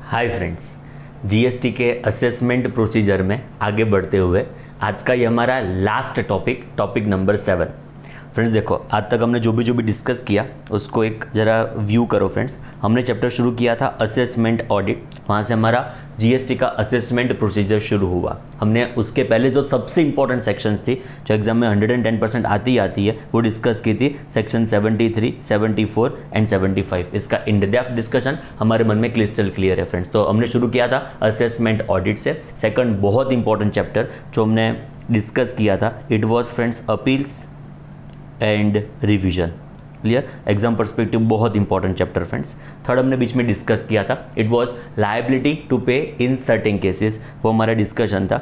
Hi friends, GST के assessment procedure में आगे बढ़ते हुए आज का ये हमारा लास्ट टॉपिक नंबर 7। फ्रेंड्स देखो, आज तक हमने जो भी डिस्कस किया उसको एक ज़रा व्यू करो फ्रेंड्स। हमने चैप्टर शुरू किया था असेसमेंट ऑडिट, वहाँ से हमारा जीएसटी का असेसमेंट प्रोसीजर शुरू हुआ। हमने उसके पहले जो सबसे इंपॉर्टेंट सेक्शंस थी जो एग्जाम में 110% आती है वो डिस्कस की थी, सेक्शन 73, 74 एंड 75। इसका इन डेप्थ डिस्कशन हमारे मन में क्रिस्टल क्लियर है फ्रेंड्स। तो हमने शुरू किया था असेसमेंट ऑडिट से। सेकंड बहुत इंपॉर्टेंट चैप्टर जो हमने डिस्कस किया था, it was friends appeals and revision. Clear, exam perspective बहुत इंपॉर्टेंट चैप्टर फ्रेंड्स। थर्ड हमने बीच में डिस्कस किया था, इट वाज लायबिलिटी टू पे इन सर्टेन केसेस, वो हमारा डिस्कशन था।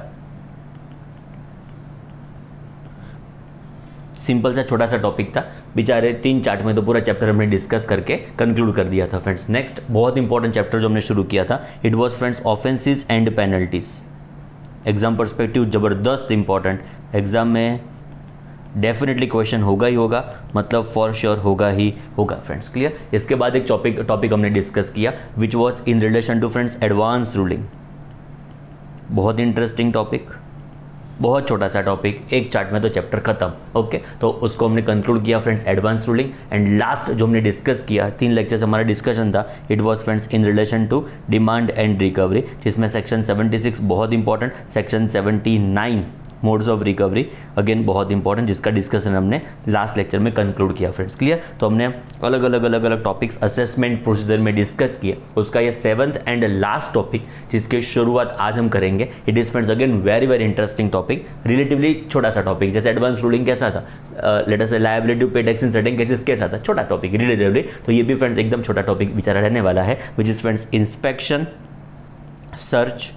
सिंपल सा छोटा सा टॉपिक था, बेचारे 3 चार्ट में तो पूरा चैप्टर हमने डिस्कस करके कंक्लूड कर दिया था फ्रेंड्स। नेक्स्ट बहुत इंपॉर्टेंट चैप्टर जो हमने शुरू किया था, it was friends offences and penalties. Exam perspective ज़बरदस्त इंपॉर्टेंट, एग्जाम में डेफिनेटली क्वेश्चन होगा ही होगा, मतलब फॉर श्योर होगा ही होगा फ्रेंड्स। क्लियर। इसके बाद एक टॉपिक हमने डिस्कस किया which was in relation to friends advance ruling. बहुत इंटरेस्टिंग टॉपिक, बहुत छोटा सा टॉपिक, एक चार्ट में तो चैप्टर खत्म। ओके, तो उसको हमने कंक्लूड किया friends, advance ruling. And last जो हमने डिस्कस किया, 3 लेक्चर्स हमारा डिस्कशन था, it was friends in relation to demand and recovery, जिसमें सेक्शन 76 बहुत important, section 79 modes of recovery again बहुत इंपॉर्टेंट, जिसका डिस्कशन हमने लास्ट लेक्चर में कंक्लूड किया फ्रेंड्स। क्लियर। तो हमने अलग अलग टॉपिक्स असेसमेंट प्रोसीजर में डिस्कस किए। उसका ये 7th एंड लास्ट टॉपिक जिसकी शुरुआत आज हम करेंगे, it is friends again very interesting topic, relatively छोटा सा टॉपिक। जैसे एडवांस रूलिंग कैसा था, लेट अस से लायबिलिटी टू पे टैक्स इन सर्टेन केसेस कैसा था, छोटा टॉपिक रिलेटिवली। तो ये भी फ्रेंड्स एकदम छोटा टॉपिक बेचारा रहने वाला है, which is friends inspection, search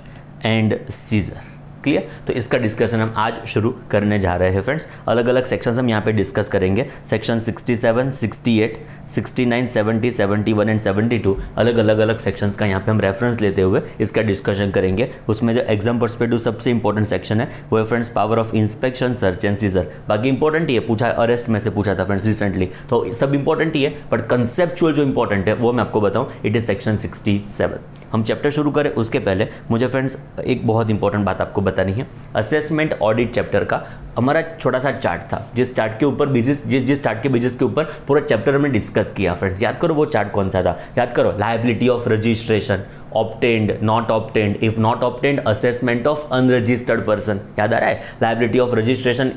and seizure. Clear. तो इसका डिस्कशन हम आज शुरू करने जा रहे हैं फ्रेंड्स। अलग अलग सेक्शंस हम यहाँ पे डिस्कस करेंगे, सेक्शन 67, 68, 69, 70, 71 एंड 72। अलग सेक्शंस का यहाँ पे हम रेफरेंस लेते हुए इसका डिस्कशन करेंगे। उसमें जो एग्जाम पर्सपेक्टिव सबसे इंपॉर्टेंट सेक्शन है वो है friends power of inspection, search and scissor. बाकी इंपॉर्टेंट ही है, पूछा अरेस्ट में से पूछा था फ्रेंड्स रिसेंटली, तो सब इंपॉर्टेंट ही है, बट कंसेप्चुअल जो इंपॉर्टेंट है वो मैं आपको बताऊँ, इट इज सेक्शन 67। हम चैप्टर शुरू करें उसके पहले मुझे फ्रेंड्स एक बहुत इंपॉर्टेंट बात आपको बतानी है। असेसमेंट ऑडिट चैप्टर का हमारा छोटा सा चार्ट था, जिस चार्ट के ऊपर जिस चार्ट के बेसिस के ऊपर पूरा चैप्टर हमने डिस्कस किया फ्रेंड्स। याद करो वो चार्ट कौन सा था, याद करो, liability of registration, obtained, not obtained, if not obtained, assessment of unregistered person। याद आ रहा है, liability of registration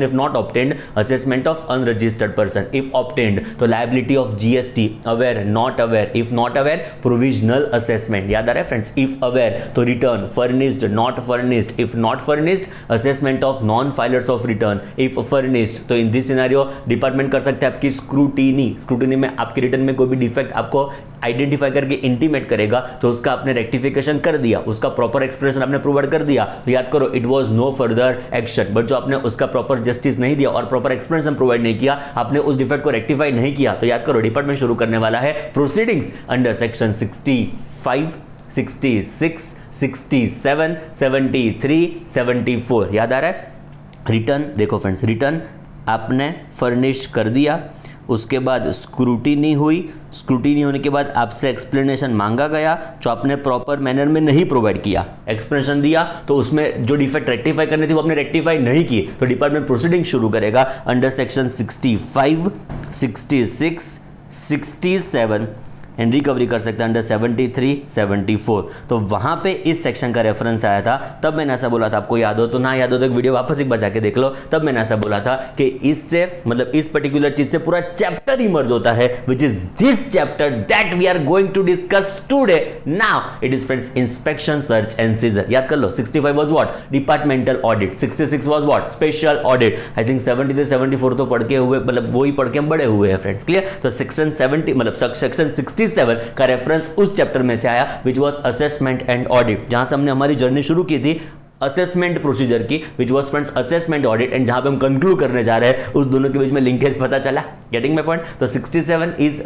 if not obtained, assessment of unregistered person, if obtained तो liability of GST, aware, not aware, if not aware, provisional assessment। याद आ रहा है friends, if aware तो return, furnished, not furnished, if not furnished, assessment of non filers of return, if furnished तो in this scenario department कर सकते हैं आपकी स्क्रूटिनी में आपके रिटर्न में कोई भी डिफेक्ट आपको आइडेंटिफाई करके इंटीमेट करेगा, तो उसका आपने रेक्टिफिकेशन कर दिया, उसका प्रॉपर एक्सप्रेशन आपने प्रोवाइड कर दिया, तो याद करो it was no further action. But जो आपने उसका प्रॉपर जस्टिस नहीं दिया और प्रॉपर एक्सप्रेशन प्रोवाइड नहीं किया, आपने उस डिफेक्ट को रेक्टिफाई नहीं किया, तो याद करो डिपार्टमेंट शुरू करने वाला है प्रोसीडिंग्स अंडर सेक्शन 65, 66, 67, 73, 74। याद आ रहा है। रिटर्न देखो फ्रेंड्स, रिटर्न आपने फर्निश कर दिया, उसके बाद स्क्रूटिनी हुई, स्क्रूटिनी होने के बाद आपसे एक्सप्लेनेशन मांगा गया जो आपने प्रॉपर मैनर में नहीं प्रोवाइड किया, एक्सप्लेनेशन दिया तो उसमें जो डिफेक्ट रेक्टिफाई करनी थी वो आपने रेक्टिफाई नहीं की, तो डिपार्टमेंट प्रोसीडिंग शुरू करेगा अंडर सेक्शन 65, 66, 67 एंड रिकवरी कर सकते हैं अंडर 73, 74। तो वहाँ पे इस सेक्शन का रेफरेंस आया था, तब मैंने ऐसा बोला था, आपको याद हो तो ना याद हो तो एक वीडियो वापस एक बार जाके देख लो, तब मैंने ऐसा बोला था कि इससे मतलब इस पर्टिकुलर चीज से पूरा चैप्टर इमर्ज होता है, which is this chapter that we are going to discuss today. Now it is friends inspection, search and seizure. याद कर लो, 65 was what, departmental audit, 66 was what, special audit. I think 73, 74 तो पढ़ के हुए, मतलब वही पढ़ के हम बड़े हुए हैं फ्रेंड्स। क्लियर। तो सेक्शन 70 मतलब सेक्शन 67 का रेफरेंस उस चैप्टर में से आया which was assessment and audit, जहां से हमने हमारी जर्नी शुरू की थी असेसमेंट प्रोसीजर की, which was friends assessment audit, and जहां पे हम कंक्लूड करने जा रहे हैं उस दोनों के बीच में लिंकेज पता चला। Getting my point. तो 67 is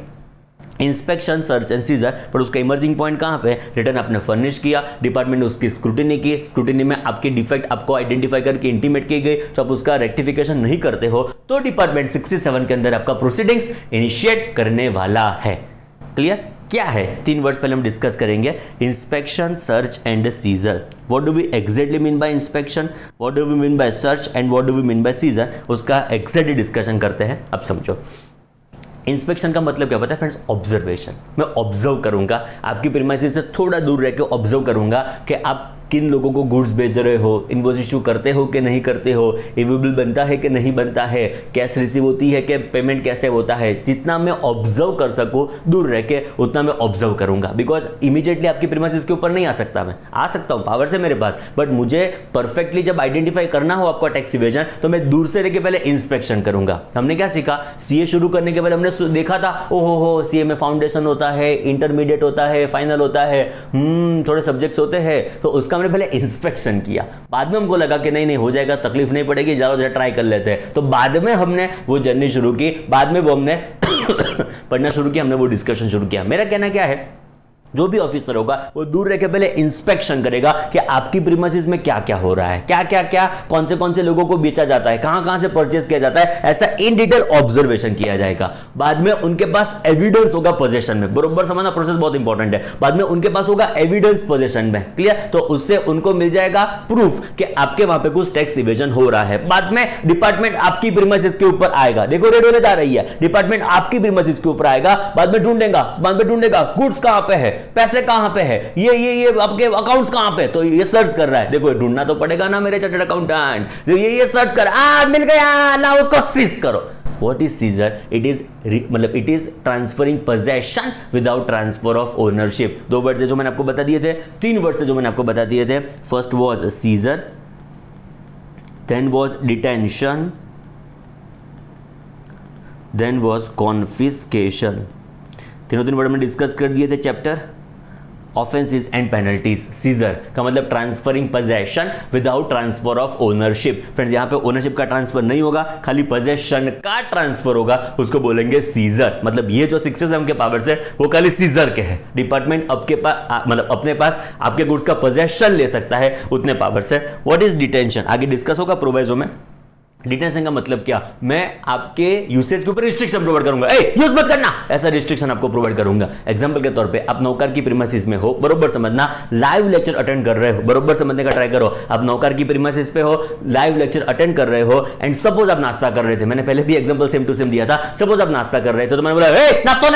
inspection, search and scissor, पर उसका इमर्जिंग पॉइंट कहां पे, रिटर्न आपने फर्निश किया, डिपार्टमेंट ने उसकी स्क्रूटिनी की, स्क्रूटिनी में आपके डिफेक्ट आपको आइडेंटिफाई करके इंटीमेट की गई, तो आप उसका रेक्टिफिकेशन नहीं करते हो तो डिपार्टमेंट 67 के अंदर आपका प्रोसीडिंग्स इनिशिएट करने वाला है। क्लियर। क्या है, 3 वर्ड्स पहले हम डिस्कस करेंगे। Inspection, search and seizure. What do we exactly mean by inspection, what do we mean by search and what do we mean by seizure, उसका एग्जैक्टली डिस्कशन करते हैं। अब समझो, इंस्पेक्शन का मतलब क्या पता है फ्रेंड्स? ऑब्जर्वेशन। मैं ऑब्जर्व करूंगा, आपकी प्रीमाइसेस से थोड़ा दूर रह के ऑब्जर्व करूंगा कि आप किन लोगों को गुड्स बेच रहे हो, इनवॉइस इशू करते हो कि नहीं करते हो, एवेलेबल बनता है कि नहीं बनता है, कैश रिसीव होती है कि पेमेंट कैसे होता है। जितना मैं ऑब्जर्व कर सकूं दूर रह के, उतना मैं ऑब्जर्व करूंगा। बिकॉज इमीडिएटली आपकी प्रीमाइसेस के ऊपर नहीं आ सकता, मैं आ सकता हूं पावर से मेरे पास, बट मुझे परफेक्टली जब आइडेंटिफाई करना हो आपका टैक्स इवेजन, तो मैं दूर से रह के पहले इंस्पेक्शन करूंगा। हमने क्या सीखा, सीए शुरू करने के पहले हमने देखा था, ओहो हो सीए में फाउंडेशन होता है, इंटरमीडिएट होता है, फाइनल होता है, थोड़े सब्जेक्ट्स होते हैं, तो उसका हमने पहले इंस्पेक्शन किया। बाद में हमको लगा कि नहीं हो जाएगा, तकलीफ नहीं पड़ेगी, जरा ट्राई कर लेते हैं, तो बाद में हमने वो जर्नी शुरू की, बाद में वो हमने पढ़ना शुरू किया, हमने वो डिस्कशन शुरू किया। मेरा कहना क्या है, जो भी ऑफिसर होगा वो दूर रह के पहले इंस्पेक्शन करेगा कि आपकी प्रीमाइसेस में क्या क्या हो रहा है, क्या कौन से लोगों को बेचा जाता है, कहां से परचेस किया जाता है, ऐसा इन डिटेल ऑब्जर्वेशन किया जाएगा। बाद में उनके पास एविडेंस होगा पोजीशन में, बरोबर समझना, प्रोसेस बहुत इंपॉर्टेंट है। बाद में उनके पास होगा एविडेंस पोजीशन में, क्लियर? तो उससे उनको मिल जाएगा प्रूफ कि आपके वहां पे कुछ टैक्स इवेजन हो रहा है। बाद में डिपार्टमेंट आपकी प्रीमाइसेस के ऊपर आएगा, देखो रेड होने जा रही है, डिपार्टमेंट आपकी प्रीमाइसेस के ऊपर आएगा, बाद में ढूंढेगा गुड्स कहां पे है, पैसे कहां पे है, ये आपके अकाउंट्स कहां पे, तो ये सर्च कर रहा है। देखो ढूंढना तो पड़ेगा ना मेरे चार्टर्ड अकाउंटेंट, तो ये सर्च कर, मिल गया, ला उसको सीज करो। What is seizure? It is transferring possession without transfer of ownership। 2 word से जो मैंने आपको बता दिए थे, 3 वर्ड से जो मैंने आपको बता दिए थे। First was seizure, then was detention, then was confiscation। तीन वर्ड में डिस्कस कर दिए थे chapter. Offences and penalties. Seizure का मतलब transferring possession without transfer of ownership. Friends यहाँ पे ओनरशिप का ट्रांसफर नहीं होगा, खाली पोजेशन का ट्रांसफर होगा, उसको बोलेंगे सीजर। मतलब ये जो 6 के पावर से वो खाली सीजर के है। डिपार्टमेंट आपके पास मतलब अपने पास आपके गुड्स का पोजेशन ले सकता है उतने पावर से। व्हाट इज डिटेंशन आगे डिस्कस होगा प्रोवाइजो में। डिटेंशन का मतलब क्या, मैं आपके यूसेज के ऊपर रिस्ट्रिक्शन प्रोवाइड करूंगा, यूज मत करना, ऐसा रिस्ट्रिक्शन आपको प्रोवाइड करूंगा। एग्जांपल के तौर पे आप नौकर की प्रीमाइसेस में हो, बरोबर समझना, लाइव लेक्चर अटेंड कर रहे हो, बरोबर समझने का ट्राई करो। आप नौकर की प्रीमाइसेस पे हो, लाइव लेक्चर अटेंड कर रहे हो, एंड सपोज आप नाश्ता कर रहे थे, मैंने पहले भी एग्जांपल सेम टू सेम दिया था। सपोज आप नाश्ता कर रहे थे तो मैंने बोला नाश्ता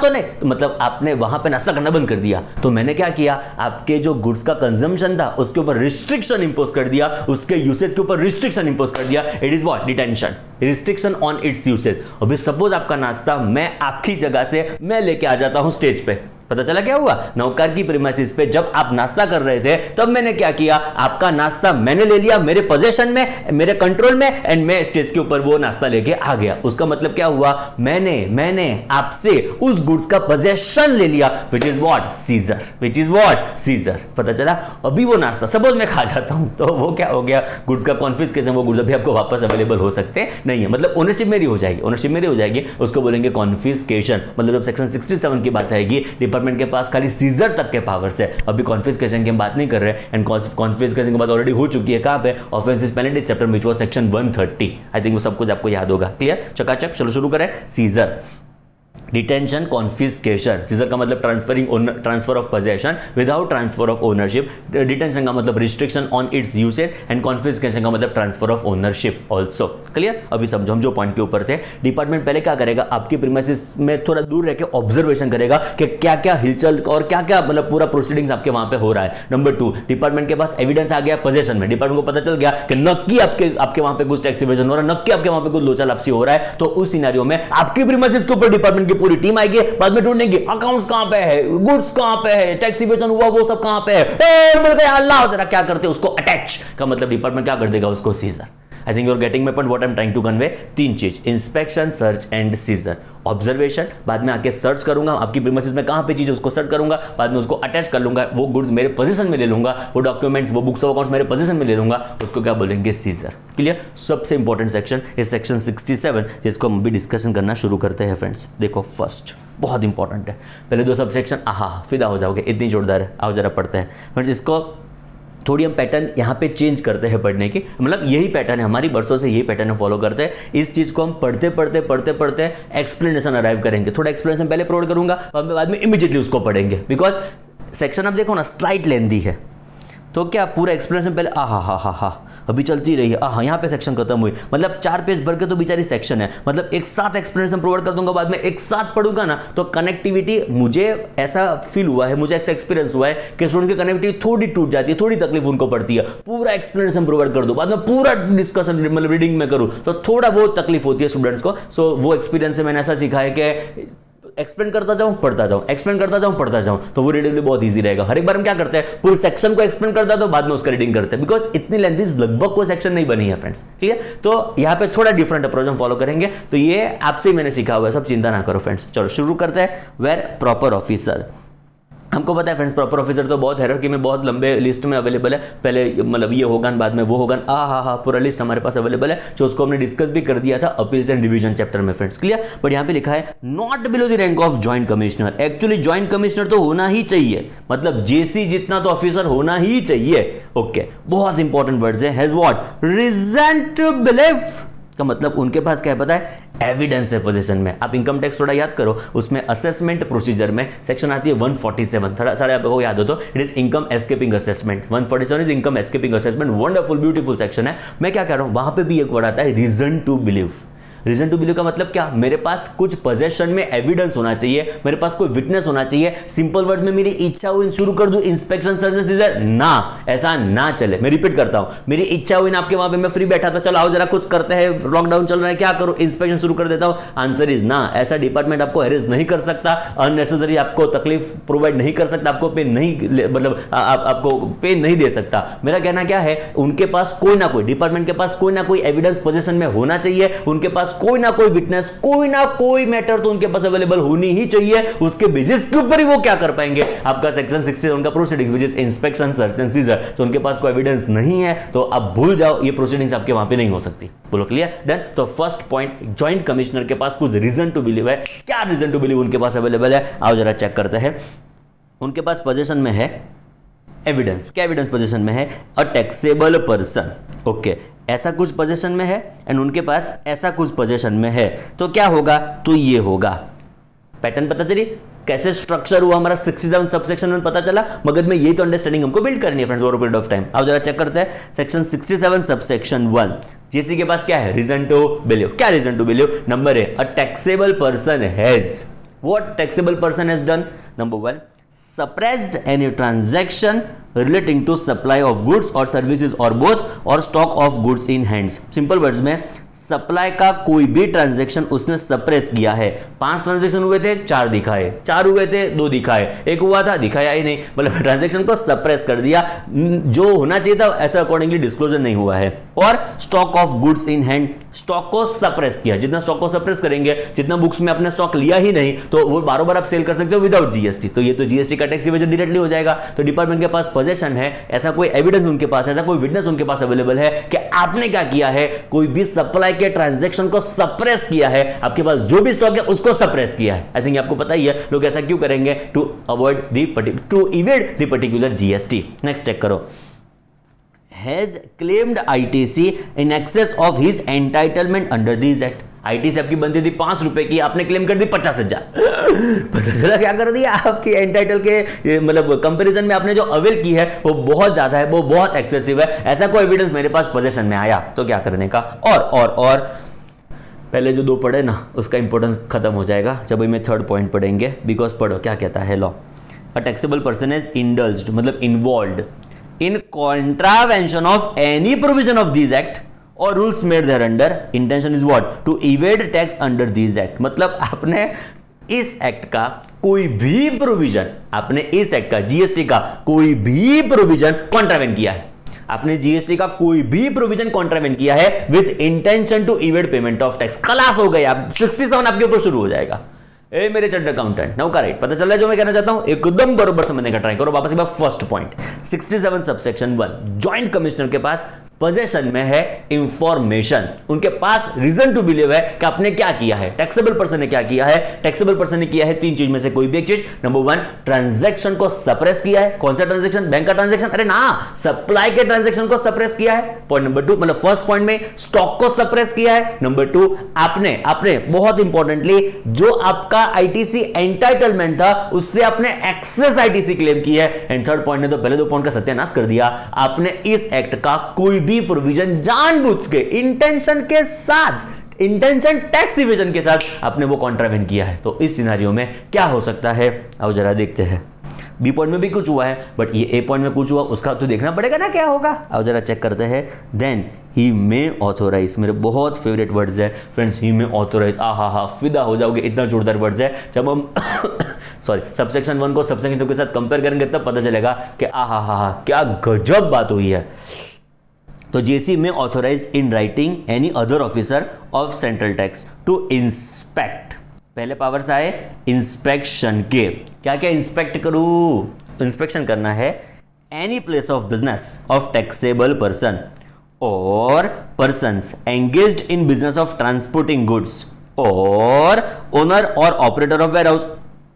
नहीं, तो मतलब आपने वहां पे नाश्ता करना बंद कर दिया। तो मैंने क्या किया, आपके जो गुड्स का कंजम्पशन था उसके ऊपर रिस्ट्रिक्शन इंपोज कर दिया, उसके यूसेज के ऊपर रिस्ट्रिक्शन इंपोज कर दिया। It is what, detention, restriction on it's usage. अभी सपोज आपका नाश्ता मैं आपकी जगह से मैं लेके आ जाता हूं स्टेज पे, पता चला क्या हुआ, नौकर की प्रीमाइसेस पे जब आप नाश्ता कर रहे थे तब मैंने क्या किया, आपका नाश्ता मैंने ले लिया मेरे पोजीशन में, मेरे कंट्रोल में, एंड मैं स्टेज के ऊपर वो नाश्ता लेके आ गया। उसका मतलब क्या हुआ, मैंने आपसे उस गुड्स का पोजीशन ले लिया, विच इज व्हाट, सीजर। पता चला। अभी वो नाश्ता सपोज मैं खा जाता हूं तो वो क्या हो गया, गुड्स का कॉन्फिस्केशन, वो गुड्स अभी आपको वापस अवेलेबल हो सकते नहीं है, मतलब ओनरशिप मेरी हो जाएगी, उसको बोलेंगे कॉन्फिस्केशन। मतलब जब सेक्शन 67 की बात आएगी, डिपार्टमेंट के पास खाली सीजर तक के पावर्स है, अभी कॉन्फिस्केशन की हम बात नहीं कर रहे हैं। एंड कॉन्फिस्केशन की बात ऑलरेडी हो चुकी है, कहां पे, offences penalties chapter which was section 130। I think वो सब कुछ आपको याद होगा। क्लियर, चकाचक, चलो शुरू करें। Scissor, detention, confiscation. सीजर का मतलब transfer of possession without transfer of ownership. Detention का मतलब restriction on it's usage, and confiscation का मतलब transfer of ownership also. Clear, अभी समझो हम जो पॉइंट के ऊपर थे। डिपार्टमेंट पहले क्या करेगा, आपकी प्रीमाइसेस में थोड़ा दूर रह के ऑब्जर्वेशन करेगा कि क्या क्या हिलचल और क्या क्या मतलब पूरा प्रोसीडिंग्स आपके वहां पे हो रहा है। नंबर 2, डिपार्टमेंट के पास एविडेंस आ गया पोजेशन में, डिपार्टमेंट को पता चल गया कि नक्की आपके वहां पे कुछ टैक्स इवेजन हो रहा है, नक्की आपके वहां पे कुछ लोचा लापसी हो रहा है। तो उस सिनेरियो में आपकी प्रीमाइसेस के ऊपर डिपार्टमेंट की पूरी टीम आएगी, बाद में ढूंढेंगे अकाउंट्स कहां पे है, गुड्स कहां पे है, टैक्स इवेजन हुआ वो सब कहां पे है, मिल गया, अल्लाह जरा क्या करते उसको अटैच का मतलब डिपार्टमेंट क्या कर देगा, उसको seizure. I think you are getting my point, what I am trying to convey. 3 चीज, inspection, search and seizure. Observation, बाद में आके सर्च करूंगा आपकी प्रीमाइसेस में कहां पे चीज है उसको सर्च करूंगा, बाद में उसको अटैच कर लूंगा, वो गुड्स मेरे पोजीशन में ले लूंगा, वो डॉक्यूमेंट्स, वो बुक्स ऑफ अकाउंट्स मेरे पोजीशन में ले लूंगा, उसको क्या बोलेंगे, सीजर। क्लियर, सबसे इंपॉर्टेंट सेक्शन इज सेक्शन 67, जिसको हम भी डिस्कशन करना शुरू करते हैं। फ्रेंड्स देखो, फर्स्ट बहुत इंपॉर्टेंट है, पहले 2 सब सेक्शन आहा फिदा हो जाओगे, इतनी जोरदार है, आओ जरा पढ़ते हैं। फ्रेंड्स इसको थोड़ी हम पैटर्न यहाँ पे चेंज करते हैं पढ़ने की, मतलब यही पैटर्न है हमारी, बरसों से यही पैटर्न फॉलो करते हैं। इस चीज़ को हम पढ़ते एक्सप्लेनेशन अराइव करेंगे। थोड़ा एक्सप्लेनेशन पहले प्रोवाइड करूंगा, बाद में इमीडिएटली उसको पढ़ेंगे, बिकॉज सेक्शन अब देखो ना स्लाइट लेंथी है, तो क्या पूरा एक्सप्लेनेशन पहले हा अभी चलती रही है, यहाँ पे सेक्शन खत्म हुई, मतलब 4 पेज भर के तो बेचारी सेक्शन है, मतलब एक साथ एक्सप्लेनेशन प्रोवाइड कर दूंगा, बाद में एक साथ पढ़ूंगा ना, तो कनेक्टिविटी, मुझे ऐसा फील हुआ है, मुझे ऐसा एक्सपीरियंस हुआ है कि स्टूडेंट की कनेक्टिविटी थोड़ी टूट जाती है, थोड़ी तकलीफ उनको पड़ती है। पूरा एक्सप्लेनेशन प्रोवाइड कर दूं, बाद में पूरा डिस्कशन मतलब रीडिंग में करूं, तो थोड़ा बहुत तकलीफ होती है स्टूडेंट्स को। सो वो एक्सपीरियंस से मैंने ऐसा सीखा है कि एक्सप्लेन करता जाऊं पढ़ता जाऊं, एक्सप्लेन करता जाऊं पढ़ता जाऊं, तो वो रीडिंग बहुत इजी रहेगा। हर एक बार हम क्या करते हैं, पूरे सेक्शन को एक्सप्लेन करता है तो बाद में उसका रीडिंग करते हैं, बिकॉज इतनी लेंथी लगभग कोई सेक्शन नहीं बनी है फ्रेंड्स, ठीक है। तो यहाँ पे थोड़ा डिफरेंट अप्रोच हम फॉलो करेंगे, तो ये आपसे ही मैंने सीखा हुआ है, सब चिंता ना करो फ्रेंड्स। चलो शुरू करते हैं। वेयर प्रॉपर ऑफिसर, हमको पता है फ्रेंड्स प्रॉपर ऑफिसर तो बहुत हायरार्की में बहुत लंबे लिस्ट में अवेलेबल है, पहले मतलब ये होगा बाद में वो होगा, पूरा लिस्ट हमारे पास अवेलेबल है, जो उसको हमने डिस्कस भी कर दिया था अपील्स एंड डिवीजन चैप्टर में फ्रेंड्स, क्लियर। बट यहाँ पे लिखा है not below the rank of joint commissioner. Actually joint commissioner तो होना ही चाहिए, मतलब जेसी जितना तो ऑफिसर होना ही चाहिए। ओके, बहुत इंपॉर्टेंट वर्ड्स है, has what, reason to believe का मतलब उनके पास क्या है पता है, एविडेंस है पोजीशन में। आप इनकम टैक्स थोड़ा याद करो, उसमें असेसमेंट प्रोसीजर में सेक्शन आती है 147, थोड़ा सारे आपको याद हो तो, it is income escaping assessment. 147 is income escaping assessment, wonderful beautiful section है। मैं क्या कह रहा हूं, वहां पे भी एक वर्ड आता है reason to believe. Reason to believe का मतलब क्या, मेरे पास कुछ पोजेशन में एविडेंस होना चाहिए, मेरे पास कोई विटनेस होना चाहिए। सिंपल वर्ड में मेरी इच्छा हुई शुरू कर दूं इंस्पेक्शन सर्च एंड सीजर, ना, ऐसा ना चले। मैं रिपीट करता हूं, मेरी इच्छा हुई ना आपके वहां पे मैं फ्री बैठा था, चलो आओ जरा कुछ करते हैं, लॉकडाउन चल रहा है, क्या करूं, इंस्पेक्शन शुरू कर देता हूं, आंसर इज ना। ऐसा डिपार्टमेंट आपको हेरेस नहीं कर सकता, अननेसेसरी आपको तकलीफ प्रोवाइड नहीं कर सकता, आपको पेन नहीं, मतलब आपको पेन नहीं दे सकता। मेरा कहना क्या है, उनके पास कोई ना कोई, डिपार्टमेंट के पास कोई ना कोई एविडेंस पोजीशन में होना चाहिए, उनके पास कोई ना कोई विटनेस, कोई ना कोई मैटर तो उनके पास अवेलेबल होनी ही चाहिए। उसके बेसिस के ऊपर ही वो क्या कर पाएंगे, आपका सेक्शन 67 का proceeding which is inspection search and scissor, तो उनके पास कोई एविडेंस नहीं है तो आप भूल जाओ, ये प्रोसीडिंग्स आपके वहां पे नहीं हो सकती। बोलो क्लियर, डन। तो फर्स्ट पॉइंट, जॉइंट कमिश्नर के पास कुछ रीजन टू बिलीव है। क्या रीजन टू बिलीव उनके पास अवेलेबल है, आओ जरा चेक करते हैं। उनके पास पोजीशन में है एविडेंस। क्या एविडेंस पोजीशन में है, अ टैक्सेबल पर्सन। ओके, ऐसा कुछ पोजीशन में है एंड उनके पास ऐसा कुछ पोजीशन में है, तो क्या होगा, तो ये होगा। पैटर्न पता चली कैसे स्ट्रक्चर हुआ हमारा 67 सबसेक्शन में पता चला, मगर में ये तो अंडरस्टैंडिंग हमको बिल्ड करनी है friends over period of time. अब जरा चेक करते हैं सेक्शन 67 सबसेक्शन 1, जेसी के पास क्या है, रीजन टू बिलीव। क्या reason to believe, number A, a taxable person has, what taxable person has done, number 1, suppressed any transaction relating to supply of goods or services or both or stock of goods in hands। Simple words में, supply का कोई भी transaction उसने suppress किया है। 5 transaction हुए थे, 4 दिखाए, 4 हुए थे, 2 दिखाए, 1 हुआ था दिखाया ही नहीं, मतलब ट्रांजैक्शन को सप्रेस कर दिया, जो होना चाहिए था ऐसा अकॉर्डिंगली डिस्क्लोजर नहीं हुआ है। और stock of goods in hand, stock को सप्रेस किया। जितना स्टॉक को सप्रेस करेंगे, जितना बुक्स में अपने स्टॉक लिया ही नहीं, तो वो बार आप सेल कर सकते हो विदाउट जीएसटी, तो ये तो जीएसटी का टैक्स इवेजन डायरेक्टली हो जाएगा। तो डिपार्टमेंट के पास पोजीशन है, ऐसा कोई एविडेंस उनके पास, ऐसा कोई विटनेस उनके पास अवेलेबल है कि आपने क्या किया है, कोई भी सप्लाई के ट्रांजैक्शन को सप्रेस किया है, आपके पास जो भी स्टॉक है उसको सप्रेस किया है। आई थिंक आपको पता ही है लोग ऐसा क्यों करेंगे, to avoid to evade the particular GST. Next check करो, has claimed ITC in excess of his entitlement under this act. ITC आपकी बनती थी 5 रुपए की, आपने क्लेम कर दी 50,000। पता चला क्या कर दिया, आपकी एंटाइटल के मतलब कंपैरिजन में आपने जो अवेल की है वो बहुत ज्यादा है, वो बहुत एक्सेसिव है। ऐसा कोई एविडेंस मेरे पास पोजीशन में आया तो क्या करने का, और पहले जो 2 पढ़े ना उसका इंपॉर्टेंस खत्म हो जाएगा जब मैं 3rd पॉइंट पढ़ेंगे। बिकॉज पढ़ो क्या कहता है law, a taxable person is indulged, मतलब involved in contravention of any provision of this act और rules made thereunder, intention is what, to evade tax under this act. मतलब आपने इस एक्ट का कोई भी प्रोविजन, आपने इस एक्ट का जीएसटी का कोई भी प्रोविजन कॉन्ट्रावेंट किया है, आपने जीएसटी का कोई भी प्रोविजन कॉन्ट्रावेंट किया है with intention to evade payment of tax, खलास हो गए आप, 67 आपके ऊपर शुरू हो जाएगा। ए मेरे चैप्टर अकाउंटेंट नौ का राइट, पता चल रहा है जो मैं कहना चाहता हूं, एकदम बरोबर समझने का ट्राई करो। वापस एक बार first point 67 subsection 1, joint commissioner के पास पोजेशन में है इंफॉर्मेशन, उनके पास रीजन टू बिलीव है कि आपने क्या किया है। टैक्सेबल पर्सन ने क्या किया है? टैक्सेबल पर्सन ने किया है तीन चीज में से कोई भी एक चीज। नंबर वन, ट्रांजैक्शन को सप्रेस किया है। कौन सा ट्रांजैक्शन? बैंक का ट्रांजैक्शन? अरे ना, सप्लाई के ट्रांजैक्शन को सप्रेस किया है। पॉइंट नंबर टू, मतलब फर्स्ट पॉइंट में स्टॉक को सप्रेस किया है। नंबर टू, आपने बहुत इंपॉर्टेंटली जो आपका आईटीसी एंटाइटलमेंट था उससे आपने एक्सेस आईटीसी क्लेम की है। एंड थर्ड पॉइंट ने तो पहले दो पॉइंट का सत्यानाश कर दिया। आपने इस एक्ट का कोई भी प्रोविजन जानबूझ के इंटेंशन के साथ, इंटेंशन टैक्स इवेजन के साथ आपने वो कॉन्ट्रावेंट किया है। तो इस सिनेरियो में क्या हो सकता है, अब जरा देखते हैं। बी पॉइंट में भी कुछ हुआ है, बट ये ए पॉइंट में कुछ हुआ, उसका तो देखना पड़ेगा ना क्या होगा। अब जरा चेक करते हैं। देन ही मे ऑथोराइज, मेरे बहुत फेवरेट वर्ड्स है फ्रेंड्स, ही मे ऑथोराइज। हा, फिदा हो जाओगे, इतना जोरदार वर्ड्स है। जब हम सॉरी सबसेक्शन 1 को सबसेक्शन 2 के साथ कंपेयर करेंगे तब पता चलेगा कि हा क्या गजब बात हुई है। तो जेसी में authorise in writing any other officer of central tax to inspect. पहले पावर्स आए इंस्पेक्शन के, क्या क्या इंस्पेक्ट करूं? इंस्पेक्शन करना है any place of business of taxable person और persons engaged in business of transporting goods और ओनर और ऑपरेटर ऑफ वेयरहाउस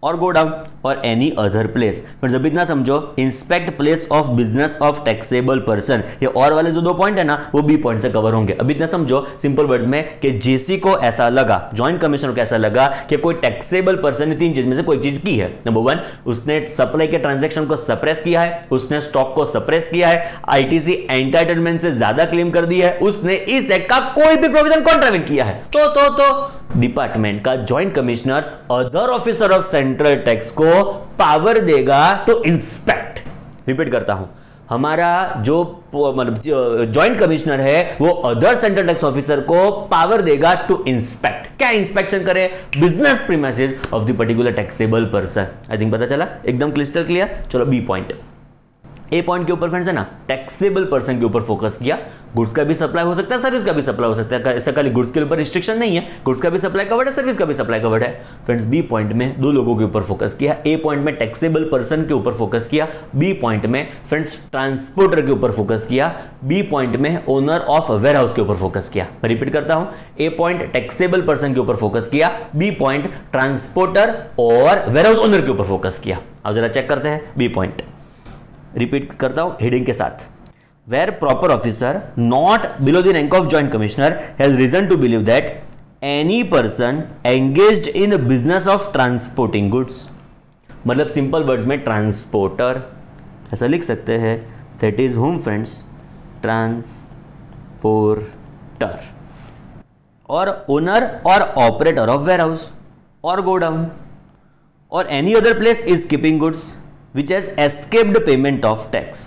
और गोडाउन और एनी अदर प्लेस। फिर जब इतना समझो, inspect place of business of taxable person, ये और वाले जो दो पॉइंट है ना वो बी पॉइंट से कवर होंगे। अब इतना समझो सिंपल वर्ड्स में कि जेसी को ऐसा लगा, जॉइंट कमिश्नर को ऐसा लगा कि कोई टैक्सेबल पर्सन ने तीन चीज में से कोई चीज की है। नंबर वन, उसने सप्लाई के ट्रांजैक्शन को सप्रेस किया है, उसने स्टॉक को सप्रेस किया है, आईटीसी एंटाइटलमेंट से ज्यादा क्लेम कर दी है, उसने इस एक्ट का कोई भी प्रोविजन कॉन्ट्रावेंट किया है। तो डिपार्टमेंट का joint commissioner other officer of central tax को पावर देगा टू इंस्पेक्ट। रिपीट करता हूं, हमारा जो मतलब जॉइंट कमिश्नर है वो अदर सेंट्रल टैक्स ऑफिसर को पावर देगा टू इंस्पेक्ट। क्या इंस्पेक्शन करे? Business premises of the particular taxable person. I think पता चला, एकदम क्लिस्टर क्लियर। चलो बी पॉइंट। ए पॉइंट के ऊपर फ्रेंड्स है ना, टैक्सेबल पर्सन के ऊपर फोकस किया। गुड्स का भी सप्लाई हो सकता है, सर्विस का भी सप्लाई हो सकता है, ऐसा खाली गुड्स के ऊपर रिस्ट्रिक्शन नहीं है, गुड्स का भी सप्लाई कवर्ड है, सर्विस का भी सप्लाई कवर्ड है। फ्रेंड्स बी पॉइंट में दो लोगों के ऊपर फोकस किया। ए पॉइंट में टैक्सेबल पर्सन के ऊपर फोकस किया, बी पॉइंट में फ्रेंड्स ट्रांसपोर्टर के ऊपर फोकस किया, बी पॉइंट में ओनर ऑफ वेयरहाउस के ऊपर फोकस किया। मैं रिपीट करता हूं, ए पॉइंट टैक्सेबल पर्सन के ऊपर फोकस किया, बी पॉइंट ट्रांसपोर्टर और वेयरहाउस ओनर के ऊपर फोकस किया। अब जरा चेक करते हैं बी पॉइंट। रिपीट करता हूं हेडिंग के साथ, where proper officer not below the rank of joint commissioner has reason to believe that any person engaged in business of transporting goods, मतलब सिंपल वर्ड्स में ट्रांसपोर्टर ऐसा लिख सकते हैं, that is home friends, transporter और owner और operator of warehouse और godown और any other place is keeping goods which has escaped payment of tax.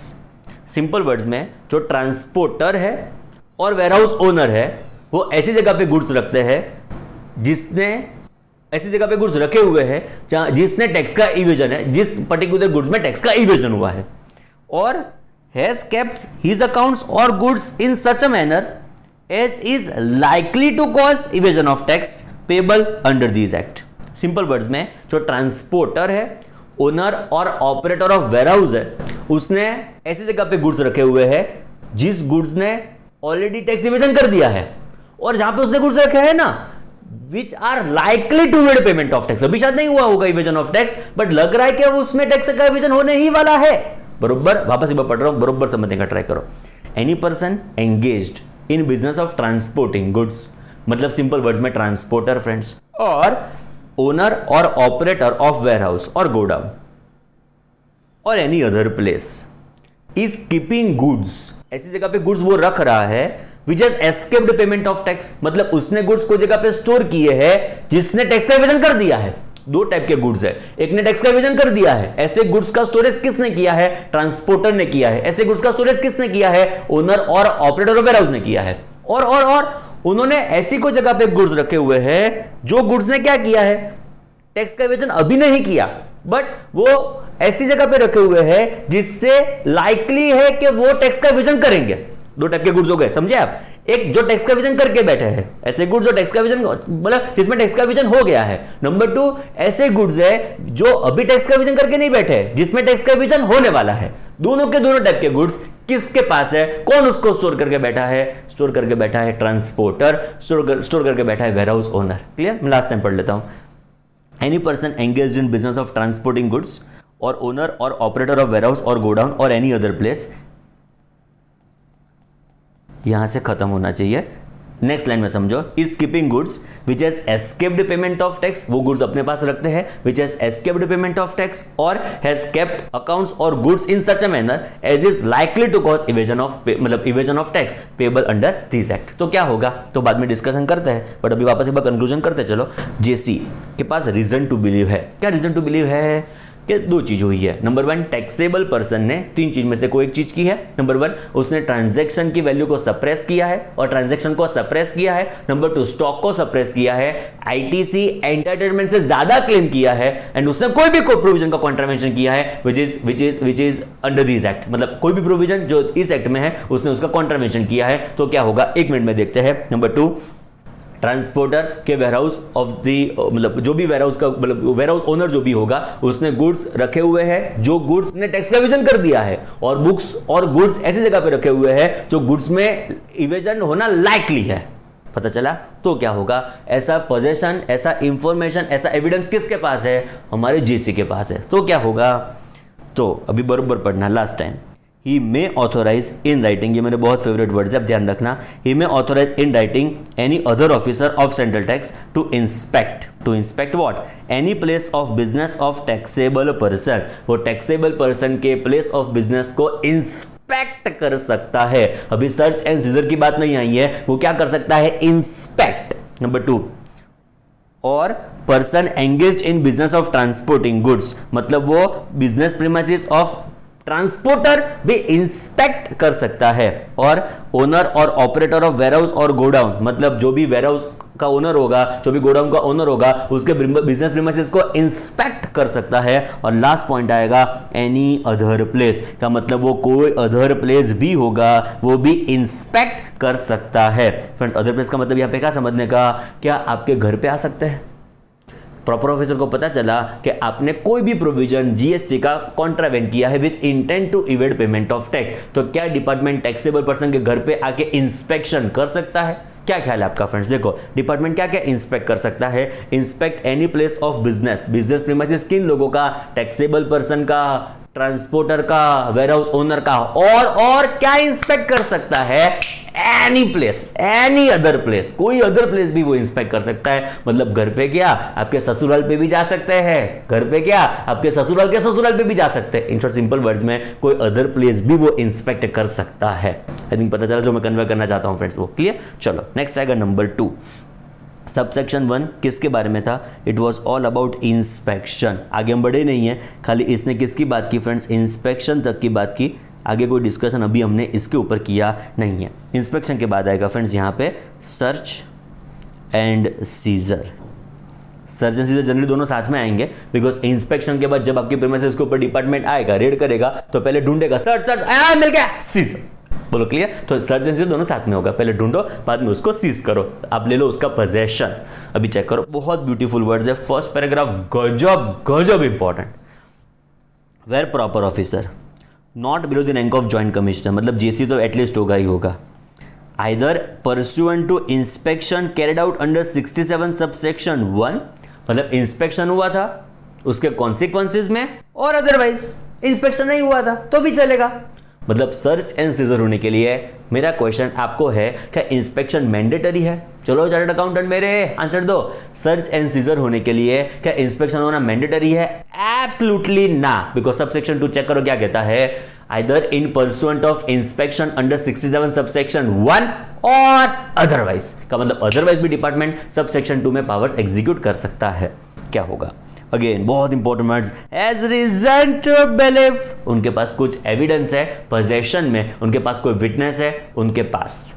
Simple words में जो ट्रांसपोर्टर है और वेयरहाउस ओनर है वो ऐसी जगह पे गुड्स रखते हैं जिसने ऐसी जगह पे गुड्स रखे हुए हैं जहां जिसने टैक्स का इवेजन है, जिस पर्टिकुलर गुड्स में टैक्स का इवेजन हुआ है, और हैज केप्ट हिज अकाउंट्स और goods in such a manner as is likely to cause evasion of tax payable under this act. Simple words में जो ट्रांसपोर्टर है, ओनर और ऑपरेटर ऑफ वेयरहाउस है, उसने ऐसी जगह पे गुड्स रखे हुए हैं जिस गुड्स ने ऑलरेडी टैक्स इवेजन कर दिया है, और जहां पे उसने गुड्स रखे हैं ना which are likely to evade payment of tax, अभी शायद नहीं हुआ होगा इवेजन ऑफ टैक्स, बट लग रहा है कि उसमें टैक्स का इवेजन होने ही वाला है। बरोबर, वापस एक बार पढ़ रहा हूं, बरोबर समझने का ट्राई करो। Any person engaged in business of transporting goods, मतलब सिंपल वर्ड्स में ट्रांसपोर्टर फ्रेंड्स, और ओनर और ऑपरेटर ऑफ वेयरहाउस और गोडाउन और any other place is keeping goods, ऐसी जगह पे गुड्स वो रख रहा है विच has escaped payment of tax, मतलब उसने गुड्स को जगह पे स्टोर किए हैं जिसने टैक्स का इवेजन कर दिया है। दो टाइप के गुड्स है, एक ने टैक्स का इवेजन कर दिया है, ऐसे गुड्स का स्टोरेज किसने किया है? ट्रांसपोर्टर ने किया है। ऐसे गुड्स का स्टोरेज किसने किया है? ओनर और ऑपरेटर ऑफ वेयरहाउस ने किया है। और उन्होंने ऐसी कोई जगह पे गुड्स रखे हुए हैं जो गुड्स ने क्या किया है? टैक्स का इवेजन अभी नहीं किया, बट वो ऐसी जगह पे रखे हुए हैं जिससे लाइकली है कि वो टैक्स का इवेजन करेंगे। दो टाइप के गुड्स हो गए, समझे आप? एक जो टैक्स का विजन करके बैठे हैं, ऐसे गुड्स जो टैक्स का विजन मतलब जिसमें टैक्स का विजन हो गया है। नंबर 2 ऐसे गुड्स है जो अभी टैक्स का विजन करके नहीं बैठे, जिसमें टैक्स का विजन होने वाला है। दोनों के दोनों टाइप के गुड्स किसके पास है, कौन उसको स्टोर करके बैठा है, स्टोर करके बैठा है ट्रांसपोर्टर, स्टोर करके बैठा है वेयर हाउस ओनर। क्लियर, मैं लास्ट टाइम पढ़ लेता हूं। Any person engaged in business of transporting goods और ओनर और ऑपरेटर ऑफ वेयर हाउस और गोडाउन और एनी अदर प्लेस, यहां से खत्म होना चाहिए। नेक्स्ट लाइन में समझो, is keeping goods which has escaped payment of tax, वो गुड्स अपने पास रखते हैं विच has escaped payment of tax और हैज केप्ट अकाउंट्स और goods in such a manner as is likely to cause evasion of मतलब evasion of tax payable under this act. तो क्या होगा, तो बाद में डिस्कशन करते हैं, बट अभी वापस एक बार कंक्लूजन करते हैं। चलो, जेसी के पास रीजन टू बिलीव है। क्या रीजन टू बिलीव है कि दो चीज हुई है। नंबर वन, टैक्सेबल पर्सन ने तीन चीज में से कोई एक चीज की है। नंबर वन, उसने ट्रांजैक्शन की वैल्यू को सप्रेस किया है और ट्रांजैक्शन को सप्रेस किया है। नंबर टू, स्टॉक को सप्रेस किया है, आईटीसी एंटरटेनमेंट से ज्यादा क्लेम किया है एंड उसने कोई भी प्रोविजन का कॉन्ट्रावेंशन किया है which is under this act, मतलब कोई भी प्रोविजन जो इस एक्ट में है उसने उसका कॉन्ट्रावेंशन किया है। तो क्या होगा, एक मिनट में देखते हैं। नंबर टू, ट्रांसपोर्टर के वेयरहाउस ऑफ दी मतलब जो भी वेयरहाउस का मतलब वेयरहाउस ओनर जो भी होगा उसने गुड्स रखे हुए हैं जो गुड्स ने टैक्स का इवेजन कर दिया है, और बुक्स और गुड्स ऐसी जगह पे रखे हुए हैं जो गुड्स में इवेजन होना लाइकली है। पता चला, तो क्या होगा, ऐसा पोजेशन, ऐसा इंफॉर्मेशन, ऐसा एविडेंस किसके पास है, हमारे जेसी के पास है। तो क्या होगा, तो अभी बरोबर पढ़ना last time. He may authorize in writing, ये मेरे बहुत फेवरेट वर्ड्स है, अब ध्यान रखना। He may authorize in writing any other officer of central tax to inspect what? Any place of business of taxable person। वो taxable person के place of business को इंस्पेक्ट कर सकता है। अभी सर्च एंड सीजर की बात नहीं आई है, वो क्या कर सकता है, इंस्पेक्ट। नंबर टू, और person engaged in business of transporting goods, मतलब वो बिजनेस प्रीमाइसेस ऑफ ट्रांसपोर्टर भी इंस्पेक्ट कर सकता है। और ओनर और ऑपरेटर ऑफ वेयरहाउस और गोडाउन, मतलब जो भी वेयरहाउस का ओनर होगा, जो भी गोडाउन का ओनर होगा, उसके बिजनेस प्रीमाइसेस को इंस्पेक्ट कर सकता है। और लास्ट पॉइंट आएगा एनी अदर प्लेस का, मतलब वो कोई अदर प्लेस भी होगा वो भी इंस्पेक्ट कर सकता है। फ्रेंड्स, अदर प्लेस का मतलब यहां पे क्या समझने का, क्या आपके घर पे आ सकते हैं। प्रॉपर ऑफिसर को पता चला कि आपने कोई भी प्रोविजन जीएसटी का कॉन्ट्रावेंट किया है with intent to evade payment of tax, तो क्या डिपार्टमेंट टैक्सेबल पर्सन के घर पे आके इंस्पेक्शन कर सकता है। क्या ख्याल है आपका फ्रेंड्स, देखो डिपार्टमेंट क्या क्या इंस्पेक्ट कर सकता है, inspect any place of business, business premises किन लोगों का, टैक्सेबल पर्सन का, ट्रांसपोर्टर का, वेयरहाउस ओनर का, और क्या इंस्पेक्ट कर सकता है, any place, any other place, कोई अदर प्लेस भी वो इंस्पेक्ट कर सकता है। मतलब घर पे क्या, आपके ससुराल पे भी जा सकते हैं, घर पे क्या, आपके ससुराल के ससुराल पे भी जा सकते हैं। इन शॉर्ट सिंपल वर्ड्स में कोई अदर प्लेस भी वो इंस्पेक्ट कर सकता है। आई थिंक पता चला जो मैं कन्वे करना चाहता हूं फ्रेंड्स, वो क्लियर। चलो नेक्स्ट आएगा नंबर 2। सबसेक्शन 1 किसके बारे में था, it was all about inspection. आगे हम बढ़े नहीं है, खाली इसने किसकी बात की फ्रेंड्स, इंस्पेक्शन तक की बात की। आगे कोई डिस्कशन अभी हमने इसके ऊपर किया नहीं है। इंस्पेक्शन के बाद आएगा फ्रेंड्स यहाँ पे search and scissor. Search and scissor generally दोनों साथ में आएंगे, बिकॉज इंस्पेक्शन के बाद जब आपके प्रीमाइसेस के ऊपर डिपार्टमेंट आएगा, रेड करेगा, तो पहले ढूंढेगा सर्च मिल गया, सीजर। बोलो क्लियर। तो सर्च एंड सीजर दोनों साथ में होगा, पहले ढूंढो बाद में उसको सीज करो, आप ले लो उसका पोजेशन। अभी चेक करो, बहुत ब्यूटीफुल वर्ड्स है। फर्स्ट पैराग्राफ गजब गजब important. Where proper officer not below the rank of joint commissioner, मतलब जेसी तो एटलीस्ट होगा ही होगा। Either pursuant to inspection carried out under 67 subsection 1, मतलब इंस्पेक्शन हुआ था उसके कॉन्सिक्वेंसेस में, और अदरवाइज इंस्पेक्शन नहीं हुआ था तो भी चलेगा। मतलब सर्च एंड सीजर होने के लिए मेरा क्वेश्चन आपको है, क्या इंस्पेक्शन मैंडेटरी है? चलो चार्टर्ड अकाउंटेंट मेरे आंसर दो। सर्च एंड सीजर होने के लिए क्या इंस्पेक्शन होना मैंडेटरी है? एब्सोल्युटली ना, बिकॉज सबसेक्शन 2 चेक करो क्या कहता है, either in pursuant of inspection under 67 subsection 1 और अदरवाइज का मतलब अदरवाइज भी डिपार्टमेंट सबसेक्शन 2 में पावर्स एग्जीक्यूट कर सकता है। क्या होगा? अगेन बहुत important words, as reason to believe, उनके पास कुछ एविडेंस है, पोजेशन में उनके पास कोई विटनेस है उनके पास,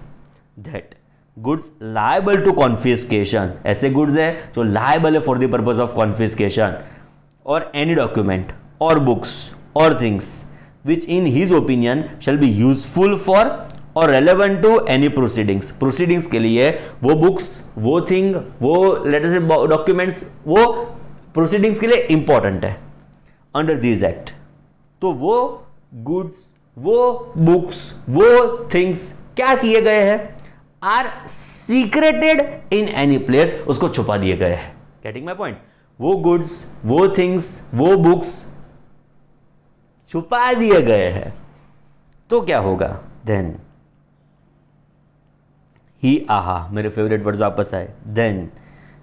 that goods liable to confiscation, ऐसे गुड्स है जो लायबल है for the purpose of confiscation, और एनी डॉक्यूमेंट और बुक्स और things which in his opinion shall be useful for और relevant to any proceedings, proceedings के लिए वो बुक्स, वो थिंग, वो लेटर से डॉक्यूमेंट्स, वो प्रोसीडिंग्स के लिए इंपॉर्टेंट है अंडर दिस एक्ट, तो वो गुड्स, वो बुक्स, वो थिंग्स क्या किए गए हैं, are secreted in any place, उसको छुपा दिए गए हैं। Getting my point? वो गुड्स, वो थिंग्स, वो बुक्स छुपा दिए गए हैं, तो क्या होगा? देन ही, आहा मेरे फेवरेट वर्ड्स वापस आए, then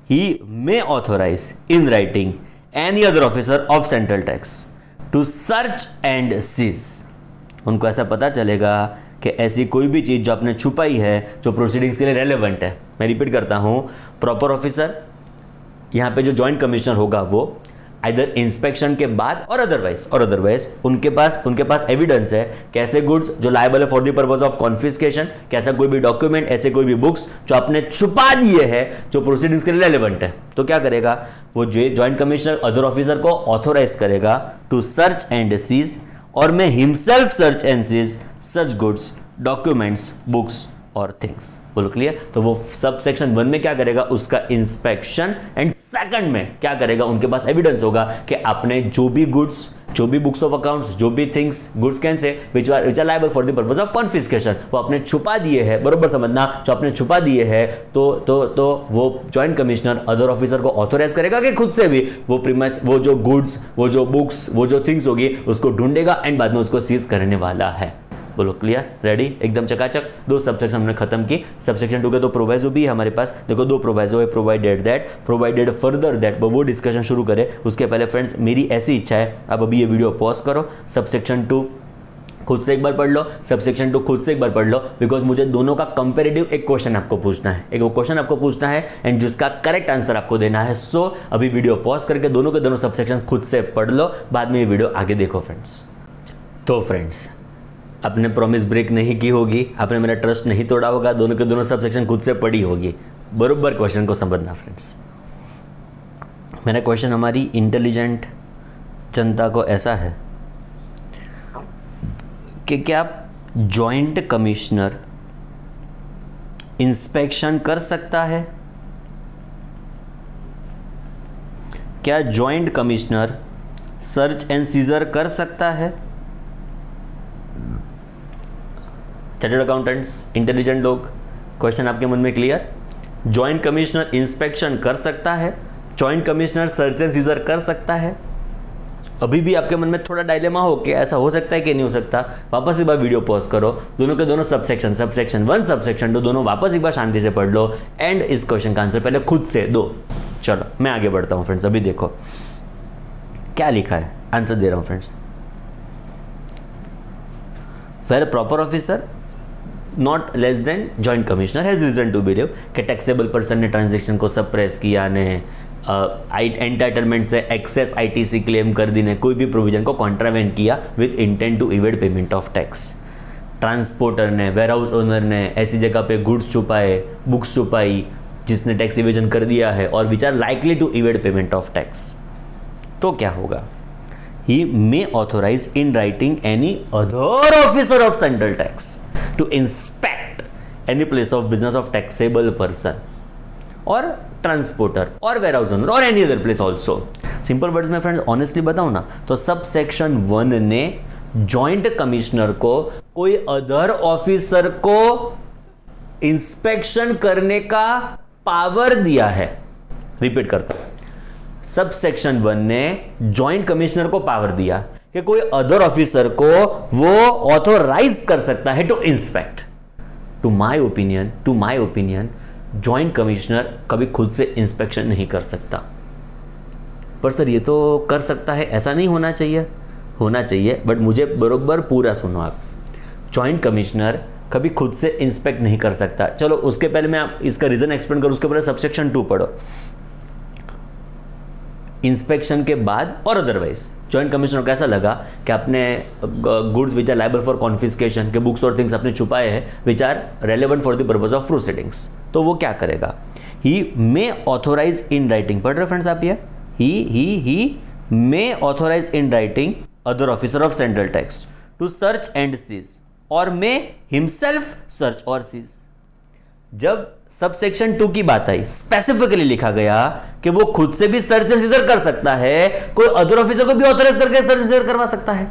he may authorise in writing any other officer of central tax to search and seize. उनको ऐसा पता चलेगा कि ऐसी कोई भी चीज जो आपने छुपाई है जो प्रोसीडिंग्स के लिए रेलेवेंट है। मैं रिपीट करता हूं, प्रॉपर ऑफिसर यहां पे जो जॉइंट कमिश्नर होगा वो आइदर इंस्पेक्शन के बाद और अदरवाइज उनके पास एविडेंस है कैसे गुड्स जो लायबल है for the purpose of confiscation, कैसा कोई भी डॉक्यूमेंट, ऐसे कोई भी बुक्स जो आपने छुपा दिए हैं जो प्रोसीडिंग्स के लिए रेलेवेंट है, तो क्या करेगा वो जॉइंट कमिश्नर अदर ऑफिसर को ऑथोराइज करेगा टू सर्च एंड सीज, और may himself search and seize such goods, documents, books और थिंग्स। बोलो क्लियर? तो वो सब सेक्शन 1 में क्या करेगा, उसका इंस्पेक्शन, एंड सेकंड में क्या करेगा, उनके पास एविडेंस होगा कि आपने जो भी गुड्स, जो भी बुक्स ऑफ अकाउंट्स, जो भी थिंग्स, गुड्स कैन से which are liable for the purpose of confiscation, वो आपने छुपा दिए हैं। बरोबर समझना, जो आपने छुपा दिए हैं तो वो जॉइंट कमिश्नर अदर ऑफिसर को ऑथोराइज करेगा कि खुद से भी वो प्रीमाइस, वो जो गुड्स, वो जो बुक्स, वो जो थिंग्स होगी उसको ढूंढेगा एंड बाद में उसको सीज करने वाला है। बोलो क्लियर? रेडी? एकदम चकाचक। 2 सबसेक्शन हमने खत्म की। सबसेक्शन 2 के तो प्रोवाइजो भी है हमारे पास। देखो 2 प्रोवाइजो है, प्रोवाइडेड फर्दर दैट, वो डिस्कशन शुरू करें उसके पहले फ्रेंड्स मेरी ऐसी इच्छा है, अब अभी ये वीडियो पॉज करो, सबसेक्शन 2 खुद से एक बार पढ़ लो, सबसेक्शन 2 खुद से एक बार पढ़ लो, बिकॉज मुझे दोनों का कंपेरेटिव एक क्वेश्चन आपको पूछना है, एक क्वेश्चन आपको पूछना है एंड जिसका करेक्ट आंसर आपको देना है। सो अभी वीडियो पॉज करके दोनों के दोनों सबसेक्शन खुद से पढ़ लो, बाद में ये वीडियो आगे देखो फ्रेंड्स। तो फ्रेंड्स आपने प्रॉमिस ब्रेक नहीं की होगी, आपने मेरा ट्रस्ट नहीं तोड़ा होगा, दोनों के दोनों सब सेक्शन खुद से पढ़ी होगी। बरोबर क्वेश्चन को समझना फ्रेंड्स। मेरा क्वेश्चन हमारी इंटेलिजेंट जनता को ऐसा है कि क्या जॉइंट कमिश्नर इंस्पेक्शन कर सकता है? क्या joint commissioner search and scissor कर सकता है? चार्टर्ड अकाउंटेंट्स, इंटेलिजेंट लोग, क्वेश्चन आपके मन में क्लियर? जॉइंट कमिश्नर इंस्पेक्शन कर सकता है, joint commissioner search and scissor कर सकता है। अभी भी आपके मन में थोड़ा डायलेमा हो कि ऐसा हो सकता है कि नहीं हो सकता, वापस एक बार वीडियो पॉज करो, दोनों के दोनों सबसेक्शन 1 सबसेक्शन 2 दोनों वापस एक बार शांति से पढ़ लो एंड इस क्वेश्चन का आंसर पहले खुद से दो। चलो मैं आगे बढ़ता हूं फ्रेंड्स। अभी देखो क्या लिखा है, आंसर दे रहा हूं friends. Where proper officer not less than joint commissioner has reason to believe कि टैक्सेबल पर्सन ने ट्रांजेक्शन को सप्रेस किया ने, एंटाइटलमेंट से एक्सेस आईटीसी क्लेम कर दी ने, कोई भी प्रोविजन को कॉन्ट्रावेंट किया with intent to evade payment of tax. Transporter ने, वेयरहाउस ओनर ने ऐसी जगह पे गुड्स छुपाए, बुक्स छुपाई जिसने टैक्स इवेजन कर दिया है और which are likely to evade payment of tax, तो क्या होगा? He may authorize in writing any other officer of central tax to inspect any place of business of taxable person or transporter or warehouse owner or any other place also. Simple words में friends honestly बताऊं ना तो सब section 1 ने joint commissioner को कोई other officer को inspection करने का पावर दिया है। रिपीट करता हूं, सब सेक्शन 1 ने जॉइंट कमिश्नर को पावर दिया कि कोई अदर ऑफिसर को वो ऑथोराइज कर सकता है to inspect. To my opinion joint commissioner कभी खुद से इंस्पेक्शन नहीं कर सकता। पर सर ये तो कर सकता है, ऐसा नहीं होना चाहिए, बट मुझे बरोबर पूरा सुनो आप। जॉइंट कमिश्नर कभी खुद से इंस्पेक्ट नहीं कर सकता। चलो उसके पहले मैं इसका रीजन एक्सप्लेन करूं, उसके पहले सबसेक्शन 2 पढ़ो। इंस्पेक्शन के बाद और अदरवाइज जॉइंट कमिश्नर को ऐसा लगा कि आपने goods which are liable for confiscation के बुक्स और थिंग्स आपने छुपाए हैं which are relevant for the purpose of proceedings, तो वो क्या करेगा? ही मे ऑथोराइज इन राइटिंग, पढ़ रहे फ्रेंड्स आप ये, he may authorise in writing other officer of central tax to search and seize और मे हिमसेल्फ सर्च और सीज। जब सबसेक्शन 2 की बात आई, स्पेसिफिकली लिखा गया कि वो खुद से भी सर्च एंड सीजर कर सकता है, कोई अदर ऑफिसर को भी ऑथराइज करके सर्च एंड सीजर करवा सकता है।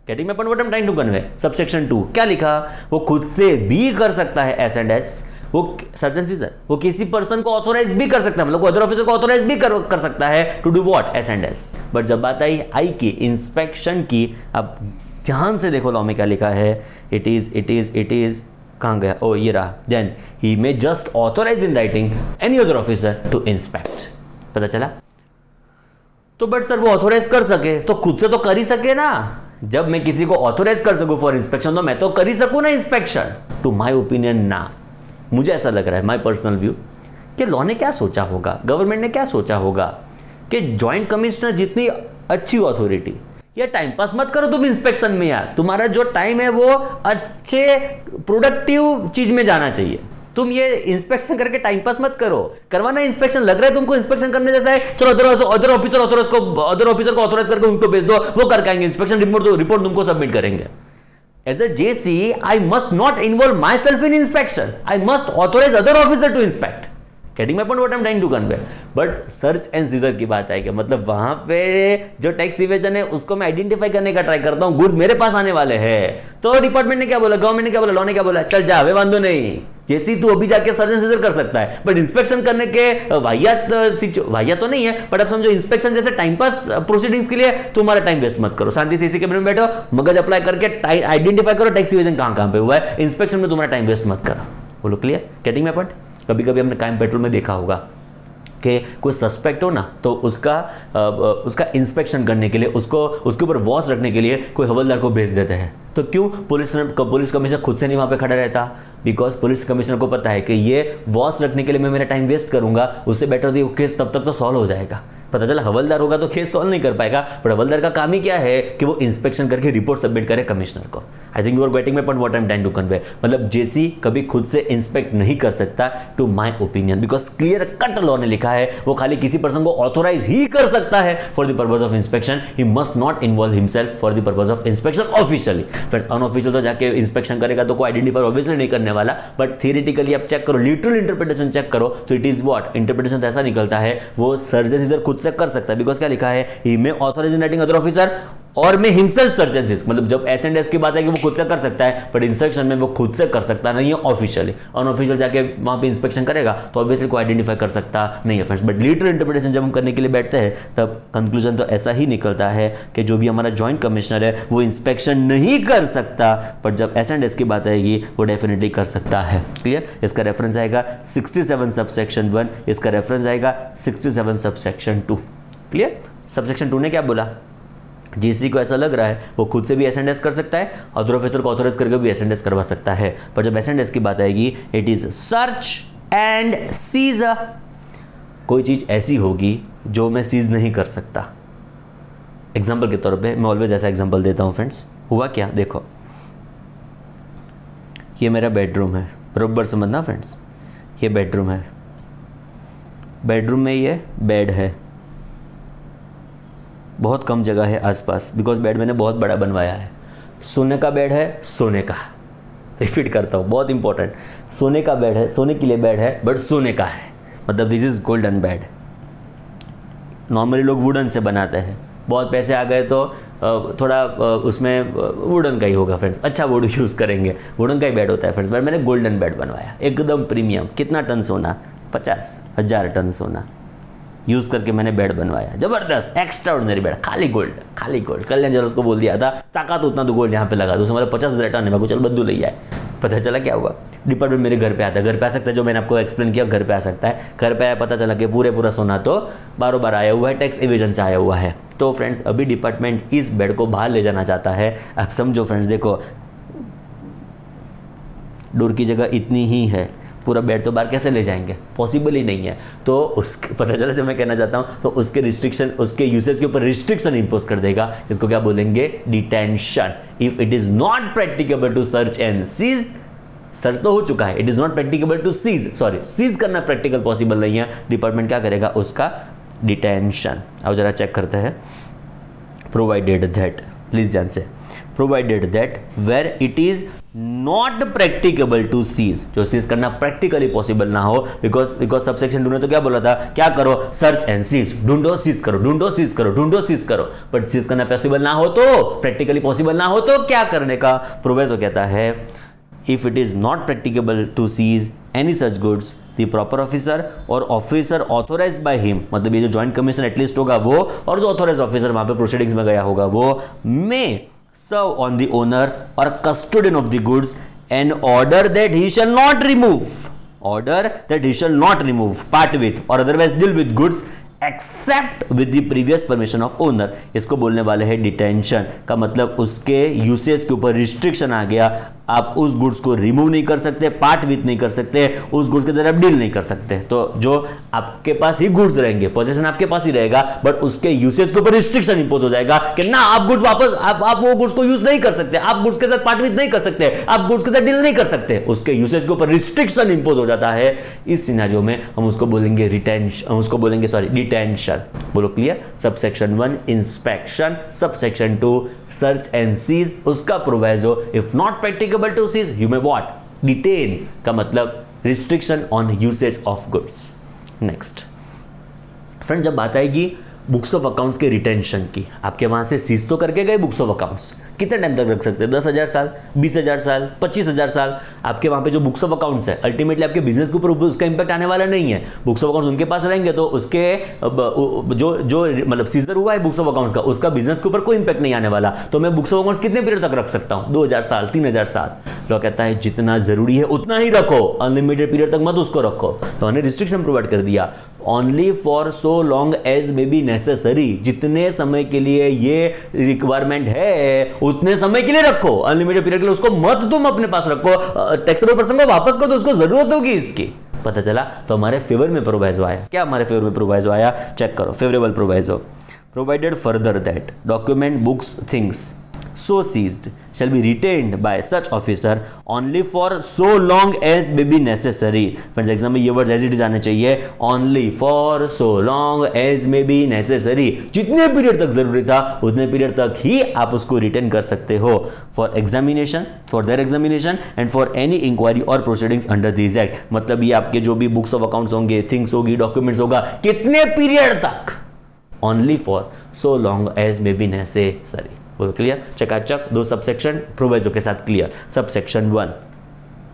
Getting my point what I am trying to convey. Subsection 2 क्या लिखा, वो खुद से भी कर सकता है एस एंड एस, वो सर्च एंड सीजर, वो किसी पर्सन को ऑथोराइज भी कर सकता है, मतलब वो अदर ऑफिसर को ऑथोराइज भी कर सकता है to do what, S and S. But जब बात आई आई की, इंस्पेक्शन की, अब ध्यान से देखो लॉ में क्या लिखा है, इट इज कहां गया, ओ ये रहा, then he may just authorise in writing any other officer to inspect. पता चला। तो बट सर वो ऑथोराइज कर सके तो खुद से तो कर ही सके ना। जब मैं किसी को ऑथोराइज कर सकूं फॉर इंस्पेक्शन तो मैं तो कर ही सकूं ना इंस्पेक्शन। टू माय ओपिनियन ना, मुझे ऐसा लग रहा है, माय पर्सनल व्यू, कि लॉ ने क्या सोचा होगा, गवर्नमेंट ने क्या सोचा होगा कि जॉइंट कमिश्नर जितनी अच्छी अथॉरिटी, या टाइम पास मत करो तुम इंस्पेक्शन में यार, तुम्हारा जो टाइम है वो अच्छे प्रोडक्टिव चीज में जाना चाहिए। तुम ये इंस्पेक्शन करके टाइम पास मत करो, करवाना इंस्पेक्शन, लग रहा है तुमको इंस्पेक्शन करने जैसा है, चलो अदर ऑफिसर को ऑथोराइज करके उनको भेज दो, वो करके आएंगे इंस्पेक्शन, रिपोर्ट तुमको सबमिट करेंगे। As a JC, I must not involve myself in inspection. I must authorize other officer to inspect. Getting my point? What I'm trying to convey. But search and scissor की बात आएगी, मतलब वहां पे जो tax evasion है उसको मैं आइडेंटिफाई करने का ट्राई करता हूँ, गुड्स मेरे पास आने वाले हैं, तो डिपार्टमेंट ने क्या बोला, गवर्नमेंट ने क्या बोला, लॉ ने क्या बोला, चल जा वे वांदो नहीं, जैसी तू अभी जाके सर्च एंड सीजर कर सकता है, बट इंस्पेक्शन करने के वाहियात तो नहीं है, बट अब समझो इंस्पेक्शन जैसे टाइम पास प्रोसीडिंग्स के लिए तुम्हारा टाइम वेस्ट मत करो, शांति से इसी कैबिनेट में बैठो, मगज अप्लाई करके आइडेंटिफाई करो टैक्स इवेजन कहां पे हुआ है, इंस्पेक्शन में तुम्हारा टाइम वेस्ट मत करो। बोलो क्लियर? Getting my point? कभी कभी हमने क्राइम पेट्रोल में देखा होगा कि कोई सस्पेक्ट हो ना, तो उसका इंस्पेक्शन करने के लिए, उसके ऊपर वॉच रखने के लिए कोई हवलदार को भेज देते हैं। तो क्यों पुलिस कमिश्नर खुद से नहीं वहां पे खड़ा रहता? बिकॉज पुलिस कमिश्नर को पता है कि ये वॉच रखने के लिए मैं मेरा टाइम वेस्ट करूंगा, उससे बेटर तो केस तब तक तो सॉल्व हो जाएगा। पता चला हवलदार होगा तो केस सॉल्व नहीं कर पाएगा, पर हवलदार का काम ही क्या है कि वो इंस्पेक्शन करके रिपोर्ट सबमिट करे कमिश्नर को। I think you are getting my point what I am trying to convey. मतलब जेसी कभी खुद से इंस्पेक्ट नहीं कर सकता, to my opinion, because clear cut law ने लिखा है वो खाली किसी पर्सन को ऑथोराइज ही कर सकता है for the purpose of inspection, he must not involve himself for the purpose of inspection officially. Friends unofficial तो जाके इंस्पेक्शन करेगा तो कोई आइडेंटिफाई ऑब्वियसली नहीं करने वाला, बट थियरिटिकली आप चेक करो, लिटरल इंटरप्रिटेशन चेक करो तो इट इज व्हाट, इंटरप्रिटेशन तो ऐसा निकलता है वो सर्च एंड सीजर खुद से कर सकता है, बिकॉज क्या लिखा है, he may authorise in writing other officer और may himself search and seize, मतलब जब एस एंड एस की बात है कि वो खुद से कर सकता है, बट इंस्पेक्शन में वो खुद से कर सकता नहीं है ऑफिशियली। अनऑफिशियल जाके वहां पे इंस्पेक्शन करेगा तो ऑब्वियसली कोई आइडेंटिफाई कर सकता नहीं है फ्रेंड्स। बट लिटरल इंटरप्रिटेशन जब हम करने के लिए बैठते हैं तब कंक्लूजन तो ऐसा ही निकलता है कि जो भी हमारा जॉइंट कमिश्नर है वो इंस्पेक्शन नहीं कर सकता, बट जब एस एंड एस की बात आएगी वो डेफिनेटली कर सकता है। क्लियर? इसका रेफरेंस आएगा 67 सबसेक्शन 1, इसका रेफरेंस आएगा 67 सबसेक्शन 2। क्लियर? सबसेक्शन 2 ने क्या बोला, जीसी को ऐसा लग रहा है वो खुद से भी एस एंड एस कर सकता है, अदर ऑफिसर को ऑथोराइज करके भी एस एंड एस करवा सकता है, पर जब एस एंड एस की बात आएगी it is search and seize. कोई चीज ऐसी होगी जो मैं सीज नहीं कर सकता। एग्जाम्पल के तौर पे मैं ऑलवेज ऐसा एग्जाम्पल देता हूँ फ्रेंड्स। हुआ क्या, देखो ये मेरा बेडरूम है, बरोबर समझना फ्रेंड्स, ये बेडरूम है, बेडरूम में ये बेड है, बहुत कम जगह है आसपास, बिकॉज बेड मैंने बहुत बड़ा बनवाया है। सोने का बेड है, सोने का, रिपीट करता हूँ बहुत इंपॉर्टेंट, सोने का बेड है, सोने के लिए बेड है, बट सोने का है, मतलब this is golden bed. Normally लोग वुडन से बनाते हैं, बहुत पैसे आ गए तो थोड़ा उसमें वुडन का ही होगा फ्रेंड्स, अच्छा वुड यूज़ करेंगे, वुडन का ही बेड होता है फ्रेंड्स। बट मैंने गोल्डन बेड बनवाया, एकदम प्रीमियम। कितना टन सोना? 50,000 टन सोना यूज़ करके मैंने बेड बनवाया, जबरदस्त एक्स्ट्रा ऑर्डिनरी बेड, खाली गोल्ड, खाली गोल्ड। कल्याण ज्वेलर्स को बोल दिया था ताका तो उतना तो गोल्ड यहाँ पे लगा दो, मतलब 50,000 टन है, मैं को चल बद्दू ले आए। पता चला क्या हुआ, डिपार्टमेंट मेरे घर पे आता है, घर पे आ सकता है, जो मैंने आपको एक्सप्लेन किया घर पे आ सकता है। घर पे आया, पता चला कि पूरा सोना तो बार आया हुआ है, टैक्स एविजन से आया हुआ है। तो फ्रेंड्स अभी डिपार्टमेंट इस बेड को बाहर ले जाना चाहता है। अब समझो फ्रेंड्स, देखो डोर की जगह इतनी ही है, पूरा बेड तो बाहर कैसे ले जाएंगे, पॉसिबल ही नहीं है। तो उसके पता चला जब मैं कहना चाहता हूँ तो उसके रिस्ट्रिक्शन, उसके यूसेज के ऊपर रिस्ट्रिक्शन इंपोज कर देगा। इसको क्या बोलेंगे, detention. If it is not practicable to search and seize, search तो हो चुका है, it is not practicable to seize, sorry seize करना प्रैक्टिकल पॉसिबल नहीं है, डिपार्टमेंट क्या करेगा, उसका डिटेंशन। अब जरा चेक करते हैं, प्रोवाइडेड दैट, प्लीज ध्यान से, provided that where it is not practicable to seize, जो सीज करना प्रैक्टिकली पॉसिबल ना हो, बिकॉज सबसेक्शन 2 ने तो क्या बोला था, क्या करो, सर्च एंड सीज, ढूंढो सीज करो, ढूंढो सीज करो, ढूंढो सीज करो, बट सीज करना पॉसिबल ना हो तो, प्रैक्टिकली पॉसिबल ना हो तो क्या करने का, प्रोविजो कहता है if it is not practicable to seize any such goods the proper officer और ऑफिसर ऑथोराइज्ड बाय हिम, मतलब ये जो जॉइंट कमीशन एटलीस्ट होगा वो, और जो ऑथोराइज ऑफिसर वहां पे प्रोसीडिंग्स में गया होगा वो, मे serve on the owner or custodian of the goods and order that he shall not remove, part with or otherwise deal with goods except with the previous permission of owner. इसको बोलने वाले हैं detention का, मतलब उसके usage के ऊपर restriction आ गया, आप उस गुड्स को रिमूव नहीं कर सकते, पार्ट विथ नहीं कर सकते, उस गुड्स के तरफ डील नहीं कर सकते, तो जो आपके पास ही गुड्स रहेंगे, पोजीशन आपके पास ही रहेगा, बट उसके यूसेज के ऊपर रिस्ट्रिक्शन इंपोज हो जाएगा कि ना आप गुड्स वापस आप वो गुड्स को यूज नहीं कर सकते, आप गुड्स के साथ पार्ट विथ नहीं कर सकते, आप गुड्स के साथ डील नहीं कर सकते, उसके यूसेज के ऊपर रिस्ट्रिक्शन इंपोज हो जाता है। इस सिनेरियो में हम उसको बोलेंगे रिटेंशन, उसको बोलेंगे सॉरी डिटेंशन। बोलो clear. Subsection 1 inspection, subsection 2 search and seize, उसका proviso if not practicable to seize you may what, detain का मतलब restriction on usage of goods. Next friend, जब बात आएगी बुक्स ऑफ अकाउंट्स के रिटेंशन की, आपके वहां से सीज तो करके गए बुक्स ऑफ अकाउंट्स, कितने टाइम तक रख सकते हैं, 10,000 साल, 20,000 साल, 25,000 साल, आपके वहां पे जो बुक्स ऑफ अकाउंट्स है अल्टीमेटली आपके बिजनेस के ऊपर उसका इंपैक्ट आने वाला नहीं है। बुक्स ऑफ अकाउंट्स उनके पास रहेंगे तो उसके जो मतलब सीजर हुआ है बुक्स ऑफ अकाउंट्स का, उसका बिजनेस के ऊपर कोई इंपैक्ट नहीं आने वाला, तो मैं बुक्स ऑफ अकाउंट्स कितने पीरियड तक रख सकता हूं, 2,000 साल, 3,000 साल। लॉ कहता है जितना जरूरी है उतना ही रखो, अनलिमिटेड पीरियड तक मत उसको रखो, तो हमने रिस्ट्रिक्शन प्रोवाइड कर दिया, only for so long as may be necessary, जितने समय के लिए ये रिक्वायरमेंट है उतने समय के लिए रखो, अनलिमिटेड पीरियड के लिए उसको मत तुम अपने पास रखो, टैक्सेबल पर्सन को वापस कर दो, उसको जरूरत होगी इसकी। पता चला तो हमारे फेवर में प्रोवाइजो आया। क्या हमारे फेवर में प्रोवाइजो आया, चेक करो, favourable proviso provided further that document books things so seized shall be retained by such officer only for so long as may be necessary। Friends exam में ये words as it is आने चाहिए, only for so long as may be necessary, जितने period तक जरूरी था उतने period तक ही आप उसको रिटेन कर सकते हो, for examination, for their examination and for any inquiry और प्रोसीडिंग्स अंडर दिस एक्ट। मतलब ये आपके जो भी बुक्स ऑफ अकाउंट्स होंगे, थिंग्स होगी, डॉक्यूमेंट्स होगा, कितने पीरियड तक, only for so long as may be necessary। बोलो क्लियर, चकाचक, 2 सबसेक्शन प्रोविजो के साथ क्लियर। सबसेक्शन 1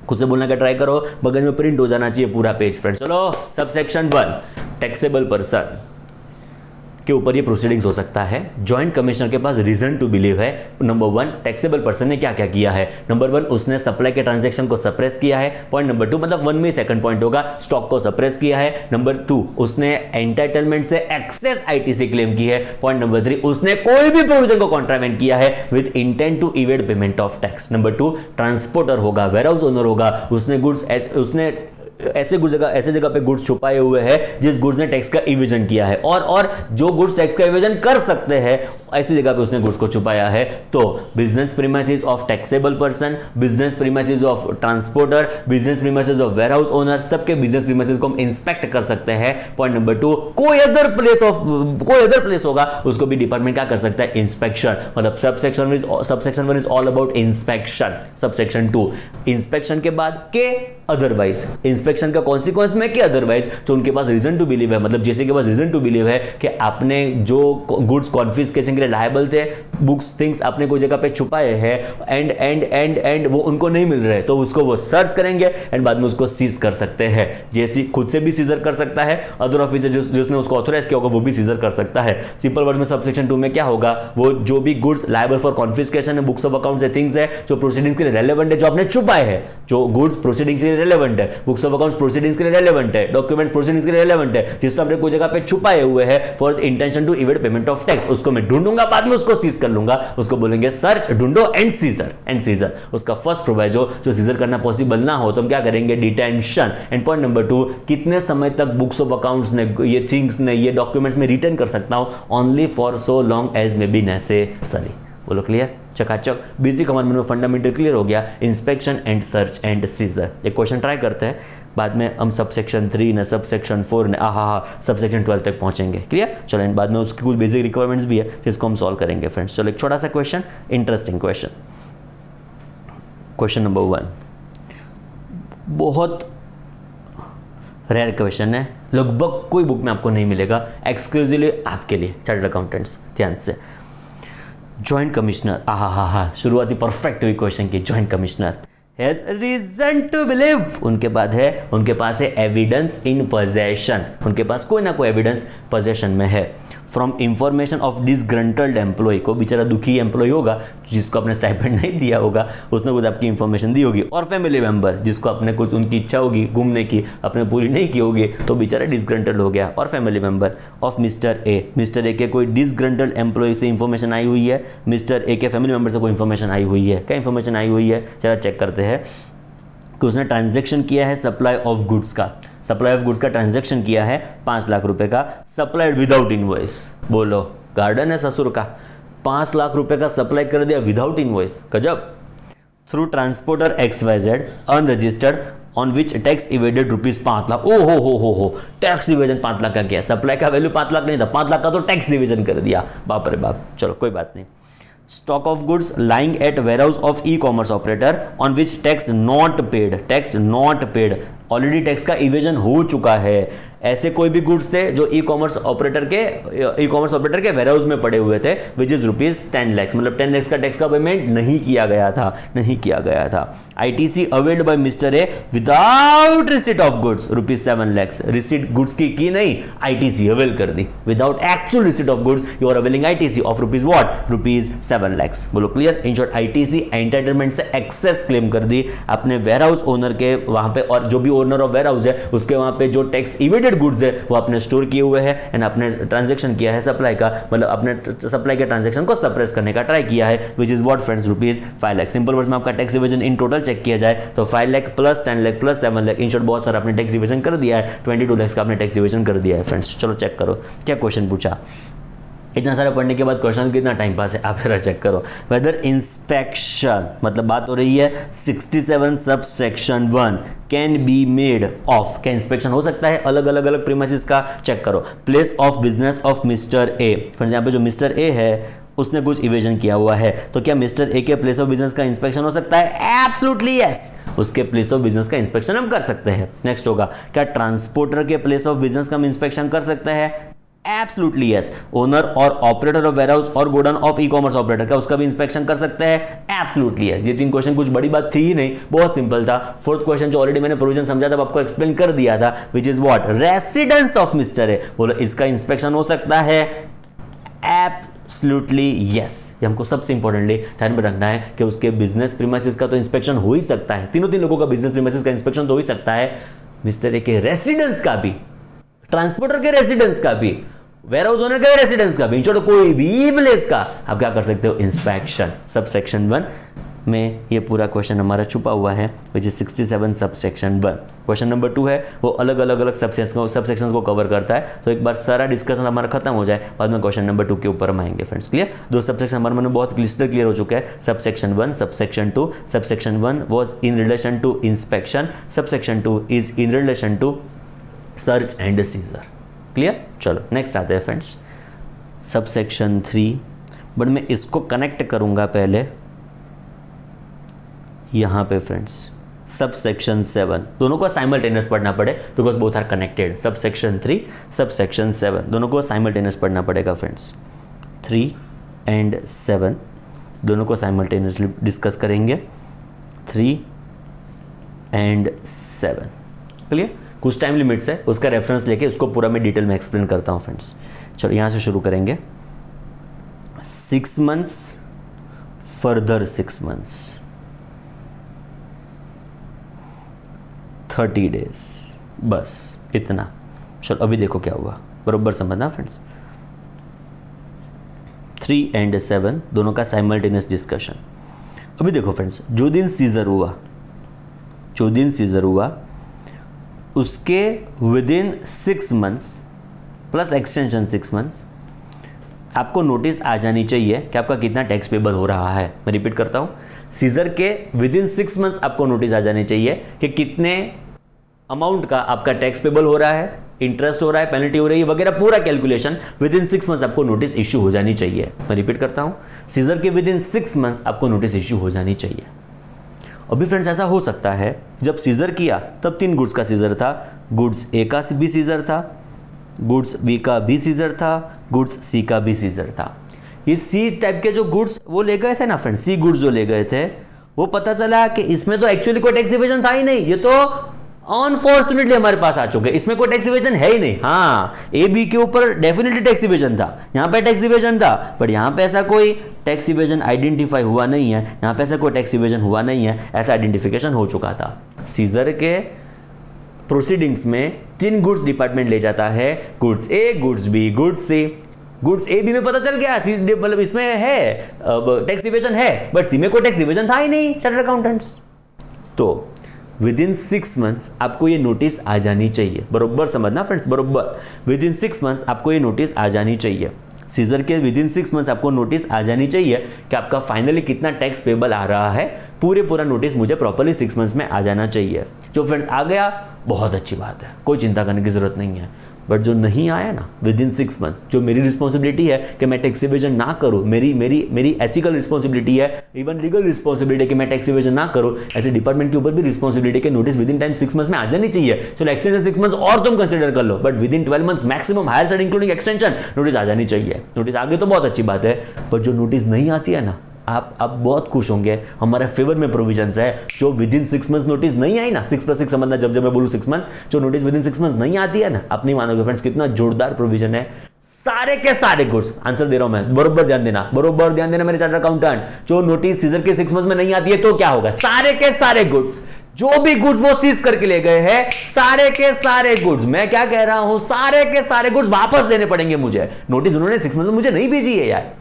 खुद से बोलने का ट्राई करो, बगल में प्रिंट हो जाना चाहिए पूरा पेज फ्रेंड्स। चलो सबसेक्शन 1 टैक्सेबल पर्सन के ऊपर ये प्रोसीडिंग्स हो सकता है। जॉइंट कमिश्नर के पास रीजन टू बिलीव है, नंबर 1 टैक्सेबल पर्सन ने क्या क्या किया है, नंबर 1 उसने सप्लाई के ट्रांजैक्शन को सप्रेस किया है, पॉइंट नंबर 2 मतलब 1 में सेकंड पॉइंट होगा, स्टॉक को सप्रेस किया है, नंबर 2 उसने एंटाइटलमेंट से एक्सेस आईटीसी क्लेम की है, पॉइंट नंबर 3 उसने कोई भी प्रोविजन को कॉन्ट्रावेंट किया है with intent to evade payment of tax, number 2 transporter होगा, वेयरहाउस ओनर होगा, उसने गुड्स उसने ऐसे जगह पे गुड्स छुपाए हुए हैं जिस गुड्स ने टैक्स का इवेजन किया है, और जो गुड्स टैक्स का इवेजन कर सकते हैं ऐसी जगह पे उसने गुड्स को छुपाया है। तो business premises of taxable person, business premises of transporter, business premises of warehouse owner, सबके बिजनेस प्रीमाइसेस को हम इंस्पेक्ट कर सकते हैं। पॉइंट नंबर 2 कोई अदर प्लेस होगा उसको भी डिपार्टमेंट क्या कर सकता है, इंस्पेक्शन। मतलब subsection 1 is all about inspection. Subsection 2 inspection के बाद के अदरवाइज, इंस्पेक्शन का कॉन्सिक्वेंस में कि अदरवाइज, तो उनके पास रीजन टू बिलीव है, मतलब जैसे के पास रीजन टू बिलीव है कि आपने जो गुड्स कॉन्फिस्केशन के लिए लायबल थे, बुक्स थिंग्स आपने कोई जगह पे छुपाए हैं एंड वो उनको नहीं मिल रहे, तो उसको वो सर्च करेंगे एंड बाद में उसको सीज कर सकते हैं। जैसी खुद से भी सीजर कर सकता है, अदर ऑफिसर जिसने उसको ऑथोराइज किया होगा वो भी सीजर कर सकता है। सिंपल वर्ड में सबसेक्शन 2 में क्या होगा, वो जो भी गुड्स लायबल फॉर कॉन्फिस्केशन है, बुक्स ऑफ अकाउंट्स है, थिंग्स है जो प्रोसीडिंग्स के लिए रेलेवेंट है, जो आपने छुपाए हैं, जो गुड्स प्रोसीडिंग्स के लिए रेलेवेंट है, बुक्स ऑफ अकाउंट्स प्रोसीडिंग्स के लिए रेलेवेंट है, डॉक्यूमेंट्स प्रोसीडिंग्स के लिए रेलेवेंट है, जिसको आपने कोई जगह पे छुपाए हुए हैं for intention to evade payment of tax, उसको मैं ढूंढूंगा, बाद में उसको सीज कर लूंगा, उसको बोलेंगे सर्च, ढूंढो एंड सीजर। उसका फर्स्ट प्रोविजो जो सीजर करना पॉसिबल ना हो तो हम क्या करेंगे, डिटेंशन। एंड पॉइंट नंबर 2 कितने समय तक बुक्स ऑफ अकाउंट्स ने, ये थिंग्स ने, ये डॉक्यूमेंट्स में रिटर्न कर सकता हूं, only for so long as may be necessary. बोलो क्लियर, चकाचक। बेसिक हमारे में फंडामेंटल क्लियर हो गया, inspection and search and seizure. एक क्वेश्चन ट्राई करते हैं, बाद में हम सब सेक्शन 3 ने, सब सेक्शन 4 ने, सब सेक्शन 12 तक पहुंचेंगे। क्लियर? चलो इन बाद में उसकी कुछ बेसिक रिक्वायरमेंट्स भी है जिसको हम सॉल्व करेंगे फ्रेंड्स। चलो एक छोटा सा question, interesting question. Question number 1 बहुत रेयर क्वेश्चन है, लगभग कोई बुक में आपको नहीं मिलेगा, एक्सक्लूसिवली आपके लिए चार्टर्ड अकाउंटेंट्स। ध्यान से, जॉइंट कमिश्नर, शुरुआती परफेक्ट हुई क्वेश्चन की। Joint commissioner has reason to believe, उनके पास है एविडेंस इन पोजेशन, उनके पास कोई ना कोई एविडेंस पोजेशन में है। From information of disgruntled employee, को बेचारा दुखी एम्प्लॉय होगा जिसको आपने स्टाइपेंड नहीं दिया होगा, उसने कुछ आपकी इंफॉर्मेशन दी होगी, और फैमिली मेंबर जिसको आपने कुछ उनकी इच्छा होगी घूमने की, आपने पूरी नहीं की होगी तो बेचारा डिसग्रंटल्ड हो गया, और family member of mister A के कोई डिसग्रंटल्ड एम्प्लॉय से इंफॉर्मेशन आई हुई है, मिस्टर ए के फैमिली मेंबर से कोई इंफॉर्मेशन आई हुई है। क्या इंफॉर्मेशन आई हुई है? चला चेक करते हैं कि उसने ट्रांजैक्शन किया है सप्लाई ऑफ गुड्स का, सप्लाई ऑफ गुड्स का ट्रांजैक्शन किया है 5 लाख रुपए का, सप्लाइड विदाउट इनवॉइस। बोलो गार्डन है ससुर का, 5 लाख रुपए का सप्लाई कर दिया विदाउट इनवॉइस, गजब। Through transporter XYZ unregistered on which tax evaded ₹5 lakh. ओ हो, टैक्स इवेजन 5 लाख का किया, सप्लाई का वैल्यू 5 लाख नहीं था, 5 लाख का तो टैक्स इवेजन कर दिया, बाप रे बाप। चलो कोई बात नहीं। Stock of goods lying at warehouse of e-commerce operator on which tax not paid, already tax का इवेजन हो चुका है। ऐसे कोई भी गुड्स थे जो ई कॉमर्स ऑपरेटर के वेयरहाउस में पड़े हुए थे, विच इज ₹10 लाख, मतलब 10 लाख का टैक्स का पेमेंट नहीं किया गया था। ITC availed by mister A without receipt of goods ₹7 lakh, receipt goods की नहीं, ITC अवेल कर दी, without actual receipt of goods you are availing ITC of ₹7 lakh. बोलो clear? In short ITC entertainment से एक्सेस क्लेम कर दी अपने वेयरहाउस ओनर के वहां पे, और जो भी ओनर ऑफ वेयरहाउस है उसके वहां पे जो टैक्स इवेडेड गुड्स है वो आपने स्टोर किए हुए हैं, एंड आपने ट्रांजैक्शन किया है सप्लाई का, मतलब आपने सप्लाई के ट्रांजैक्शन को सप्रेस करने का ट्राई किया है, which is what friends ₹5 lakh. Simple words में आपका tax evasion in total check किया जाए तो 5 lakh plus 10 lakh plus 7 lakh, in short बहुत सारा आपने टैक्स इवेजन कर दिया है, 22 लाख का आपने टैक्स इवेजन कर दिया है फ्रेंड्स। चलो चेक करो क्या क्वेश्चन पूछा। इतना सारा पढ़ने के बाद क्वेश्चन कितना टाइम पास है, आप जरा चेक करो। वेदर इंस्पेक्शन, मतलब बात हो रही है 67 सब section 1 can be made of, क्या इंस्पेक्शन हो सकता है अलग अलग प्रीमाइसेस का? चेक करो। Place of business of mister A, friends यहाँ पे जो मिस्टर ए है उसने कुछ इवेजन किया हुआ है, तो क्या मिस्टर ए के प्लेस ऑफ बिजनेस का इंस्पेक्शन हो सकता है? एब्सोल्युटली यस, उसके प्लेस ऑफ बिजनेस का इंस्पेक्शन हम कर सकते हैं। नेक्स्ट होगा, क्या ट्रांसपोर्टर के प्लेस ऑफ बिजनेस का हम इंस्पेक्शन कर सकते हैं? Absolutely yes. ओनर और ऑपरेटर ऑफ वेयरहाउस और गोडाउन ऑफ ई-कॉमर्स ऑपरेटर का उसका भी इंस्पेक्शन कर सकते हैं? Absolutely yes. ये 3 क्वेश्चन कुछ बड़ी बात थी ही नहीं, बहुत सिंपल था। 4th क्वेश्चन जो ऑलरेडी मैंने प्रोविजन समझा था आपको एक्सप्लेन कर दिया था, विच is what? Residence of mister A. बोलो इसका इंस्पेक्शन हो सकता है? Absolutely yes. ये हमको सबसे इंपॉर्टेंटली ध्यान में रखना है कि उसके बिजनेस प्रीमाइसेस का तो इंस्पेक्शन हो ही सकता है, तीन लोगों का बिजनेस प्रीमाइसेस का इंस्पेक्शन तो हो ही सकता है, मिस्टर ए के रेसिडेंस का भी, ट्रांसपोर्टर के रेसिडेंस का भी, वेयरहाउस ओनर के रेसिडेंस का भी, इन शॉर्ट कोई भी प्लेस का आप क्या कर सकते हो? इंस्पेक्शन। सब सेक्शन 1 में ये पूरा क्वेश्चन हमारा छुपा हुआ है, विच इज 67 सब सेक्शन 1। क्वेश्चन नंबर 2 है वो अलग अलग सब सेक्शंस को कवर करता है, तो एक बार सारा डिस्कशन हमारा खत्म हो जाए बाद में क्वेश्चन नंबर 2 के ऊपर हम आएंगे फ्रेंड्स। क्लियर? 2 सब सेक्शन हमारे मन में बहुत क्लियर हो चुका है, सब सेक्शन 1, सब section 2। Sub section 1 was in relation to inspection, sub section 2 is in relation to search and seizure. Clear? चलो नेक्स्ट आते हैं फ्रेंड्स, सब सेक्शन 3, बट मैं इसको कनेक्ट करूंगा पहले यहां पे फ्रेंड्स, सब सेक्शन 7, दोनों को साइमल्टेनियस पढ़ना पड़े because both are connected. Sub section 3, sub section 7, दोनों को साइमल्टेनियस पढ़ना पड़ेगा फ्रेंड्स। 3 एंड 7 दोनों को साइमल्टेनियसली डिस्कस करेंगे, 3 एंड 7। क्लियर? कुछ टाइम लिमिट्स है, उसका रेफरेंस लेके उसको पूरा मैं डिटेल में एक्सप्लेन करता हूँ फ्रेंड्स। चलो यहाँ से शुरू करेंगे। 6 मंथ्स, फर्दर 6 मंथ्स, 30 डेज, बस इतना। चलो अभी देखो क्या हुआ, बरोबर समझना फ्रेंड्स। 3 एंड 7 दोनों का साइमल्टेनियस डिस्कशन। अभी देखो फ्रेंड्स, जो दिन सीजर हुआ उसके with in 6 months plus extension 6 months आपको नोटिस आ जानी चाहिए कि आपका कितना टैक्स पेबल हो रहा है। मैं रिपीट करता हूं, सीजर के विद इन 6 मंथ्स आपको नोटिस आ जानी चाहिए कि कितने अमाउंट का आपका टैक्स पेबल हो रहा है, इंटरेस्ट हो रहा है, पेनल्टी हो रही है वगैरह, पूरा कैलकुलेशन विद इन 6 मंथ्स आपको नोटिस इश्यू हो जानी चाहिए। मैं रिपीट करता हूं, सीजर के विद इन 6 मंथ्स आपको नोटिस इश्यू हो जानी चाहिए। अभी फ्रेंड्स ऐसा हो सकता है जब सीजर किया तब 3 गुड्स का सीजर था, गुड्स ए का भी सीजर था, गुड्स बी का भी सीजर था, गुड्स सी का भी सीजर था। ये सी टाइप के जो गुड्स वो ले गए थे ना फ्रेंड्स, सी गुड्स जो ले गए थे, वो पता चला कि इसमें तो एक्चुअली कोई टैक्स इवेजन था ही नहीं, ये तो अनफॉर्चुनेटली हमारे पास आ चुके, इसमें कोई टैक्स इवेजन है ही नहीं। हाँ, ए बी के ऊपर डेफिनेटली टैक्स इवेजन था, यहाँ पे टैक्स इवेजन था, बट यहाँ पे ऐसा कोई टैक्स इवेजन आइडेंटिफाई हुआ नहीं है, यहाँ पे ऐसा कोई टैक्स इवेजन हुआ नहीं है, ऐसा आइडेंटिफिकेशन हो चुका था। सीजर के प्रोसीडिंग्स में 3 गुड्स डिपार्टमेंट ले जाता है, goods A, goods B, goods C. Goods A B में पता चल गया मतलब इसमें है टैक्स इवेजन है, बट सी में कोई टैक्स इवेजन था ही नहीं चार्टर्ड अकाउंटेंट्स। तो विद इन 6 मंथ्स आपको ये नोटिस आ जानी चाहिए, बरोबर समझना फ्रेंड्स, बरोबर विद इन 6 मंथ्स आपको ये नोटिस आ जानी चाहिए। सीजर के विद इन 6 मंथ्स आपको नोटिस आ जानी चाहिए कि आपका फाइनली कितना टैक्स पेबल आ रहा है, पूरा नोटिस मुझे प्रॉपर्ली 6 मंथ्स में आ जाना चाहिए। जो फ्रेंड्स आ गया बहुत अच्छी बात है, कोई चिंता करने की जरूरत नहीं है, बट जो नहीं आया ना विद इन 6 मंथ्स, जो मेरी रिस्पॉन्सिबिलिटी है कि मैं टैक्स इवेजन ना करूं, मेरी एथिकल रिस्पॉन्सिबिलिटी है, इवन लीगल रिस्पॉन्सिबिलिटी है कि मैं टैक्स इवेजन ना करूं, ऐसे डिपार्टमेंट के ऊपर भी रिस्पॉन्सिबिलिटी के notice with in time 6 months में आ जानी चाहिए। चलो एक्सटेंशन 6 मंथ्स और तुम कंसिडर कर लो, but within 12 months maximum, higher side including extension, notice आ जानी चाहिए। नोटिस आ गई तो बहुत अच्छी बात है, पर जो नोटिस नहीं आती है ना, आप बहुत खुश होंगे, हमारे फेवर में प्रोविजंस है। जो विद इन 6 मंथ्स नोटिस नहीं आई ना, 6 + 6 समझना, जब मैं बोलूं 6 मंथ्स, जो नोटिस विद इन 6 मंथ्स नहीं आती है ना, आप नहीं मानोगे फ्रेंड्स कितना जोरदार प्रोविजन है। सारे के सारे गुड्स, आंसर दे रहा हूं मैं, बरोबर ध्यान देना मेरे चार्टर्ड अकाउंटेंट, जो नोटिस सीजर के 6 मंथ्स में नहीं आती है तो क्या होगा, सारे के सारे गुड्स, जो भी गुड्स वो सीज करके ले गए हैं, सारे के सारे गुड्स, मैं क्या कह रहा हूं, सारे के सारे गुड्स वापस देने पड़ेंगे मुझे। नोटिस उन्होंने 6 मंथ में मुझे नहीं भेजी है यार,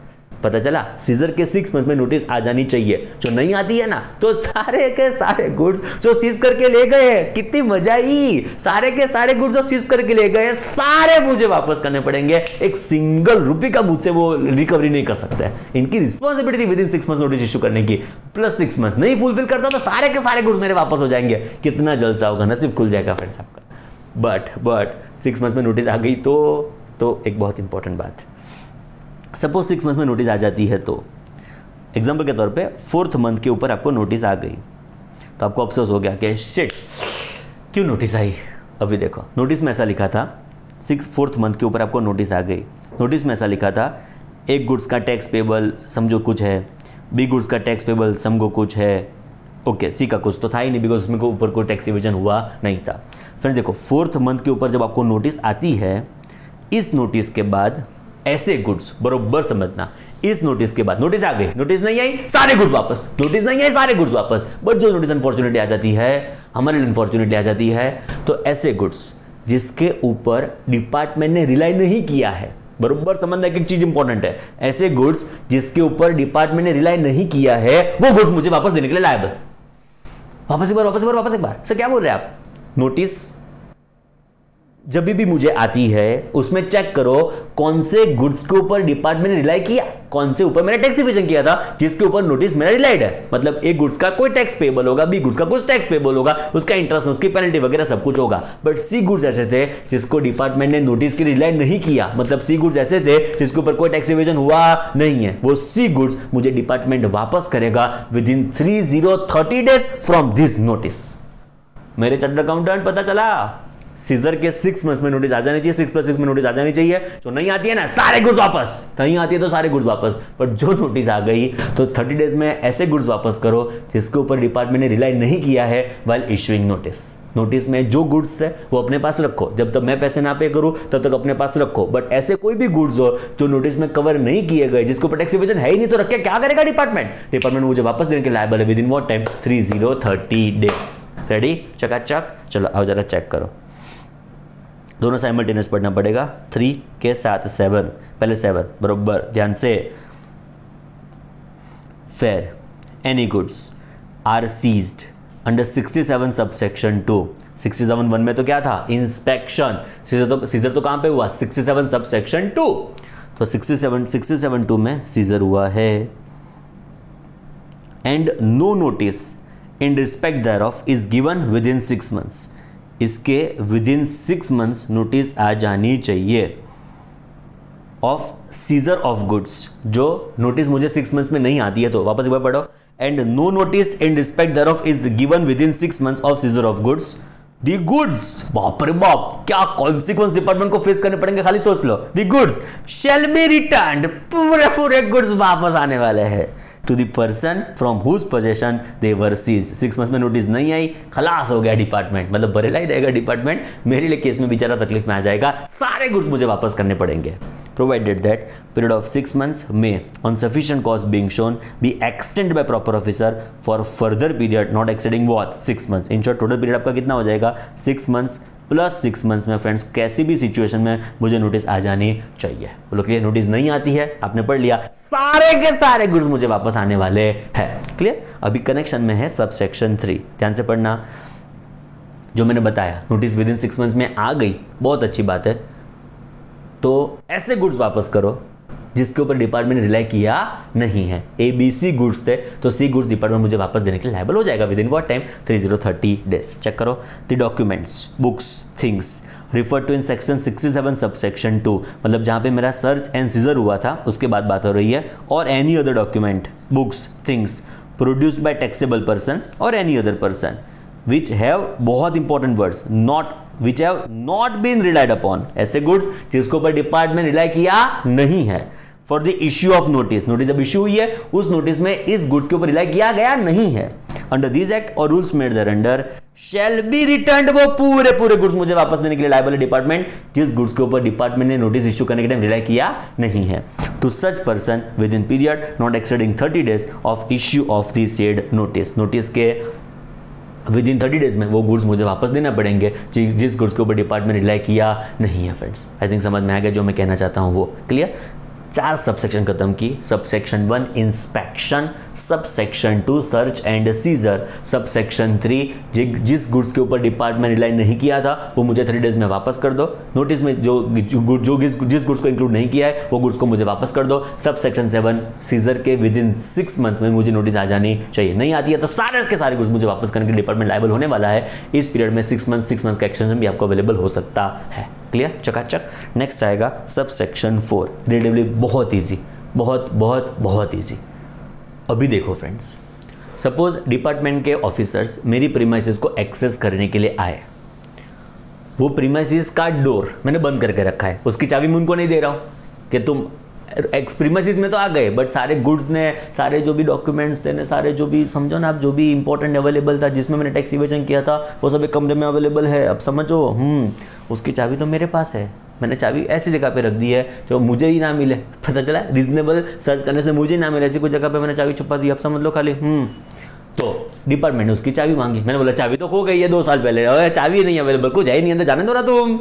पता चला सीजर के 6 मंथ में नोटिस आ जानी चाहिए। जो नहीं आती है ना, तो सारे के सारे गुड्स जो सीज करके ले गए हैं, कितनी मजा आई, सारे के सारे गुड्स जो सीज करके ले गए सारे मुझे वापस करने पड़ेंगे, एक सिंगल रुपए का मुझसे वो रिकवरी नहीं कर सकते। इनकी responsibility with in 6 month notice issue करने की, प्लस 6 मंथ नहीं फुलफिल करता तो सारे के सारे गुड्स मेरे वापस हो जाएंगे। कितना जलसा होगा, नसीब खुल जाएगा फ्रेंड्स आपका। बट 6 मंथ में नोटिस आ गई तो एक बहुत इंपॉर्टेंट बात, सपोज 6 मंथ में नोटिस आ जाती है, तो एग्जांपल के तौर पे 4th मंथ के ऊपर आपको नोटिस आ गई, तो आपको अफसोस हो गया कि शिट क्यों नोटिस आई। अभी देखो नोटिस में ऐसा लिखा था, 4th मंथ के ऊपर आपको नोटिस आ गई, नोटिस में ऐसा लिखा था, एक गुड्स का टैक्स पेबल समझो कुछ है, बी गुड्स का टैक्स पेबल समझो कुछ है, ओके, सी का कुछ तो था ही नहीं बिकॉज उसमें ऊपर कोई टैक्स इवेजन हुआ नहीं था। फ्रेंड्स देखो 4th मंथ के ऊपर जब आपको नोटिस आती है, इस नोटिस के बाद ऐसे गुड्स, बरोबर समझना, इस नोटिस के बाद नोटिस आ गई, नोटिस नहीं आई सारे गुड्स वापस, नोटिस नहीं आई सारे गुड्स वापस, बट जो नोटिस अनफॉर्चुनेटली आ जाती है, हमारे लिए अनफॉर्चुनेटली आ जाती है, तो ऐसे गुड्स जिसके ऊपर डिपार्टमेंट ने रिलाई नहीं किया है, बरोबर समझना, एक चीज इंपॉर्टेंट है, ऐसे गुड्स जिसके ऊपर डिपार्टमेंट ने रिलाई नहीं किया है, वो गुड्स मुझे वापस देने के लिए लायबल। वापस एक बार सर क्या बोल रहे हैं आप, नोटिस जब भी मुझे आती है उसमें चेक करो कौन से गुड्स के ऊपर डिपार्टमेंट ने रिलाई किया, कौन से ऊपर मैंने टैक्स इवेजन किया था, जिसके ऊपर नोटिस मेरा रिलाइड है। मतलब एक गुड्स का कोई टैक्स पेबल होगा, बी गुड्स का कुछ टैक्स पेबल होगा, उसका इंटरेस्ट, उसकी पेनल्टी वगैरह सब कुछ होगा, बट सी गुड्स ऐसे थे जिसको डिपार्टमेंट ने नोटिस की रिलाई नहीं किया, मतलब सी गुड्स ऐसे थे जिसके ऊपर कोई टैक्स इवेजन हुआ नहीं है, वो सी गुड्स मुझे डिपार्टमेंट वापस करेगा with in 30 days from this notice. मेरे चार्टर्ड अकाउंटेंट पता चला, सीजर के 6 मंथ्स में नोटिस आ जानी चाहिए, 6 + 6 में नोटिस आ जानी चाहिए, जो नहीं आती है ना सारे गुड्स वापस, नहीं आती है तो सारे गुड्स वापस, बट जो नोटिस आ गई तो 30 डेज में ऐसे गुड्स वापस करो जिसके ऊपर डिपार्टमेंट ने रिलाई नहीं किया है व्हाइल इशूइंग नोटिस। नोटिस में जो गुड्स है वो अपने पास रखो, जब तक मैं पैसे ना पे करूं तब तक अपने पास रखो, बट ऐसे कोई भी गुड्स हो जो नोटिस में कवर नहीं किए गए, जिसके ऊपर टैक्स इवेजन है ही नहीं, तो रख के क्या करेगा डिपार्टमेंट मुझे वापस देने के लायबल है with in what time, 30 days. Ready, चकाचक, चलो आओ जरा चेक करो, दोनों साइमल्टेनियस पढ़ना पड़ेगा, 3 के साथ 7, पहले 7 बरोबर ध्यान से, where any goods are seized under 67 subsection 2, 67(1) में तो क्या था, इंस्पेक्शन, सीजर तो कहां पे हुआ, 67 सबसेक्शन 2, तो 67(2) में सीजर हुआ है, and no notice in respect thereof is given within 6 months. इसके विदिन 6 मंथ्स नोटिस आ जानी चाहिए ऑफ सीजर ऑफ गुड्स। जो नोटिस मुझे 6 मंथ्स में नहीं आती है तो वापस एक बार पढ़ो। And no notice in respect thereof is given within 6 months of seizure of goods. The goods, बाप रे बाप, क्या कॉन्सिक्वेंस डिपार्टमेंट को फेस करने पड़ेंगे, खाली सोच लो। The goods shall be returned, पूरे गुड्स वापस आने वाले हैं to the person from whose possession they were seized. 6 months में नोटिस नहीं आई, खलास हो गया डिपार्टमेंट, मतलब बरेला ही रहेगा डिपार्टमेंट, मेरे लिए केस में बेचारा तकलीफ में आ जाएगा, सारे गुड्स मुझे वापस करने पड़ेंगे। Provided that period of 6 months may, on sufficient cause being shown, be extended by proper officer for further period not exceeding what 6 months। In short, total period आपका कितना हो जाएगा 6 months प्लस 6 मंथ्स में friends कैसी भी situation में मुझे notice आ जानी चाहिए। बोलो क्लियर, नोटिस नहीं आती है, आपने पढ़ लिया, सारे के सारे गुड्स मुझे वापस आने वाले हैं। क्लियर। अभी कनेक्शन में है सब सेक्शन 3, ध्यान से पढ़ना। जो मैंने बताया नोटिस विदिन 6 मंथ्स में आ गई, बहुत अच्छी बात है, तो ऐसे गुड्स वापस करो जिसके ऊपर डिपार्टमेंट ने रिलाई किया नहीं है। ABC गुड्स थे तो C गुड्स डिपार्टमेंट मुझे वापस देने के लिए लायबल हो जाएगा within what time 30 days. Check करो। The documents, books, things refer to in section 67 सब सेक्शन 2, मतलब जहां पे मेरा सर्च एंड सीजर हुआ था उसके बाद बात हो रही है। और any other document, books, things produced by taxable person और any other person which have, बहुत important words, not which have not been relied upon, ऐसे गुड्स जिसके ऊपर डिपार्टमेंट रिलाई किया नहीं है for the issue of notice. Notice जब issue हुई है उस नोटिस में इस गुड्स के ऊपर रिलाई किया गया नहीं है। अंडर दिस एक्ट और rules made thereunder shall be returned, वो पूरे गुड्स मुझे वापस देने के लिए लायबल है डिपार्टमेंट जिस गुड्स के ऊपर डिपार्टमेंट ने नोटिस इश्यू करने के टाइम रिलाई किया नहीं है। To such person within period not exceeding 30 days of issue of the said notice. Notice के विद इन 30 डेज में वो गुड्स मुझे वापस देना पड़ेंगे जिस गुड्स के ऊपर डिपार्टमेंट रिलाई किया नहीं है। फ्रेंड्स आई थिंक समझ में आ गया जो मैं कहना चाहता हूँ वो। क्लियर। 4 सबसेक्शन खत्म की। Subsection 1 inspection, subsection 2 search and seizure, subsection 3 जिस गुड्स के ऊपर डिपार्टमेंट रिलाई नहीं किया था वो मुझे 30 डेज में वापस कर दो। नोटिस में जिस गुड्स को इंक्लूड नहीं किया है वो गुड्स को मुझे वापस कर दो। सबसेक्शन 7 सीजर के विद इन 6 मंथ्स में मुझे नोटिस आ जानी चाहिए, नहीं आती है तो सारे के सारे गुड्स मुझे वापस करने के डिपार्टमेंट लायबल होने वाला है। इस पीरियड में 6 मंथ्स का एक्सटेंशन भी आपको अवेलेबल हो सकता है। क्लियर, चकाचक। नेक्स्ट आएगा सबसेक्शन 4, रिलेटिवली बहुत ईजी, बहुत ईजी। अभी देखो फ्रेंड्स, सपोज डिपार्टमेंट के ऑफिसर्स मेरी प्रीमाइसेस को एक्सेस करने के लिए आए। वो प्रीमाइसेस का डोर मैंने बंद करके रखा है, उसकी चाबी मैं उनको नहीं दे रहा हूँ कि तुम प्रीमाइसेस में तो आ गए, बट सारे गुड्स ने, सारे जो भी डॉक्यूमेंट्स थे, सारे जो भी समझो ना आप, जो भी इंपॉर्टेंट अवेलेबल था जिसमें मैंने टैक्स इवेजन किया था वो सब एक कमरे में अवेलेबल है। अब समझो, उसकी चाबी तो मेरे पास है, मैंने चाबी ऐसी जगह पे रख दी है जो मुझे ही ना मिले। पता चला रीजनेबल सर्च करने से मुझे ना मिले, ऐसी कोई जगह पे मैंने चाबी छुपा दी। अब समझ लो खाली तो डिपार्टमेंट ने उसकी चाबी मांगी, मैंने बोला चाबी तो खो गई है 2 साल पहले, और चाबी नहीं अवेलेबल, कुछ है ही नहीं अंदर, जाने दो ना तुम।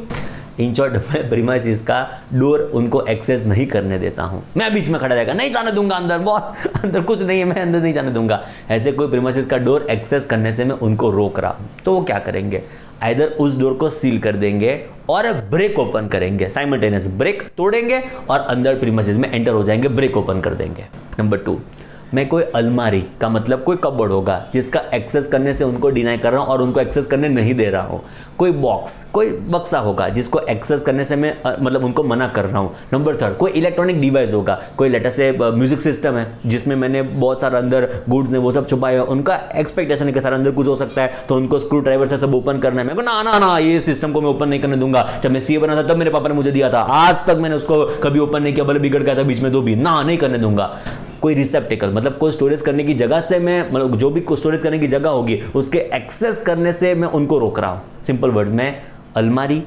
इन शॉर्ट मैं प्रीमाइसेस का डोर उनको एक्सेस नहीं करने देता हूं, मैं बीच में खड़ा रहेगा, नहीं जाने दूंगा अंदर, बहुत अंदर कुछ नहीं है, मैं अंदर नहीं जाने दूंगा। ऐसे कोई प्रीमाइसेस का डोर एक्सेस करने से मैं उनको रोक रहा हूं, तो वो क्या करेंगे, आइदर उस डोर को सील कर देंगे और ब्रेक ओपन करेंगे, साइमल्टेनियस ब्रेक तोड़ेंगे और अंदर प्रीमाइसेस में एंटर हो जाएंगे, ब्रेक ओपन कर देंगे। नंबर 2, मैं कोई अलमारी का मतलब कोई कपबोर्ड होगा जिसका एक्सेस करने से उनको डिनाई कर रहा हूं और उनको एक्सेस करने नहीं दे रहा हूं। कोई बॉक्स, कोई बक्सा होगा जिसको एक्सेस करने से मैं मतलब उनको मना कर रहा हूं। नंबर 3, कोई इलेक्ट्रॉनिक डिवाइस होगा, कोई लेटर से म्यूजिक सिस्टम है जिसमें मैंने बहुत सारा अंदर गुड्स ने वो सब छुपाया, उनका एक्सपेक्टेशन है कि सारा अंदर कुछ हो सकता है, तो उनको स्क्रू ड्राइवर से सब ओपन करना है। मैं ना ये सिस्टम को मैं ओपन नहीं करने दूंगा। जब मैं सीए बना था तब मेरे पापा ने मुझे दिया था, आज तक मैंने उसको कभी ओपन नहीं किया, भले बिगड़ गया था बीच में तो भी ना, नहीं करने दूंगा। कोई रिसेप्टिकल मतलब कोई स्टोरेज करने की जगह से मैं, मतलब जो भी स्टोरेज करने की जगह होगी उसके एक्सेस करने से मैं उनको रोक रहा हूं। सिंपल वर्ड्स में अलमारी,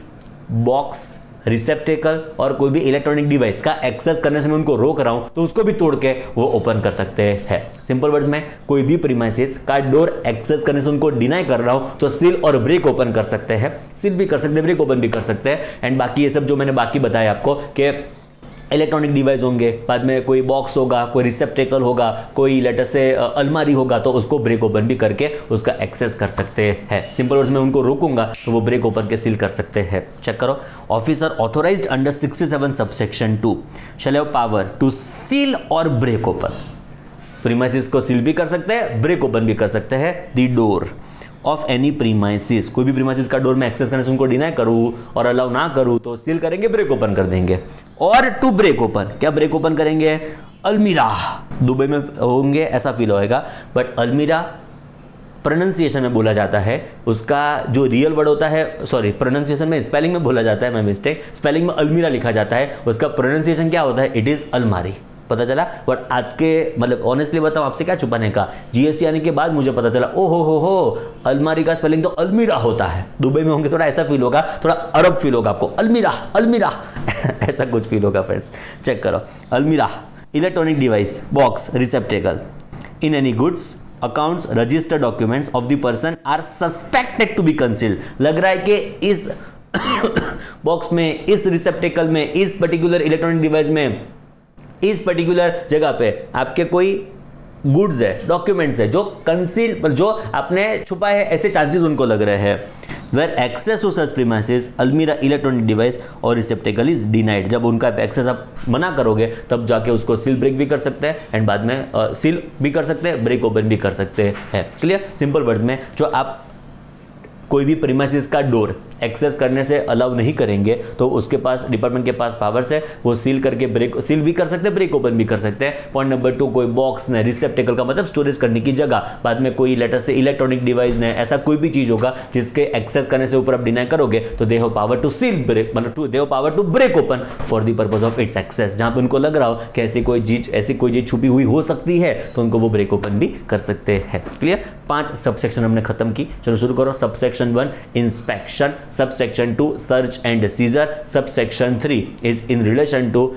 बॉक्स, रिसेप्टिकल और कोई भी इलेक्ट्रॉनिक डिवाइस का एक्सेस करने से मैं उनको रोक रहा हूं, तो उसको भी तोड़ के वो ओपन कर सकते हैं। सिंपल वर्ड्स में कोई भी प्रीमाइसेस का डोर एक्सेस करने से उनको डिनाई कर रहा हूं तो सील और ब्रेक ओपन कर सकते हैं, सील भी कर सकते हैं, ब्रेक ओपन भी कर सकते हैं। एंड बाकी ये सब जो मैंने बाकी बताया आपको कि इलेक्ट्रॉनिक डिवाइस होंगे, बाद में कोई बॉक्स होगा, कोई रिसेप्टिकल होगा, कोई लेटर से अलमारी होगा, तो उसको ब्रेक ओपन भी करके उसका एक्सेस कर सकते हैं। सिंपल वर्ड्स में उनको रोकूंगा तो वो ब्रेक ओपन के सील कर सकते हैं। चेक करो, officer authorised under 67 subsection 2 shall have power to seal और ब्रेक ओपन। प्रीमाइसेस को सील भी कर सकते हैं, ब्रेक ओपन भी कर सकते हैं the door of any premises, कोई भी प्रीमाइसिस का डोर में एक्सेस करने से उनको डिनाई करूँ और अलाउ ना करूँ तो सील करेंगे, ब्रेक ओपन कर देंगे। और टू ब्रेक ओपन, क्या ब्रेक ओपन करेंगे? अलमीरा। दुबई में होंगे ऐसा फील होएगा, बट अलमीरा प्रोनाउंसिएशन में बोला जाता है, उसका जो रियल वर्ड होता है, सॉरी प्रोनाउंसिएशन में स्पेलिंग में बोला जाता है, मैं मिस्टेक, स्पेलिंग में अलमीरा लिखा जाता है, उसका प्रोनाउंसिएशन क्या होता है? इट इज़ अलमारी। पता चला। बट आज के मतलब ऑनेस्टली बताऊं आपसे क्या छुपाने का, जीएसटी आने के बाद मुझे पता चला, ओ हो अलमारी का स्पेलिंग तो अलमीरा होता है। दुबई में होंगे थोड़ा ऐसा फील होगा, थोड़ा अरब फील होगा आपको, अलमीरा अलमीरा ऐसा कुछ फील होगा फ्रेंड्स। चेक करो, अलमीरा electronic device, box, receptacle in any goods accounts register documents of the person are suspected to be concealed. लग रहा है कि इस बॉक्स में, इस रिसेप्टेकल में, इस पर्टिकुलर इलेक्ट्रॉनिक डिवाइस में, इस पर्टिकुलर जगह पे आपके कोई गुड्स है, डॉक्यूमेंट्स है जो कंसील, जो आपने छुपाए हैं, ऐसे चांसेस उनको लग रहे हैं। Where access to such premises अलमीरा इलेक्ट्रॉनिक डिवाइस और रिसेप्टेकल इज डिनाइड। जब उनका एक्सेस आप मना करोगे तब जाके उसको सील ब्रेक भी कर सकते हैं एंड बाद में सील भी कर सकते हैं, ब्रेक ओपन भी कर सकते हैं। क्लियर? सिंपल वर्ड्स में, जो आप कोई भी प्रीमाइसिस का डोर एक्सेस करने से अलाउ नहीं करेंगे तो उसके पास, डिपार्टमेंट के पास पावर्स है, वो सील करके ब्रेक, सील भी कर सकते हैं, ब्रेक ओपन भी कर सकते हैं। पॉइंट नंबर 2, कोई बॉक्स ने, रिसेप्टेकल का मतलब स्टोरेज करने की जगह, बाद में कोई लेटर से इलेक्ट्रॉनिक डिवाइस ने, ऐसा कोई भी चीज होगा जिसके एक्सेस करने से ऊपर आप डिनाई करोगे तो they have power to seal break, मतलब they have power to break open for the purpose of its access. जहां पे उनको लग रहा हो कि ऐसी कोई चीज छुपी हुई हो सकती है तो उनको वो ब्रेक ओपन भी कर सकते हैं। क्लियर? 5 सबसेक्शन हमने खत्म की। चलो शुरू करो। Subsection 1 inspection, subsection 2 search and seizure, subsection 3 is in relation to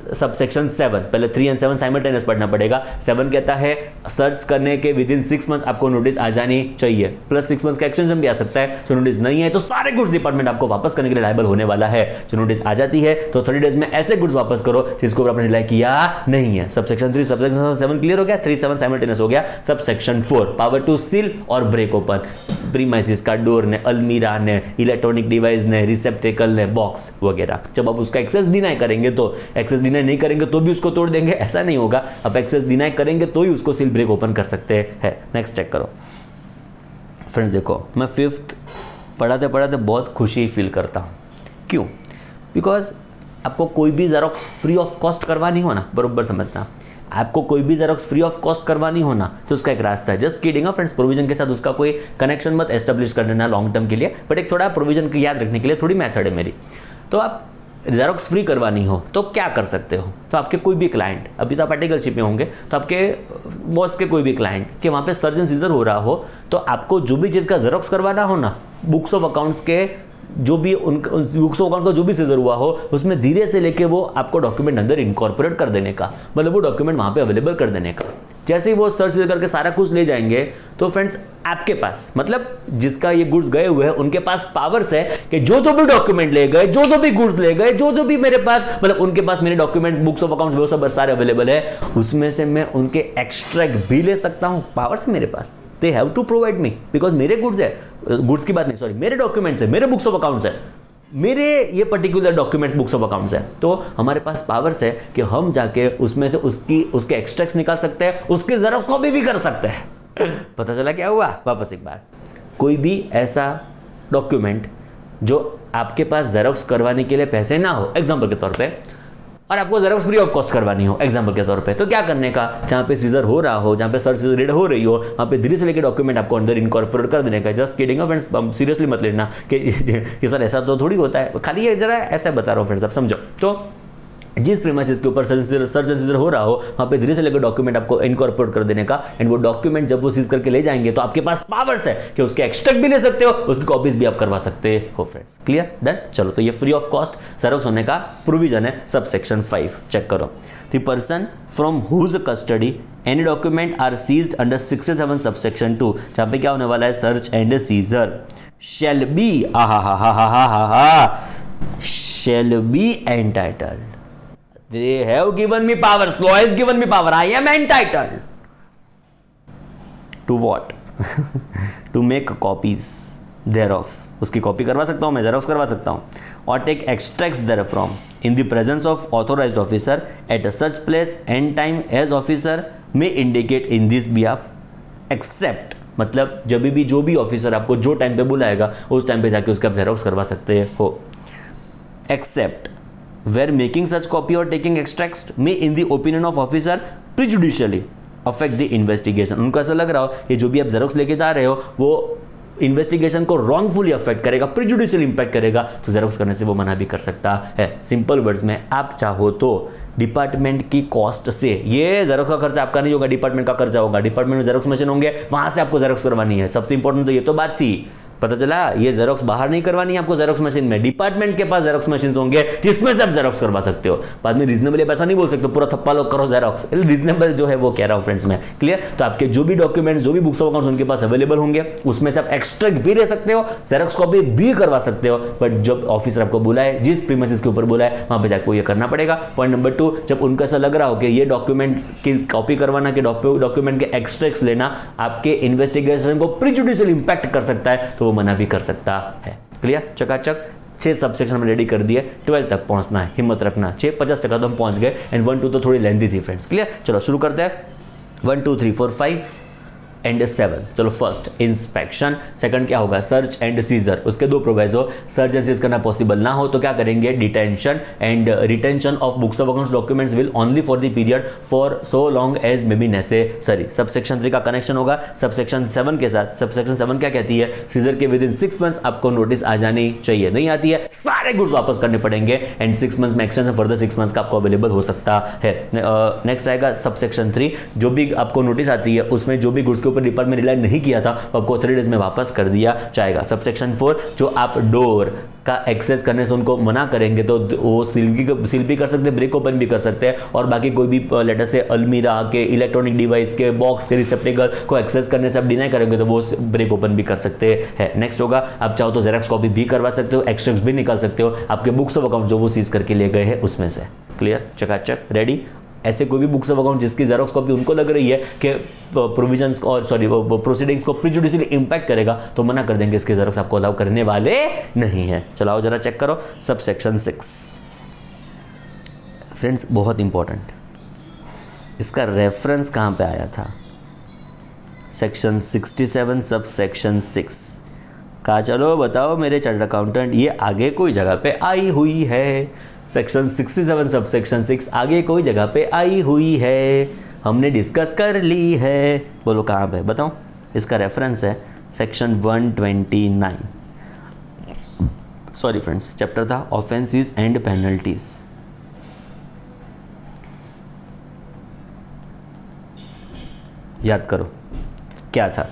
subsection 7। पहले 3 और 7 साइमल्टेनियस पढ़ना पड़ेगा। 7 कहता है सर्च करने के विदिन 6 मंथ्स आपको नोटिस आ जानी चाहिए, प्लस 6 मंथ्स का एक्सटेंशन भी आ सकता है। जो नोटिस नहीं है तो सारे गुड्स डिपार्टमेंट आपको वापस करने के लिए लायबल होने वाला है। जो नोटिस आ जाती है तो 30 डेज में ऐसे गुड्स वापस करो जिसको आपने रिलाई किया नहीं है। सबसेक्शन 3, सबसेक्शन 7 क्लियर हो गया, 3 7 साइमल्टेनियस हो गया। सबसेक्शन 4 पावर टू सील और ब्रेक ओपन, प्रीमाइसिस का डोर ने, अलमीरा ने, इलेक्ट्रॉनिक डिवाइस ने, रिसेप्टेकल ने, बॉक्स वगैरह। जब आप उसका एक्सेस डिनाई करेंगे तो, एक्सेस डिनाई नहीं करेंगे तो भी उसको तोड़ देंगे, ऐसा नहीं होगा। आप एक्सेस डिनाई करेंगे तो ही उसको सील ब्रेक ओपन कर सकते हैं। नेक्स्ट चेक करो फ्रेंड्स। देखो, मैं 5th पढ़ाते पढ़ाते बहुत खुशी फील करता हूँ। क्यों? बिकॉज आपको कोई भी जेरोक्स फ्री ऑफ कॉस्ट करवानी हो ना, बरोबर समझना, आपको कोई भी जेरोक्स फ्री ऑफ कॉस्ट करवानी हो ना तो उसका एक रास्ता है। जस्ट किडिंग फ्रेंड्स, प्रोविजन के साथ उसका कोई कनेक्शन मत एस्टेब्लिश कर देना लॉन्ग टर्म के लिए, बट एक थोड़ा प्रोविजन को याद रखने के लिए थोड़ी मेथड है मेरी। तो आप जेरोक्स फ्री करवानी हो तो क्या कर सकते हो? तो आपके कोई भी क्लाइंट, अभी तो आप आर्टिकलशिप में होंगे, तो आपके बॉस के कोई भी क्लाइंट के वहाँ पे सर्च एंड सीजर हो रहा हो तो आपको जो भी चीज़ का जेरोक्स करवाना हो ना, बुक्स ऑफ अकाउंट्स के जो भी बुक्स ऑफ अकाउंट्स का जो भी सीजर हुआ हो उसमें धीरे से लेके वो आपको डॉक्यूमेंट अंदर इनकॉर्पोरेट कर देने का, मतलब वो डॉक्यूमेंट वहाँ पे अवेलेबल कर देने का। जैसे ही वो सर्च करके सारा कुछ ले जाएंगे तो फ्रेंड्स आपके पास, मतलब जिसका ये गुड्स गए हुए हैं उनके पास पावर्स है कि जो जो भी डॉक्यूमेंट ले गए, जो जो भी गुड्स ले गए, जो जो भी मेरे पास, मतलब उनके पास मेरे डॉक्यूमेंट्स, बुक्स ऑफ अकाउंट्स वो सब सारे अवेलेबल है, उसमें से मैं उनके एक्सट्रैक्ट भी ले सकता हूँ। पावर्स है मेरे पास, they have to provide me, because मेरे गुड्स है, गुड्स की बात नहीं, सॉरी, मेरे डॉक्यूमेंट्स है, मेरे बुक्स ऑफ अकाउंट्स है, मेरे ये particular documents, books of accounts है, तो हमारे पास पावर्स है कि हम जाके उसमें से उसके एक्सट्रैक्ट्स निकाल सकते हैं, उसके जेरोक्स कॉपी भी कर सकते हैं। पता चला क्या हुआ? वापस एक बार, कोई भी ऐसा डॉक्यूमेंट जो आपके पास जेरोक्स करवाने के लिए पैसे ना हो, एग्जांपल के तौर पे, और आपको जेरोक्स फ्री ऑफ कॉस्ट करवानी हो एग्जांपल के तौर पे, तो क्या करने का? जहाँ पे सीजर हो रहा हो, जहाँ पे सर्च रीड हो रही हो, वहाँ पे धीरे से लेके डॉक्यूमेंट आपको अंदर इनकॉर्पोरेट कर देने का। जस्ट किडिंग फ्रेंड्स, सीरियसली मत लेना कि सर ऐसा तो थोड़ी होता है, खाली ये जरा ऐसा बता रहा हूँ फ्रेंड्स, आप समझो। तो जिस प्रीमाइसिस के ऊपर सर्च एंड सीजर हो रहा हो वहाँ पे धीरे से लेकर डॉक्यूमेंट आपको इनकॉर्पोरेट कर देने का, एंड वो डॉक्यूमेंट जब वो सीज करके ले जाएंगे तो आपके पास पावर्स है कि उसके एक्सट्रैक्ट भी ले सकते हो, उसकी कॉपीज भी आप करवा सकते हो फ्रेंड्स। क्लियर? डन? चलो, तो ये फ्री ऑफ कॉस्ट जेरोक्स होने का प्रोविजन है सबसेक्शन 5। चेक करो, the person from whose custody any document are seized under 67 subsection 2, जहाँ पे क्या होने वाला है? Search and seizure shall be shall be entitled. They have given me powers. Law has given me power. I am entitled. To what? To make copies thereof. उसकी copy करवा सकता हूँ मैं, जेरोक्स करवा सकता हूँ, और take extracts thereof in the presence of authorized officer at such place and time as officer may indicate in this behalf, except मतलब जब भी जो भी ऑफिसर आपको जो टाइम पे बुलाएगा उस टाइम पे जाके उसका आप जेरोक्स करवा सकते हो। Except where making such copy और taking extracts may in the opinion of officer prejudicially affect the investigation. उनको ऐसा लग रहा हो ये जो भी आप जेरोक्स लेके जा रहे हो वो इन्वेस्टिगेशन को रॉन्गफुली अफेक्ट करेगा, प्रिजुडिशियल इंपैक्ट करेगा, तो जेरोक्स करने से वो मना भी कर सकता है। सिंपल वर्ड्स में आप चाहो तो डिपार्टमेंट की कॉस्ट से, ये जेरोक्स का खर्चा आपका नहीं होगा, डिपार्टमेंट का खर्चा होगा। डिपार्टमेंट में जेरोक्स मशीन होंगे, वहां से आपको जेरोक्स करवानी है। सबसे इंपॉर्टेंट तो ये तो बात थी, पता चला ये जेरोक्स बाहर नहीं करवानी है आपको जेरोक्स मशीन में, डिपार्टमेंट के पास जेरोक्स मशीन होंगे जिसमें से आप जेरोक्स करवा सकते हो। बाद में रीजनेबल पैसा नहीं बोल सकते पूरा थप्पा लो करो जेरोक्स, रीजनेबल जो है वो कह रहा हूं फ्रेंड्स में, क्लियर। तो आपके जो भी डॉक्यूमेंट्स जो भी बुक्स ऑफ अकाउंट्स उनके पास अवेलेबल होंगे, उसमें से आप एक्सट्रैक्ट भी ले सकते हो, जेरोक्स कॉपी भी करवा सकते हो। बट जब ऑफिसर आपको बुलाए, जिस प्रीमिसेस के ऊपर बुलाए, वहां पे जाकर ये करना पड़ेगा। पॉइंट नंबर 2, जब उनको ऐसा लग रहा हो कि ये डॉक्यूमेंट्स की कॉपी करवाना, के डॉक्यूमेंट के एक्सट्रैक्ट्स लेना आपके इन्वेस्टिगेशन को प्रिजुडिशियल इंपैक्ट कर सकता है, तो वो मना भी कर सकता है। क्लियर, चकाचक 6 सबसेक्शन हमने रेडी कर दिए, 12 तक पहुंचना है, हिम्मत रखना। 50% तो हम पहुंच गए, एंड 1 2 तो थोड़ी लेंथी थी फ्रेंड्स। क्लियर, चलो शुरू करते हैं। 1 2 3 4 5 एंड 7। चलो फर्स्ट इंस्पेक्शन, सेकंड क्या होगा सर्च एंड सीजर। उसके 2 प्रोविजो, सर्च एंड सीज करना पॉसिबल ना हो तो क्या करेंगे, detention and retention of books of accounts documents will only for the period for so long as may be necessary. Subsection 3 का कनेक्शन होगा सबसेक्शन 7 के साथ। सबसेक्शन 7 क्या कहती है, सीजर के विद इन 6 मंथ्स आपको नोटिस आ जानी चाहिए, नहीं आती है सारे गुड्स वापस करने पड़ेंगे, एंड 6 मंथ्स में एक्सटेंशन फर्दर 6 मंथ्स का आपको अवेलेबल हो सकता है। नेक्स्ट आएगा सबसेक्शन 3, जो भी आपको नोटिस आती है उसमें जो भी गुड्स के ऊपर डिपार्टमेंट रिलाई नहीं किया था आपको 3 डेज में वापस कर दिया जाएगा। सबसेक्शन 4, जो आप डोर का एक्सेस करने से उनको मना करेंगे तो वो सील भी कर सकते हैं, ब्रेक ओपन भी कर सकते हैं, और बाकी कोई भी लेटर से अलमीरा के, इलेक्ट्रॉनिक डिवाइस के, बॉक्स के, रिसेप्टेकल को एक्सेस करने से आप डिनाई करेंगे तो वो ब्रेक ओपन भी कर सकते हैं। नेक्स्ट होगा, आप चाहो तो जेरॉक्स कॉपी भी करवा सकते हो, एक्सट्रैक्ट्स भी निकाल सकते हो आपके बुक्स ऑफ अकाउंट जो वो सीज करके ले गए हैं उसमें से। क्लियर, चकाचक, रेडी। ऐसे कोई भी बुक्स ऑफ अकाउंट जिसकी जेरोक्स कॉपी उनको लग रही है कि प्रोविजंस और प्रोसीडिंग्स को प्रिजुडिशियली इंपैक्ट करेगा तो मना कर देंगे, इसके जेरोक्स आपको अलाउ करने वाले नहीं है। चलाओ जरा चेक करो सबसेक्शन 6 फ्रेंड्स, बहुत इंपॉर्टेंट। इसका रेफरेंस कहां पे आया था, सेक्शन 67 सबसेक्शन 6 का। चलो बताओ मेरे चार्टर्ड अकाउंटेंट, ये आगे कोई जगह पे आई हुई है। सेक्शन 67 सबसेक्शन 6 आगे कोई जगह पे आई हुई है, हमने डिस्कस कर ली है। बोलो कहाँ पे, बताओ। इसका रेफरेंस है सेक्शन 129, सॉरी फ्रेंड्स, चैप्टर था ऑफेंसेस एंड पेनल्टीज। याद करो क्या था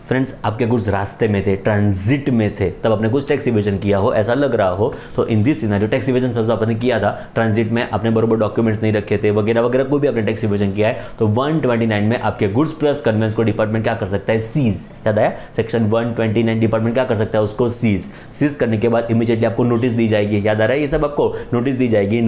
फ्रेंड्स, आपके गुड्स रास्ते में थे, ट्रांजिट में थे, तब आपने कुछ टैक्स इवेजन किया हो, ऐसा लग रहा हो तो in this scenario tax evasion सब आपने किया था, ट्रांजिट में आपने बराबर डॉक्यूमेंट्स नहीं रखे थे वगैरह वगैरह, कोई भी आपने टैक्स इवेजन किया है तो 129 में आपके गुड्स प्लस कन्वेंस को डिपार्टमेंट क्या कर सकता है, सीज। याद आया, सेक्शन 129 डिपार्टमेंट क्या कर सकता है, उसको सीज करने के बाद इमीडिएटली आपको नोटिस दी जाएगी। याद आ रहा है ये सब, आपको नोटिस दी जाएगी,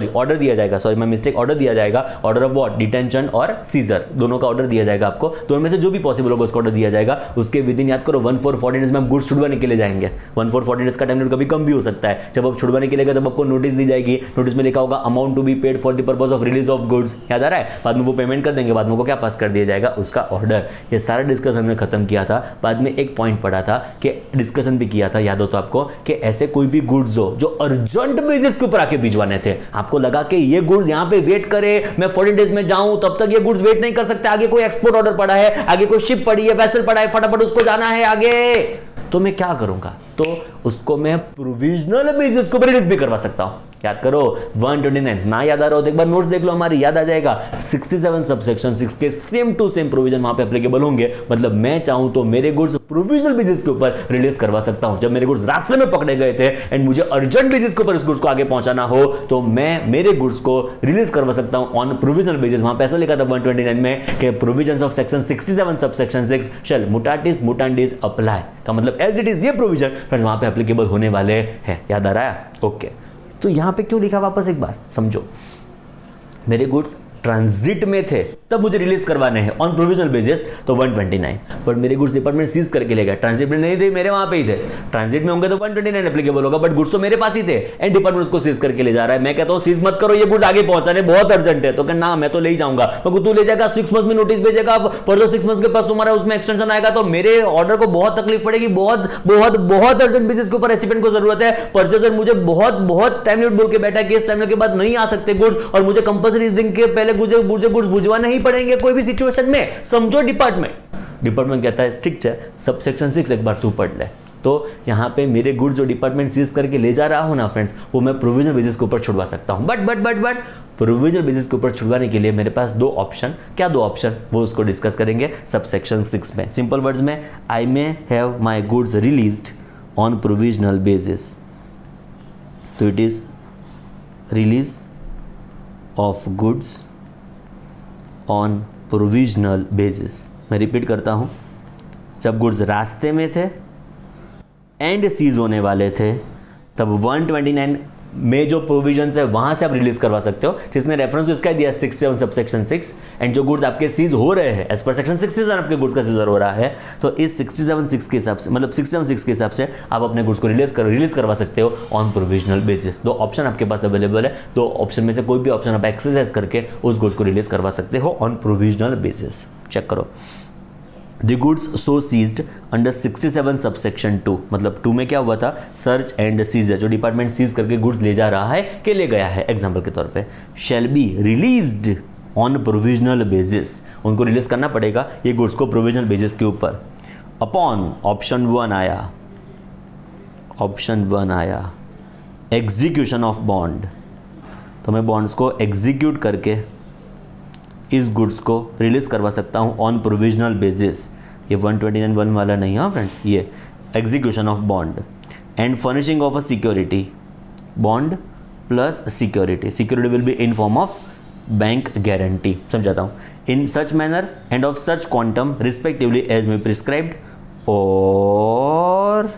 ऑर्डर दिया जाएगा, सॉरी मैं मिस्टेक, ऑर्डर दिया जाएगा, ऑर्डर ऑफ व्हाट, डिटेंशन और सीजर, दोनों का ऑर्डर दिया जाएगा आपको, दोनों में से जो भी पॉसिबल होगा उसका ऑर्डर दिया जाएगा। उसके विद इन याद करो 1/4 डेज में हम गुड्स छुड़वाने के लिए जाएंगे। 1/4 डेज का टाइम कभी कम भी हो सकता है। जब आप छुड़वाने के लिए गए तब आपको नोटिस दी जाएगी, नोटिस में लिखा होगा amount to be paid for the purpose of release of goods. याद आ रहा है, बाद में वो पेमेंट कर देंगे, बाद में को क्या पास कर दिया जाएगा, उसका ऑर्डर। ये सारा डिस्कशन हमने खत्म किया था। बाद में एक पॉइंट पढ़ा था कि डिस्कशन भी किया था, याद हो तो आपको, कि ऐसे कोई भी गुड्स हो जो अर्जेंट बेसिस के ऊपर आके भिजवाने थे, आपको लगा कि ये गुड्स यहां पे वेट करे, मैं 40 डेज में जाऊं तब तक ये गुड्स वेट नहीं कर सकते, आगे कोई एक्सपोर्ट ऑर्डर पड़ा है, आगे कोई शिप पड़ी है, वेसल पड़ा है, फटाफट उसको जाना है आगे, तो मैं क्या करूंगा, तो उसको मैं प्रोविजनल बेसिस के ऊपर रिलीज भी करवा सकता हूं। याद करो 129, ना याद आ रहा हो तो एक बार नोट्स देख लो, हमारी याद आ जाएगा। 67 सबसेक्शन 6 के सेम टू सेम प्रोविजन वहां पे एप्लीकेबल होंगे। मतलब मैं चाहूं तो मेरे गुड्स प्रोविजनल बेसिस के ऊपर रिलीज करवा सकता हूं। जब मेरे गुड्स रास्ते में पकड़े गए थे एंड मुझे अर्जेंट बेसिस के ऊपर इस गुड्स को आगे पहुंचाना हो तो मैं मेरे गुड्स को रिलीज करवा सकता हूं ऑन प्रोविजनल बेसिस। वहां पे ऐसा लिखा था 129 में कि provisions of section 67 subsection 6 shall mutatis mutandis apply, का मतलब एज इट इज ये प्रोविजन फ्रेंड्स वहां पे एप्लीकेबल होने वाले हैं। याद आ रहा है, ओके। तो यहां पे क्यों लिखा, वापस एक बार समझो। मेरे गुड्स ट्रांजिट में थे तब मुझे रिलीज करवाने हैं ऑन प्रोविजनल बेसिस तो 129, बट मेरे गुड्स डिपार्टमेंट सीज करके ले गया, ट्रांजिट में नहीं थे, मेरे वहां पे ही थे, ट्रांजिट में होंगे तो 129 एप्लीकेबल होगा, बट गुड्स तो मेरे पास ही थे एंड डिपार्टमेंट उसको सीज करके ले जा रहा है। मैं कहता हूं सीज मत करो, ये गुड्स आगे पहुंचाने बहुत अर्जेंट है, तो कहना ना मैं तो ले ही जाऊंगा, तू ले जाएगा 6 मंथ में नोटिस भेजेगा, फर्दर 6 मंथ के पास तुम्हारा उसमें एक्सटेंशन आएगा तो मेरे ऑर्डर को बहुत तकलीफ पड़ेगी, बहुत बहुत बहुत अर्जेंट बेसिस के ऊपर रेसिपिएंट को जरूरत है, परचेजर मुझे बहुत बहुत टाइम लिमिट बोल के बैठा है कि इस टाइम के बाद नहीं आ सकते गुड्स और मुझे कंपल्सरी इस दिन के पहले मुझे गुड्स भिजवाने ही पड़ेंगे कोई भी सिचुएशन में, समझो। डिपार्टमेंट कहता है ठीक है सबसेक्शन 6 एक बार तू पढ़ ले, तो यहां पे मेरे गुड्स जो डिपार्टमेंट सीज करके ले जा रहा हूं ना फ्रेंड्स, वो मैं प्रोविजनल बेसिस के ऊपर छुड़वा सकता हूं, बट प्रोविजनल बेसिस के ऊपर छुड़वाने के लिए मेरे पास दो ऑप्शन, क्या दो ऑप्शन, वो उसको डिस्कस करेंगे सबसेक्शन 6 में। सिंपल वर्ड्स में, I may have my goods released on provisional basis, तो it is release of goods on provisional basis. मैं रिपीट करता हूं, जब गुड्स रास्ते में थे एंड सीज होने वाले थे तब 129 में जो प्रोविजंस है वहां से आप रिलीज करवा सकते हो, जिसने रेफरेंस इसका दिया 67 सबसेक्शन 6, एंड जो गुड्स आपके सीज हो रहे हैं एज पर सेक्शन 67 आपके गुड्स का सीजर हो रहा है, तो इस 67(6) के हिसाब से, मतलब 67(6) के हिसाब से आप अपने गुड्स को रिलीज करवा सकते हो ऑन प्रोविजनल बेसिस। दो ऑप्शन आपके पास अवेलेबल है, दो ऑप्शन में से कोई भी ऑप्शन आप एक्सरसाइज करके उस गुड्स को रिलीज करवा सकते हो ऑन प्रोविजनल बेसिस। चेक करो, The goods so seized under 67 subsection 2, मतलब 2 में क्या हुआ था, सर्च एंड सीजर, जो डिपार्टमेंट सीज करके गुड्स ले जा रहा है कि ले गया है, एग्जांपल के तौर पे, shall be released on provisional basis, उनको रिलीज करना पड़ेगा ये गुड्स को प्रोविजनल बेसिस के ऊपर, अपॉन ऑप्शन 1 आया एग्जीक्यूशन ऑफ बॉन्ड, तो मैं बॉन्ड्स को एग्जीक्यूट करके इस गुड्स को रिलीज करवा सकता हूं ऑन प्रोविजनल बेसिस। ये 129(1) वाला नहीं है फ्रेंड्स, ये execution of bond and furnishing of a security, bond plus security will be in form of bank guarantee. समझाता हूं, in such manner and of such quantum respectively as may prescribed, और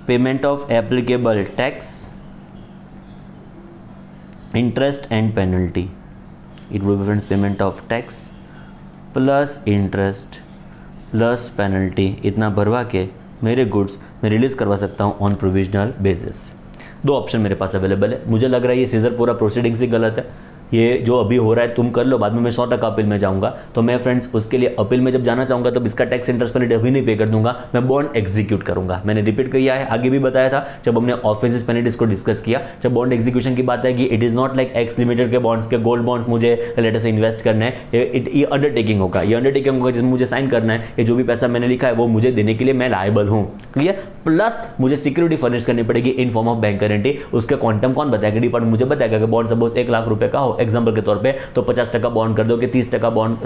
payment of applicable tax, interest and penalty, it will be friends payment of tax plus interest plus penalty, इतना भरवा के मेरे goods मैं release करवा सकता हूँ on provisional basis. दो ऑप्शन मेरे पास अवेलेबल है। मुझे लग रहा है ये सीजर पूरा प्रोसीडिंग से गलत है, ये जो अभी हो रहा है तुम कर लो, बाद में मैं 100% अपील में जाऊंगा, तो मैं फ्रेंड्स उसके लिए अपील में जब जाना चाहूंगा तो इसका टैक्स इंटरेस्ट पेनल्टी अभी नहीं पे कर दूंगा, मैं बॉन्ड एग्जीक्यूट करूंगा। मैंने रिपीट किया है, आगे भी बताया था जब हमने ऑफेंसिव पेनल्टीज को डिस्कस किया, जब बॉन्ड एग्जीक्यूशन की बात है कि it is not like x limited के बॉन्ड्स के गोल्ड बॉन्ड्स मुझे लेटर से इन्वेस्ट करना है, ये अंडरटेकिंग होगा, जिसमें मुझे साइन करना है, ये जो भी पैसा मैंने लिखा है वो मुझे देने के लिए मैं लायबल हूँ, क्लियर, प्लस मुझे सिक्योरिटी फर्निश करनी पड़ेगी इन फॉर्म ऑफ बैंक गारंटी। उसके क्वांटम कौन बताएगा, डिपार्टमेंट मुझे बताएगा कि बॉन्ड सपोज 1 लाख रुपए का हो एग्जाम्पल के तौर पे, तो 50% बॉन्ड कर दो कि 30% बॉन्ड,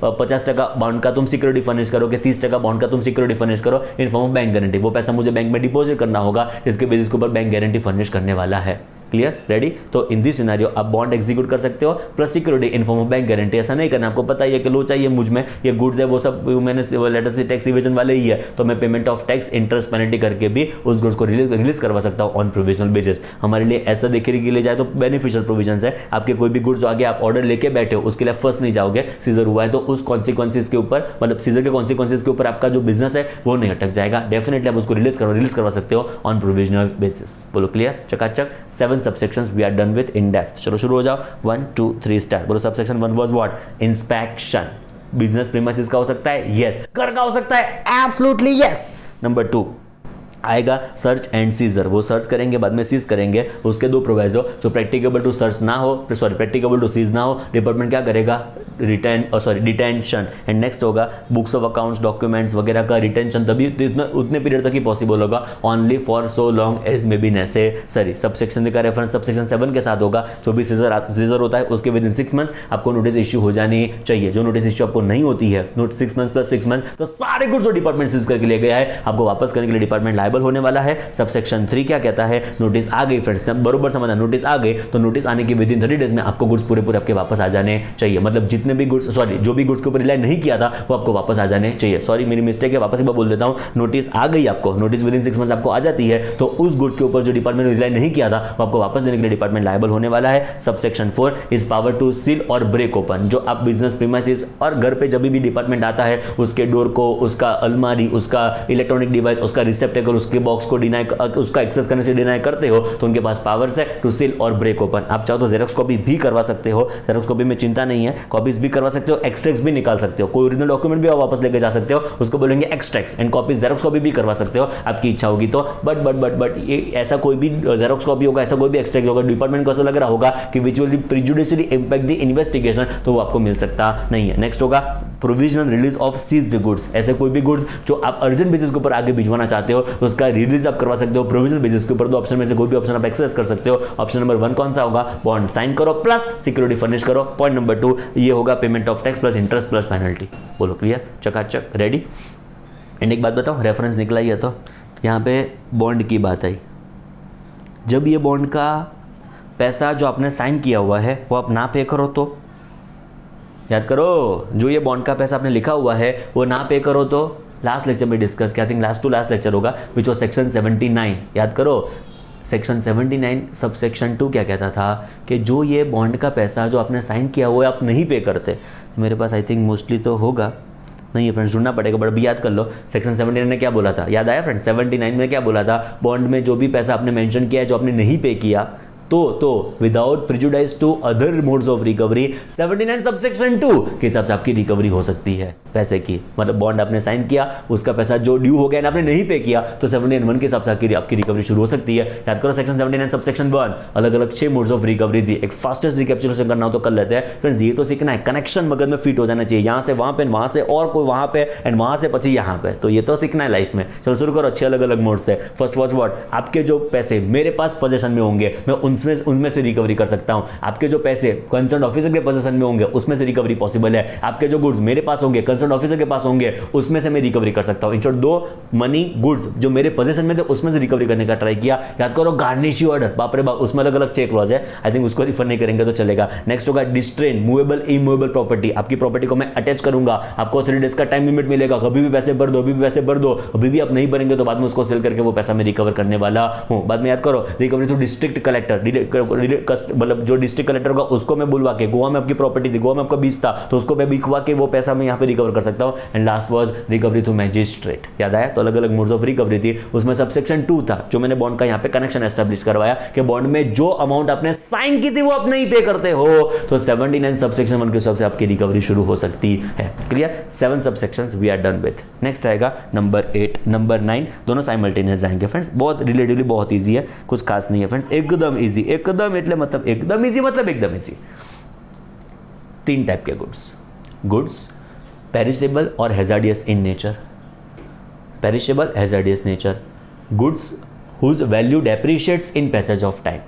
50% बॉन्ड का तुम सिक्योरिटी फर्निश करो कि 30% बॉन्ड का तुम सिक्योरिटी फर्निश करो इन फॉर्म ऑफ बैंक गारंटी। वो पैसा मुझे बैंक में डिपॉजिट करना होगा, इसके बेसिस के ऊपर बैंक गारंटी फर्निश करने वाला है, क्लियर, रेडी। तो इन दिस सिनेरियो आप बॉन्ड एग्जीक्यूट कर सकते हो plus security in form of bank guarantee. ऐसा नहीं करना, आपको पता ही है कि लो चाहिए मुझ में, ये गुड्स है वो सब मैंने लेटर से टैक्स इवेजन वाले ही है, तो मैं payment of tax interest penalty करके भी उस गुड्स को रिलीज करवा सकता हूं ऑन प्रोविजनल बेसिस। हमारे लिए ऐसा देखने के लिए जाए तो बेनिफिशियल प्रोविजंस है। आपके कोई भी गुड्स जो आगे आप ऑर्डर लेके बैठे हो उसके लिए फर्स्ट नहीं जाओगे, सीजर हुआ है तो उस कॉन्सिक्वेंसेज के ऊपर, मतलब सीजर के कॉन्सिक्वेंसेज के ऊपर आपका जो बिजनेस है वो नहीं अटक जाएगा। डेफिनेटली आप उसको रिलीज करवा सकते हो ऑन प्रोविजनल बेसिस। बोलो क्लियर, चकाचक। 7 subsections we are done with in depth. चलो शुरू हो जाओ, 1 2 3 स्टार्ट। बोलो subsection 1 was what, inspection. Business premises का हो सकता है, यस। घर का हो सकता है, एब्सोल्युटली यस। नंबर 2 आएगा सर्च एंड सीजर, वो सर्च करेंगे बाद में सीज करेंगे। उसके दो प्रोवाइजो, जो प्रैक्टिकेबल टू सर्च ना हो, प्रैक्टिकेबल टू सीज ना हो, डिपार्टमेंट क्या करेगा, डिटेंशन। एंड नेक्स्ट होगा बुक्स ऑफ अकाउंट्स, डॉक्यूमेंट्स वगैरह का रिटेंशन, तभी उतने पीरियड तक ही पॉसिबल होगा, only for so long as may be necessary. Subsection का रेफरेंस सबसेक्शन 7 के साथ होगा। जो भी सीजर होता है उसके विद इन 6 मंथ्स आपको नोटिस इश्यू हो जानी चाहिए। जो नोटिस इश्यू आपको नहीं होती है, 6 मंथ्स प्लस 6 मंथ्स, तो सारे गुड्स जो डिपार्टमेंट सीज करके ले गया है आपको वापस करने के लिए डिपार्टमेंट लायबल लायबल होने वाला है। सबसेक्शन 3 क्या कहता है, नोटिस आ गई फ्रेंड्स, बरोबर समझना, नोटिस आ गई तो नोटिस आने के विदिन 30 डेज में आपको गुड्स पूरे पूरे आपके वापस आ जाने चाहिए। मतलब जितने भी गुड्स, सॉरी, जो भी गुड्स के ऊपर रिलाई नहीं किया था वो आपको वापस आ जाने चाहिए। सॉरी मेरी मिस्टेक है, वापस एक बार बोल देता हूं, नोटिस आ गई आपको, नोटिस विदिन 6 मंथ आपको आ जाती है तो उस गुड्स के ऊपर जो डिपार्टमेंट ने रिलाई नहीं किया था वो आपको वापस देने के लिए डिपार्टमेंट लायबल होने वाला है। Subsection 4 is power to seal और ब्रेक ओपन, जो आप बिजनेस प्रीमाइसेस और घर पे जब भी डिपार्टमेंट आता है उसके डोर को, उसका अलमारी, उसका इलेक्ट्रॉनिक डिवाइस, उसका रिसेप्टेकल, उसके बॉक्स को डिनाई, उसका एक्सेस करने से डिनाई करते हो तो उनके पास पावर्स है टू सील और ब्रेक ओपन। आप चाहो तो जेरोक्स कॉपी भी करवा सकते हो, जेरोक्स कॉपी में चिंता नहीं है, कॉपीज भी करवा सकते हो, एक्सट्रैक्ट्स भी निकाल सकते हो, कोई ओरिजिनल डॉक्यूमेंट भी आप वापस लेके जा सकते हो, उसको बोलेंगे extracts and copies, xerox copy भी करवा सकते हो आपकी इच्छा होगी तो। बट ये ऐसा कोई भी जेरोक्स कॉपी होगा, ऐसा कोई भी एक्सट्रैक्ट होगा, डिपार्टमेंट को ऐसा लग रहा होगा कि which will prejudicially impact the investigation, तो वो आपको मिल सकता नहीं है। नेक्स्ट होगा provisional release of seized goods, ऐसे कोई भी गुड्स जो आप अर्जेंट बेसिस के ऊपर आगे भिजवाना चाहते हो तो उसका रिलीज आप करवा सकते हो प्रोविजनल बेसिस के ऊपर। दो ऑप्शन में से कोई भी ऑप्शन आप एक्सरसाइज कर सकते हो। ऑप्शन नंबर 1 कौन सा होगा, बॉन्ड साइन करो प्लस सिक्योरिटी फर्निश करो। पॉइंट नंबर 2 ये होगा payment of tax plus interest plus penalty. बोलो क्लियर, चकाचक, रेडी। एंड एक बात बताओ, रेफरेंस निकला ही है तो यहाँ पे बॉन्ड की बात आई, जब ये बॉन्ड का पैसा जो आपने साइन किया हुआ है वो आप ना पे करो तो, याद करो, जो ये बॉन्ड का पैसा आपने लिखा हुआ है वो ना पे करो तो, लास्ट लेक्चर में डिस्कस किया, I think last to last lecture होगा, विच वाज सेक्शन 79। याद करो सेक्शन 79 सबसेक्शन 2 क्या कहता था कि जो ये बॉन्ड का पैसा जो आपने साइन किया हुआ है आप नहीं पे करते। मेरे पास आई थिंक मोस्टली तो होगा, नहीं है फ्रेंड्स, ढूंढना पड़ेगा, बट अभी याद कर लो सेक्शन 79 ने क्या बोला था, याद आया फ्रेंड्स? 79 में क्या बोला था, बॉन्ड में जो भी पैसा आपने मेंशन किया है जो आपने नहीं पे किया तो without prejudice to other modes of recovery 79 subsection 2 के हिसाब से आपकी रिकवरी हो सकती है पैसे की। मतलब बॉन्ड आपने साइन किया, उसका पैसा जो ड्यू हो गया ना आपने नहीं पे किया तो 79(1) के हिसाब से आपकी रिकवरी शुरू हो सकती है। याद करो सेक्शन 79 सबसेक्शन 1 अलग अलग 6 मोड्स ऑफ रिकवरी दी। एक फास्टेस्ट रिकैप्चुलेशन करना हो तो कर लेते हैं फ्रेंड्स, ये तो सीखना है, कनेक्शन मगज में फिट हो जाना चाहिए, यहाँ से वहाँ पे, वहाँ से और कोई वहाँ पे एंड वहाँ से पची यहाँ पे, तो ये तो सीखना है लाइफ में। चलो शुरू करो, 6 अलग अलग मोड्स थे। फर्स्ट वॉज व्हाट, आपके जो पैसे मेरे पास पोजीशन में होंगे मैं उनमें से रिकवरी कर सकता हूं। आपके जो पैसे कंसर्न ऑफिसर के पोजीशन में होंगे उसमें से रिकवरी पॉसिबल है। आपके जो गुड्स मेरे पास होंगे, कंसर्न ऑफिसर के पास होंगे, उसमें से मैं रिकवरी कर सकता हूं। इन शॉर्ट, दो मनी गुड्स जो मेरे पोजीशन में थे उसमें से रिकवरी करने का ट्राई किया। याद करो गार्निश ऑर्डर, बाप रे बाप, उसमें अलग अलग चेक क्लॉज है, आई थिंक उसको रिफर नहीं करेंगे तो चलेगा। नेक्स्ट होगा डिस्ट्रेन, मूवेबल इमूवेबल प्रॉपर्टी, आपकी प्रॉपर्टी को मैं अटैच करूंगा, आपको 3 डेज का टाइम लिमिट मिलेगा, कभी भी पैसे भर दो, अभी भी पैसे भर दो, अभी भी आप नहीं भरेंगे तो बाद में उसको सेल करके वो पैसा मैं रिकवर करने वाला हूं। बाद में याद करो रिकवरी थ्रू डिस्ट्रिक्ट कलेक्टर, मतलब जो डिस्ट्रिक्ट कलेक्टर होगा उसको मैं बुलवा के, गोवा में आपकी प्रॉपर्टी थी, गोवा में आपका बीच था तो उसको मैं बिकवा के वो पैसा मैं यहाँ पे रिकवर कर सकता हूँ। And last was recovery through magistrate, याद आया? तो अलग अलग मोड्स ऑफ रिकवरी थी। उसमें सबसेक्शन 2 था जो मैंने बॉन्ड का यहाँ पे कनेक्शन एस्टेब्लिश करवाया कि बॉन्ड में जो अमाउंट आपने साइन की थी वो आप नहीं पे करते हो तो 79 सबसेक्शन 1 के हिसाब से आपकी रिकवरी शुरू हो सकती है। Clear? 7 subsections we are done with. Next आएगा नंबर 8, नंबर 9, दोनों साइमल्टेनियस जाएंगे फ्रेंड्स। बहुत रिलेटिवली बहुत ईजी है, कुछ खास नहीं है फ्रेंड्स, एकदम ईजी, एकदम એટલે मतलब एकदम ईजी, मतलब एकदम ईजी। 3 टाइप के गुड्स पेरिशेबल और hazardous in nature. Perishable, hazardous nature, goods whose value depreciates in passage of time.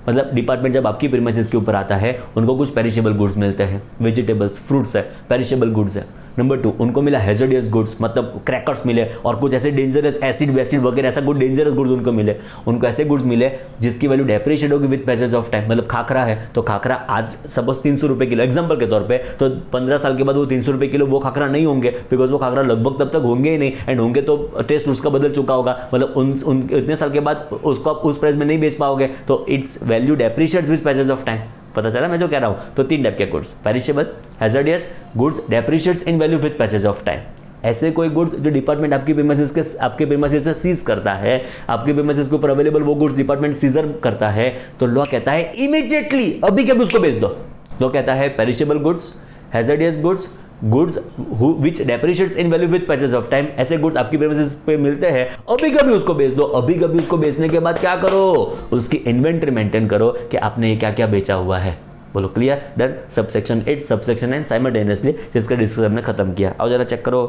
मतलब डिपार्टमेंट जब आपकी प्रीमाइसेस के ऊपर आता है उनको कुछ पेरिशेबल गुड्स मिलते हैं, वेजिटेबल्स, फ्रूट्स है, पेरिशेबल गुड्स है। नंबर 2, उनको मिला हैजार्डियस गुड्स, मतलब क्रैकर्स मिले और कुछ ऐसे डेंजरस एसिड वेसिड वगैरह ऐसा कुछ डेंजरस गुड्स उनको मिले। उनको ऐसे गुड्स मिले जिसकी वैल्यू डेप्रिशिएट होगी विद पैसेज ऑफ टाइम। मतलब खाखरा है तो खाखरा आज सपोज 300 रुपये किलो एग्जाम्पल के तौर पे, तो 15 साल के बाद वो 300 रुपये किलो वो खाखरा नहीं होंगे, बिकॉज वो खाखरा लगभग तब तक होंगे ही नहीं, एंड होंगे तो टेस्ट उसका बदल चुका होगा। मतलब उन इतने साल के बाद उसको आप उस प्राइस में नहीं बेच पाओगे तो it's value depreciates with passage of time. पता चला मैं जो कह रहा हूं? तो 3 टाइप के goods, perishable, hazardous, goods depreciates in value with passage of time. ऐसे कोई गुड्स जो डिपार्टमेंट आपके प्रीमाइसेस से सीज करता है, आपके प्रीमाइसेस के ऊपर अवेलेबल वो गुड्स डिपार्टमेंट सीजर करता है तो लॉ कहता है इमीडिएटली अभी के अभी उसको बेच दो। लॉ कहता है perishable goods, hazardous goods, goods which depreciates in value with passage of time, ऐसे गुड्स आपकी प्रीमाइसेस पे मिलते हैं, अभी कभी उसको बेच दो। अभी कभी उसको बेचने के बाद क्या करो? उसकी इन्वेंटरी मेंटेन करो कि आपने क्या क्या बेचा हुआ है। बोलो clear? Done. Subsection 8, subsection 9 simultaneously जिसका डिस्कशन हमने खत्म किया। अब जरा चेक करो,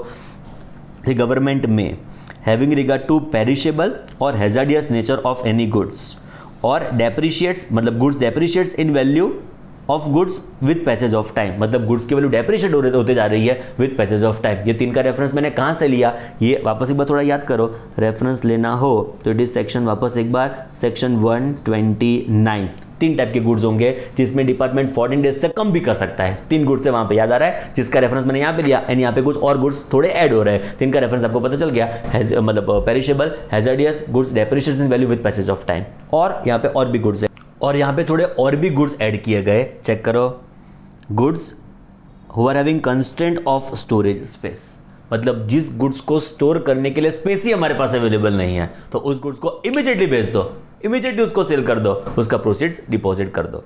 द गवर्नमेंट में हैविंग रिगार्ड टू पेरिशेबल और hazardous nature of any goods और डेप्रिशिएट्स, मतलब goods depreciates in value of goods with passage of time, मतलब गुड्स की वैल्यू डेप्रिशिएट होते जा रही है विद पैसेज ऑफ टाइम। ये 3 का रेफरेंस मैंने कहाँ से लिया, ये वापस एक बार थोड़ा याद करो, रेफरेंस लेना हो तो इट इज सेक्शन, वापस एक बार सेक्शन 129। 3 टाइप के गुड्स होंगे जिसमें डिपार्टमेंट 14 डेज से कम भी कर सकता है। 3 गुड्स से वहां पे याद आ रहा है, जिसका रेफरेंस मैंने यहाँ पे लिया, एंड यहाँ पे कुछ और गुड्स थोड़े ऐड हो रहे हैं। 3 का रेफरेंस आपको पता चल गया, मतलब perishable, hazardous goods, depreciation value with passage of time, और यहाँ पे और भी गुड्स है, और यहाँ पे थोड़े और भी गुड्स ऐड किए गए। चेक करो, goods who are having constraint of storage space, मतलब जिस गुड्स को स्टोर करने के लिए स्पेस ही हमारे पास अवेलेबल नहीं है, तो उस गुड्स को इमीडिएटली बेच दो, इमीडिएटली उसको सेल कर दो, उसका प्रोसीड्स डिपॉजिट कर दो।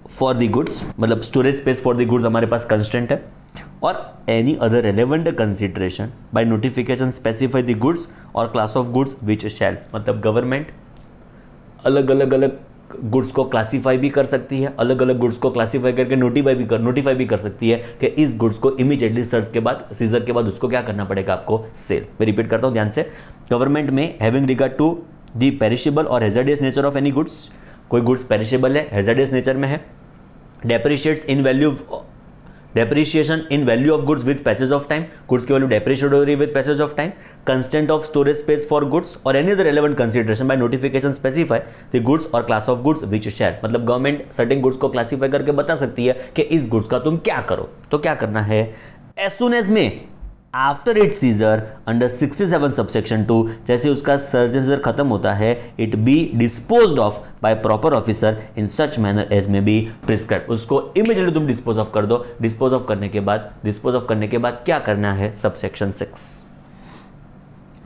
फॉर द गुड्स, मतलब storage space for the goods हमारे पास कंस्टेंट है, और any other relevant consideration bye notification specify the goods और class of goods which shall, मतलब गवर्नमेंट अलग अलग गुड्स को क्लासीफाई भी कर सकती है, अलग अलग गुड्स को क्लासीफाई करके नोटिफाई भी कर सकती है कि इस गुड्स को इमीडिएटली सर्च के बाद, सीजर के बाद उसको क्या करना पड़ेगा आपको, सेल। मैं रिपीट करता हूं ध्यान से, गवर्नमेंट में having regard to the perishable और hazardous nature of any goods, कोई गुड्स पेरिशेबल है, हैजार्डियस नेचर में है, depreciation in value of goods with passage of time, goods की वैल्यू डेप्रिशिएट हो रही है with passage of time, constant of storage space for goods और any other relevant consideration by notification specify the goods और class of goods which shall, मतलब government certain goods को classify करके बता सकती है कि इस गुड्स का तुम क्या करो। तो क्या करना है, as soon as may after it seizure under 67 subsection 2, जैसे उसका सीजर खत्म होता है, it be disposed of by proper officer in such manner as may be prescribed, उसको इमीडिएटली तुम डिस्पोज ऑफ कर दो। डिस्पोज ऑफ करने के बाद क्या करना है, subsection 6,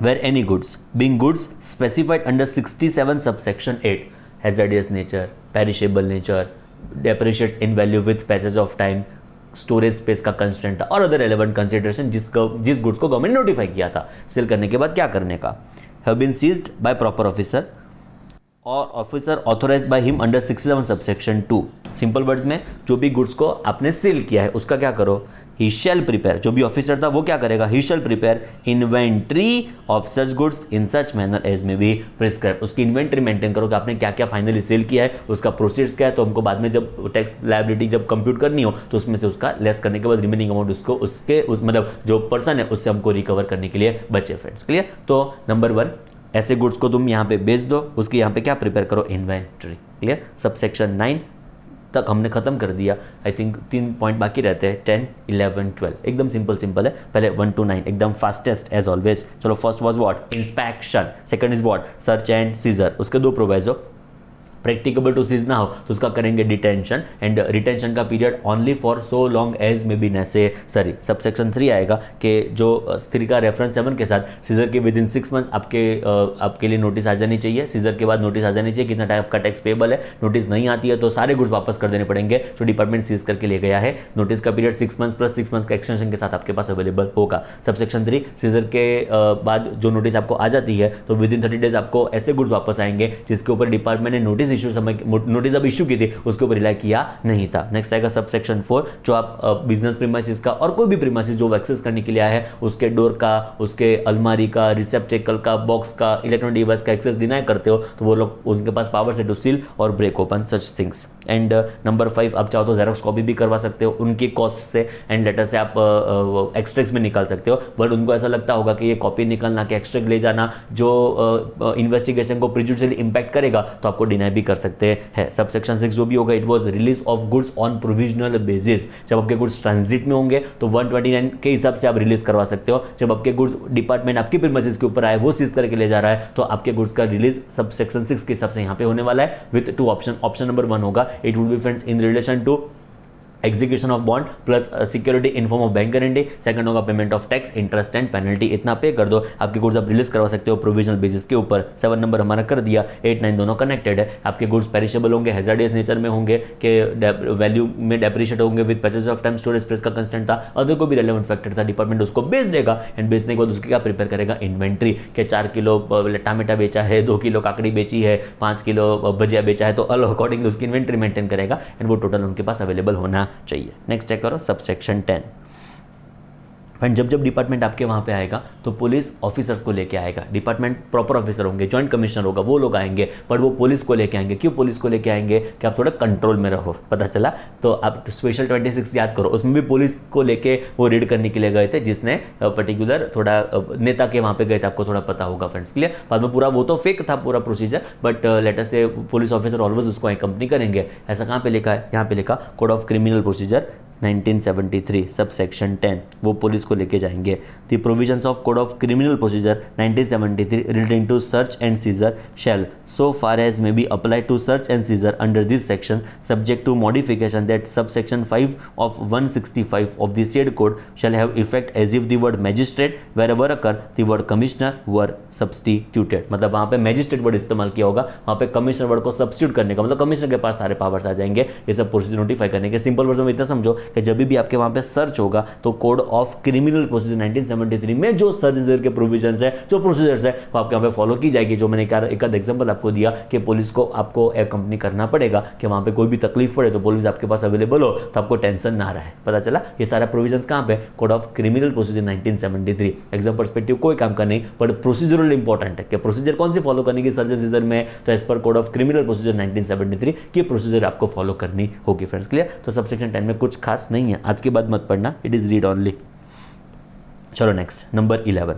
where any goods being goods specified under 67 subsection 8 hazardous nature, perishable nature, depreciates in value with passage of time, storage space का कंस्टेंट था, और अदर रेलेवेंट कंसिडरेशन जिस गुड्स को गवर्नमेंट ने नोटिफाई किया था, सेल करने के बाद क्या करने का, have been seized by proper officer और officer authorised by him under 67 subsection 2। Simple words में, जो भी गुड्स को आपने सेल किया है उसका क्या करो, ही शैल प्रिपेयर, जो भी ऑफिसर था वो क्या करेगा, he shall prepare inventory of such goods in such manner as may be prescribe, उसकी इन्वेंट्री मेंटेन करो कि आपने क्या क्या फाइनली सेल किया है, उसका प्रोसीड्स क्या है, तो हमको बाद में जब टैक्स लायबिलिटी जब कंप्यूट करनी हो तो उसमें से उसका लेस करने के बाद रिमेनिंग अमाउंट उसको मतलब जो पर्सन है उससे हमको रिकवर करने के लिए बचे। Friends clear. तो नंबर 1, ऐसे गुड्स को तुम यहाँ पे बेच दो, उसकी यहाँ पे क्या प्रिपेयर करो, इन्वेंट्री। क्लियर। सबसेक्शन 9 तक हमने खत्म कर दिया। आई थिंक 3 पॉइंट बाकी रहते हैं, 10, 11, 12। एकदम सिंपल है। पहले 1 to 9 एकदम फास्टेस्ट एज ऑलवेज। चलो, first was what, inspection. Second is what, search and seizure. उसके 2 प्रोवाइजो। प्रैक्टिकेबल टू सीज ना हो तो उसका करेंगे डिटेंशन, एंड रिटेंशन का period only for so long as may be necessary. Subsection 3 आएगा कि जो 3 का रेफरेंस 7 के साथ सीजर के विद इन 6 मंथ्स आपके लिए नोटिस आ जानी चाहिए। सीजर के बाद नोटिस आ जानी चाहिए कितना टाइप का टैक्स पेबल है। नोटिस नहीं आती है तो सारे गुड्स वापस कर देने पड़ेंगे जो डिपार्टमेंट सीज करके ले गया है। नोटिस का पीरियड 6 मंथ्स प्लस 6 मंथ्स का एक्सटेंशन के साथ आपके पास अवेलेबल होगा। सबसेक्शन 3, सीजर के बाद जो नोटिस आपको आ जाती है तो विद इन 30 डेज आपको ऐसे गुड्स वापस आएंगे जिसके ऊपर डिपार्टमेंट ने नोटिस अब इश्यू की थी उसके ऊपर रिलाई किया नहीं था। नेक्स्ट आएगा सबसेक्शन 4, जो आप बिजनेस प्रीमाइसिस का और कोई भी प्रीमाइसिस जो एक्सेस करने के लिए आया है उसके डोर का, उसके अलमारी का, रिसेप्टेकल का, बॉक्स का, इलेक्ट्रॉनिक डिवाइस का एक्सेस डिनाई करते हो तो वो लोग, उनके पास पावर से टू सील और break open such things. And number 5, आप चाहो तो जेरोक्स कॉपी भी करवा सकते हो उनकी कॉस्ट से, एंड लेटर से आप एक्सट्रैक्ट्स में निकाल सकते हो। बट उनको ऐसा लगता होगा कि ये कॉपी निकालना कि एक्सट्रैक्ट ले जाना जो इन्वेस्टिगेशन को प्रिजुडिशियली इंपैक्ट करेगा तो आपको डिनाई भी कर सकते हैं। सबसेक्शन 6 जो भी होगा, it was release of goods on provisional basis. जब आपके गुड्स ट्रांजिट में होंगे तो 129 के हिसाब से आप रिलीज करवा सकते हो। जब आपके गुड्स डिपार्टमेंट आपकी प्रीमाइसिस के ऊपर आए, वो सीज करके ले जा रहा है, तो आपके गुड्स का रिलीज सबसेक्शन 6 के हिसाब से यहाँ पे होने वाला है विद 2 ऑप्शन। ऑप्शन नंबर 1 होगा, it would be friends in relation to execution of bond plus security in form of bank guarantee. Second होगा payment of tax, interest and penalty. इतना पे कर दो, आपके गुड्स आप रिलीज करवा सकते हो प्रोविजनल बेसिस के ऊपर। 7 नंबर हमारा कर दिया। 8, 9 दोनों कनेक्टेड है। आपके गुड्स पेरिशेबल होंगे, हैजार्डियस नेचर में होंगे कि वैल्यू में डेप्रिशिएट होंगे with passage of time, storage space का कंस्टेंट था, अदर को भी रेलेवेंट फैक्टर था। डिपार्टमेंट उसको बेच देगा, एंड बेचने के बाद उसकी क्या प्रिपेयर करेगा, इन्वेंट्री के 4 किलो टमाटा बेचा है, 2 किलो काकड़ी बेची है, 5 किलो भजिया बेचा है, तो अकॉर्डिंग उसकी इन्वेंट्री मेंटेन करेगा, एंड वो टोटल उनके पास अवेलेबल होना चाहिए। नेक्स्ट चेक करो सबसेक्शन 10, एंड जब जब डिपार्टमेंट आपके वहाँ पे आएगा तो पुलिस ऑफिसर्स को लेके आएगा, डिपार्टमेंट प्रॉपर ऑफिसर होंगे, जॉइंट कमिश्नर होगा, वो लोग आएंगे, पर वो पुलिस को लेके आएंगे। क्यों पुलिस को लेके आएंगे? कि आप थोड़ा कंट्रोल में रहो, पता चला? तो आप स्पेशल 26 याद करो, उसमें भी पुलिस को लेके वो रेड करने के लिए गए थे, जिसने पर्टिकुलर थोड़ा नेता के वहाँ पे गए थे, आपको थोड़ा पता होगा फ्रेंड्स, क्लियर? बाद में पूरा वो तो फेक था पूरा प्रोसीजर, बट लेटर से पुलिस ऑफिसर ऑलवेज उसको एक्कम्पनी करेंगे। ऐसा कहाँ पे लिखा है? यहाँ पे लिखा code of criminal procedure 1973 sub section 10, वो पुलिस को लेके जाएंगे। The provisions of code of criminal procedure 1973 relating to search and seizure shall so far as may be apply to search and seizure under this section subject to modification that sub section 5 of 165 of the said code shall have effect as if the word magistrate wherever occur the word commissioner were substituted. मतलब वहाँ पे magistrate word इस्तेमाल किया होगा, वहाँ पे commissioner word को substitute करने का, मतलब कमिश्नर के पास सारे पावर्स आ जाएंगे ये सब प्रोसीजर नोटिफाई करने के। सिंपल वर्ड में इतना समझो कि जब भी आपके वहां पे सर्च होगा तो कोड ऑफ क्रिमिनल प्रोसीजर 1973 में जो सर्च के प्रोविजंस है, जो प्रोसीजर्स है, वो आपके वहां पे फॉलो की जाएगी। जो मैंने एक आध एग्जांपल आपको दिया कि पुलिस को आपको कंपनी करना पड़ेगा कि वहां पे कोई भी तकलीफ पड़े तो पुलिस आपके पास अवेलेबल हो, तो आपको टेंशन ना रहे। पता चला? ये सारा प्रोविजंस कहां पे? Code of criminal procedure 1973। Exam perspective कोई काम का नहीं, बट प्रोसीजरल इंपॉर्टेंट है कि प्रोसीजर कौन सी फॉलो करने की सर्च सीजर में, तो as per code of criminal procedure 1973 की प्रोसीजर आपको फॉलो करनी होगी फ्रेंड्स, क्लियर? तो सब सेक्शन 10 में कुछ खास नहीं है, आज के बाद मत पढ़ना, इट इज रीड ओनली। चलो next, number 11,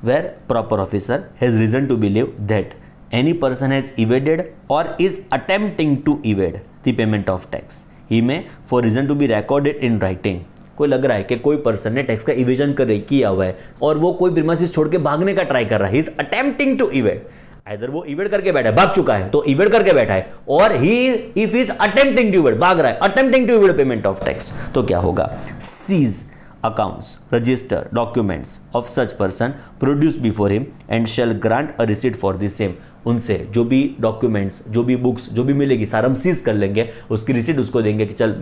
where proper officer has reason to believe that any person has evaded और is attempting to evade the payment of tax he may for reason to be recorded in writing. कोई लग रहा है कि कोई person ने tax का evasion किया हुआ है और वो कोई प्रीमाइसिस छोड़ के भागने का ट्राई कर रहा है, he is attempting to evade. इधर वो इवेड करके बैठा है, भाग चुका है तो इवेड करके बैठा है, और he if is attempting to evade, भाग रहा है, attempting to evade payment of tax, तो क्या होगा? Seize accounts, register, documents of such person produced before him and shall grant a receipt for the same। उनसे जो भी डॉक्यूमेंट्स, जो भी बुक्स, जो भी मिलेगी सारा हम सीज कर लेंगे, उसकी रिसीट उसको देंगे कि चल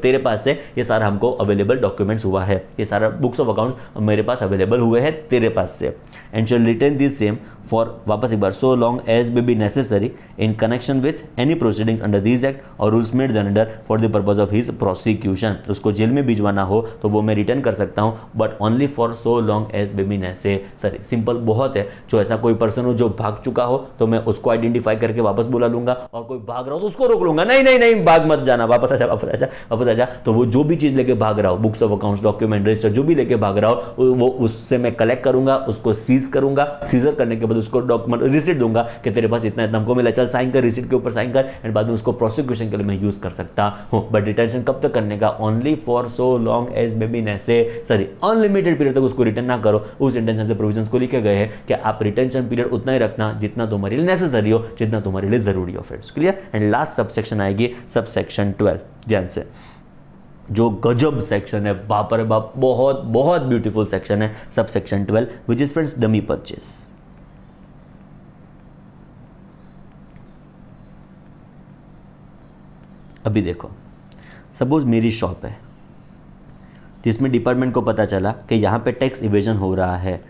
तेरे पास से ये सारा हमको अवेलेबल डॉक्यूमेंट्स हुआ है, ये सारा बुक्स ऑफ अकाउंट्स मेरे पास अवेलेबल हुए हैं तेरे पास से। And shall return this same for, वापस एक बार, so long as may be necessary in connection with any proceedings under this act और rules made then under for the purpose of his prosecution. उसको जेल में भिजवाना हो तो वो मैं रिटर्न कर सकता हूँ, but only for so long as may be necessary. Simple बहुत है। जो ऐसा कोई पर्सन हो जो भाग चुका हो तो मैं उसको आइडेंटिफाई करके वापस बुला लूंगा, और कोई भाग रहा हो तो उसको रोक लूंगा, नहीं नहीं नहीं भाग मत जाना, वापस आजा वापस आजा वापस आजा। तो वो जो भी चीज लेके भाग रहा हो, books of accounts, document, register, जो भी लेके भाग रहा हो, वो उससे मैं कलेक्ट करूंगा, उसको सीज करूंगा, सीजर करने के बाद उसको डॉक्यूमेंट रिसीट दूंगा कि तेरे पास इतना इतना हमको मिला, चल साइन कर, रिसीट के ऊपर साइन कर, एंड बाद में उसको प्रोसिक्यूशन के लिए मैं यूज कर सकता हूं। बट डिटेंशन कब तक करने का? Only for so long as may be necessary, unlimited period तक उसको रिटर्न ना करो। उस इंटेंशन से प्रोविजंस को लिखे गए हैं कि आप रिटेंशन पीरियड उतना ही रखना जितना तुम्हारे लिए नेसेसरी हो, जितना तुम्हारे लिए जरूरी हो friends, clear? And last subsection आएगी सबसेक्शन 12, ध्यान से, जो गजब सेक्शन है, बाप रे बाप, बहुत बहुत ब्यूटीफुल सेक्शन है subsection 12, which is friends dummy purchase. अभी देखो, सपोज मेरी शॉप है जिसमें डिपार्टमेंट को पता चला कि यहाँ पे टैक्स इवेजन हो रहा है,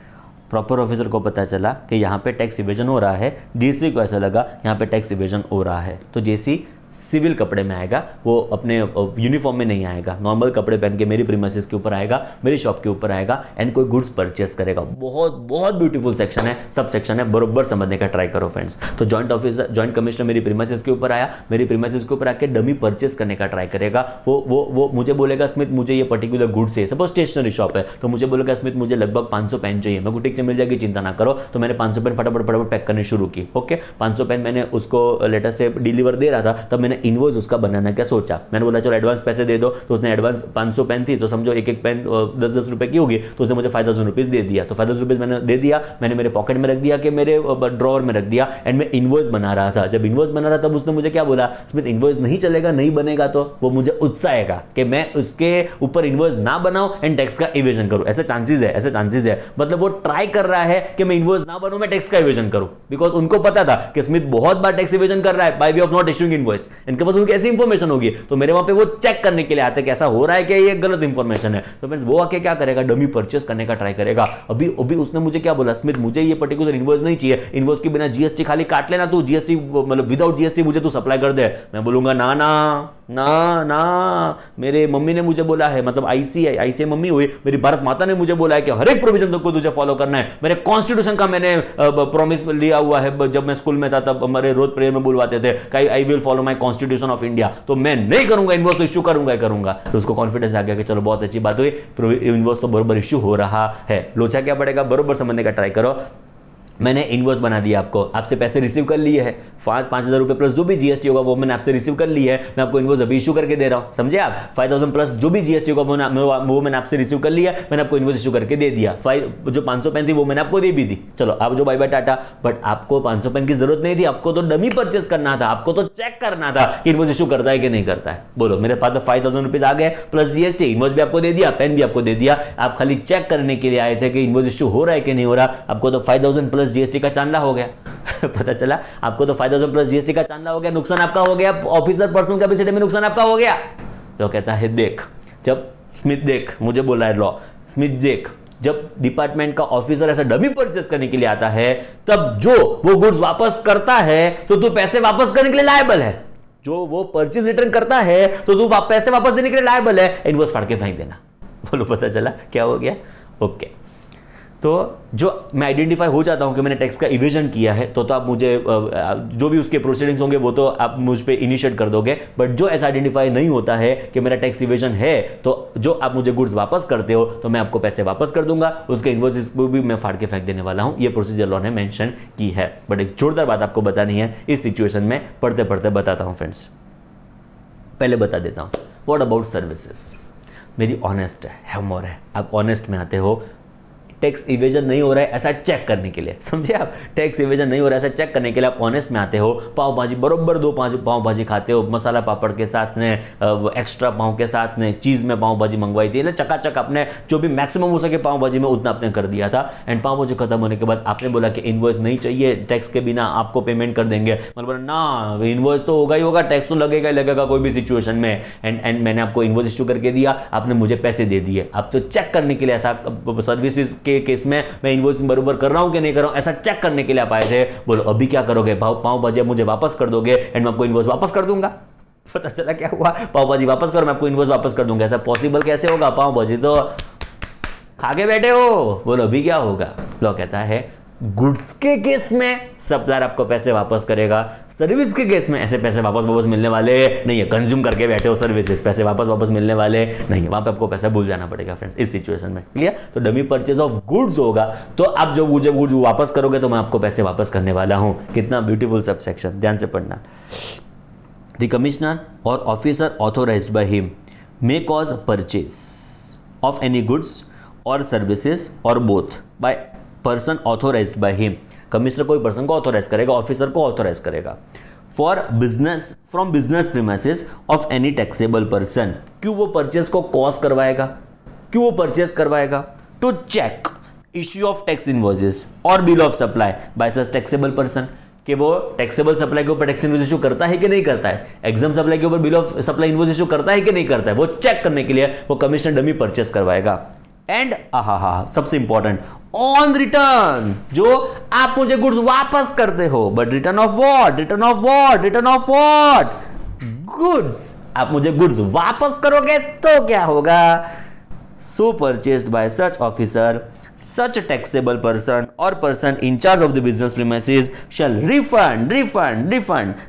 प्रॉपर ऑफिसर को पता चला कि यहाँ पे टैक्स इवेजन हो रहा है, डीसी को ऐसा लगा यहाँ पे टैक्स इवेजन हो रहा है, तो जैसी सिविल कपड़े में आएगा, वो अपने यूनिफॉर्म में नहीं आएगा, नॉर्मल कपड़े पहन के मेरी प्रीमाइसिस के ऊपर आएगा, मेरी शॉप के ऊपर आएगा, एंड कोई गुड्स परचेस करेगा। बहुत बहुत ब्यूटीफुल सेक्शन है, सब सेक्शन है, बरोबर समझने का ट्राई करो फ्रेंड्स। तो जॉइंट ऑफिसर, जॉइंट कमिश्नर मेरी प्रीमाइसिस के ऊपर आया, मेरी प्रीमाइसिस के ऊपर आके डमी परचेस करने का ट्राई करेगा। वो मुझे बोलेगा स्मिथ मुझे ये पर्टिकुलर गुड्स है, सपोज स्टेशनरी शॉप है, तो मुझे बोलेगा स्मिथ मुझे लगभग 500 पेन चाहिए, मैं बुटीक से मिल जाएगी, चिंता ना करो। तो मैंने 500 पेन फटाफट पैक करने शुरू की। ओके, 500 पेन मैंने उसको लेटर से डिलीवर दे रहा था, तब मैंने इनवॉइस उसका बनाना क्या सोचा, मैंने बोला चलो एडवांस पैसे दे दो, तो उसने एडवांस 500 पेन थी, तो समझो एक एक पेन 10-10 रुपए की होगी, तो उसने मुझे 5000 रुपीज दे दिया। तो 5000 रुपीज मैंने दे दिया, मैंने मेरे पॉकेट में रख दिया कि मेरे ड्रॉवर में रख दिया, एंड मैं इनवॉइस बना रहा था। जब इनवॉइस बना रहा था, तब उसने मुझे क्या बोला, स्मिथ इनवॉइस नहीं चलेगा, नहीं बनेगा, तो वो मुझे उत्साहेगा कि मैं उसके ऊपर इनवॉइस ना बनाऊं एंड टैक्स का इवेजन करूं। ऐसे चांसेस है, ऐसे चांसेस है, मतलब वो ट्राई कर रहा है कि मैं इनवॉइस ना बनूं, मैं टैक्स का इवेजन करूं, बिकॉज उनको पता था कि स्मिथ बहुत बार टैक्स इवेजन कर रहा है by way of not issuing invoice. इनके पास उनकी ऐसी इंफॉर्मेशन होगी, तो मेरे वहां पे वो चेक करने के लिए आते कि ऐसा हो रहा है कि ये गलत इंफॉर्मेशन है। तो फ्रेंड्स वो आके क्या करेगा, डमी परचेस करने का ट्राई करेगा। अभी उसने मुझे क्या बोला, स्मिथ मुझे ये पर्टिकुलर इनवॉइस नहीं चाहिए, इनवॉइस के बिना जीएसटी खाली काट लेना, तू जीएसटी मतलब विदाउट जीएसटी मुझे तू सप्लाई कर दे। मैं बोलूंगा ना ना, ना ना, मेरे मम्मी ने मुझे बोला है, मतलब आईसीआई मम्मी हुई, मेरी भारत माता ने मुझे बोला है कि हर एक प्रोविजन को तुझे फॉलो करना है। मेरे कॉन्स्टिट्यूशन का मैंने प्रॉमिस लिया हुआ है, जब मैं स्कूल में था तब हमारे रोज प्रेयर में बुलवाते थे कि I will follow my constitution of India, तो मैं नहीं करूंगा इनवॉइस, तो इश्यू करूंगा। तो उसको कॉन्फिडेंस आ गया कि चलो बहुत अच्छी बात हुई, इनवॉइस तो बरोबर इश्यू हो रहा है। लोचा क्या पड़ेगा, बरोबर समझने का ट्राई करो। मैंने इनवॉइस बना दिया, आपको आपसे पैसे रिसीव कर लिए हैं, 5,000 रुपये प्लस जो भी जीएसटी होगा वो मैंने आपसे रिसीव कर ली है। मैं आपको इनवॉइस अभी इशू करके दे रहा हूँ, समझे आप? 5,000 प्लस जो भी जीएसटी होगा वो मैंने आपसे रिसीव कर लिया, मैंने आपको इनवॉइस इशू करके दे दिया। जो 500 पेन थी वो मैंने आपको दे भी दी। चलो आप जो बाय बाय टाटा, बट आपको 500 पेन की जरूरत नहीं थी, आपको तो डमी परचेस करना था, आपको तो चेक करना था कि इनवॉइस इशू करता है कि नहीं करता है। बोलो, मेरे पास तो 5,000 रुपीज आ गए प्लस जीएसटी, इनवॉइस भी आपको दे दिया, पेन भी आपको दे दिया, आप खाली चेक करने के लिए आए थे कि इनवॉइस इशू हो रहा है कि नहीं हो रहा। आपको तो 5,000 प्लस जीएसटी का चांदा हो गया पता चला आपको तो 5,000 प्लस जीएसटी का चांदा हो गया, नुकसान आपका हो गया, ऑफिसर पर्सन कैपेसिटी में नुकसान आपका हो गया। तो कहता है देख, जब स्मिथ देख, मुझे बोला है लॉ, स्मिथ देख, जब डिपार्टमेंट का ऑफिसर ऐसा डमी परचेस करने के लिए आता है, तब जो वो गुड्स वापस करता है तो तू पैसे वापस करने के लिए लायबल है। जो वो परचेज रिटर्न करता है तो तू पैसे वापस देने के लिए लायबल है। इनवॉइस फाड़ के फेंक देना। बोलो, पता चला क्या हो गया? ओके, तो जो मैं आइडेंटिफाई हो जाता हूं कि मैंने टैक्स का इवेजन किया है, तो आप मुझे जो भी उसके प्रोसीडिंग्स होंगे वो तो आप मुझ पे इनिशिएट कर दोगे। बट जो ऐसा आइडेंटिफाई नहीं होता है कि मेरा टैक्स इवेजन है, तो जो आप मुझे गुड्स वापस करते हो तो मैं आपको पैसे वापस कर दूंगा, उसके इनवॉइसेस को भी मैं फाड़ के फेंक देने वाला हूं। ये प्रोसीजर लॉ ने मेंशन की है। बट एक जोरदार बात आपको बतानी है, इस सिचुएशन में पढ़ते पढ़ते बताता हूं फ्रेंड्स। पहले बता देता हूं, व्हाट अबाउट सर्विसेज? मेरी ऑनेस्ट है, मोर है, आप ऑनेस्ट में आते हो। टैक्स इवेजन नहीं हो रहा है ऐसा चेक करने के लिए, समझे आप? टैक्स इवेजन नहीं हो रहा है ऐसा चेक करने के लिए आप ऑनेस्ट में आते हो। पाव भाजी बरोबर 2 पाव भाजी खाते हो, मसाला पापड़ के साथ में, एक्स्ट्रा पाव के साथ में, चीज़ में पाव भाजी मंगवाई थी, चकाचक आपने जो भी मैक्सिमम हो सके पाव भाजी में उतना आपने कर दिया था। एंड पाव भाजी खत्म होने के बाद आपने बोला कि इनवॉइस नहीं चाहिए, टैक्स के बिना आपको पेमेंट कर देंगे। मतलब ना, इनवॉइस तो होगा ही होगा, टैक्स तो लगेगा ही लगेगा कोई भी सिचुएशन में। एंड मैंने आपको इनवॉइस इशू करके दिया, आपने मुझे पैसे दे दिए। आप तो चेक करने के लिए, ऐसा सर्विसेज के केस में मैं इनवॉइस बरोबर कर रहा हूं कि नहीं कर रहा हूं, ऐसा चेक करने के लिए आप आए थे। बोलो, अभी क्या करोगे? पाव भाजी मुझे वापस कर दोगे एंड मैं आपको इनवॉइस वापस कर दूंगा। पता चला क्या हुआ? पाव भाजी वापस करो, मैं आपको इनवॉइस वापस कर दूंगा। ऐसा पॉसिबल कैसे होगा? पाव भाजी तो खा के बैठे हो। बोलो, अभी क्या होगा? लॉ कहता है गुड्स के केस में सप्लायर आपको पैसे वापस करेगा, सर्विस के केस में ऐसे पैसे वापस मिलने वाले नहीं है। कंज्यूम करके बैठे हो सर्विसेज, पैसे वापस मिलने वाले नहीं है, वहां पे आपको पैसा भूल जाना पड़ेगा फ्रेंड्स इस सिचुएशन में। क्लियर? तो डमी परचेज ऑफ गुड्स होगा, तो आप जो मुझे गुड्स वापस करोगे तो मैं आपको पैसे वापस करने वाला हूं। कितना ब्यूटीफुल सबसेक्शन, ध्यान से पढ़ना। द कमिश्नर और officer authorised by him may cause purchase of any goods और सर्विसेज और both by person authorised by him. Commissioner कोई पर्सन को ऑथोराइज करेगा, ऑफिसर को ऑथोराइज करेगा for business from business premises of any taxable person. क्यों वो purchase को कॉज करवाएगा? क्यों वो परचेज करवाएगा? To check issue of tax invoices और bill of supply by such taxable person, कि वो टैक्सेबल सप्लाई के ऊपर टैक्स इनवॉइस इशू करता है कि नहीं करता है, एग्जाम सप्लाई के ऊपर bill of supply invoice issue करता है कि नहीं करता है, वो चेक करने के लिए वो कमिश्नर डमी परचेज करवाएगा। एंड सबसे इंपॉर्टेंट, ऑन रिटर्न, जो आप मुझे गुड्स वापस करते हो, but return of what? Return of what? Return of what? Goods. आप मुझे गुड्स वापस करोगे तो क्या होगा? So purchased by such officer, such a taxable person or person in charge of the business premises shall refund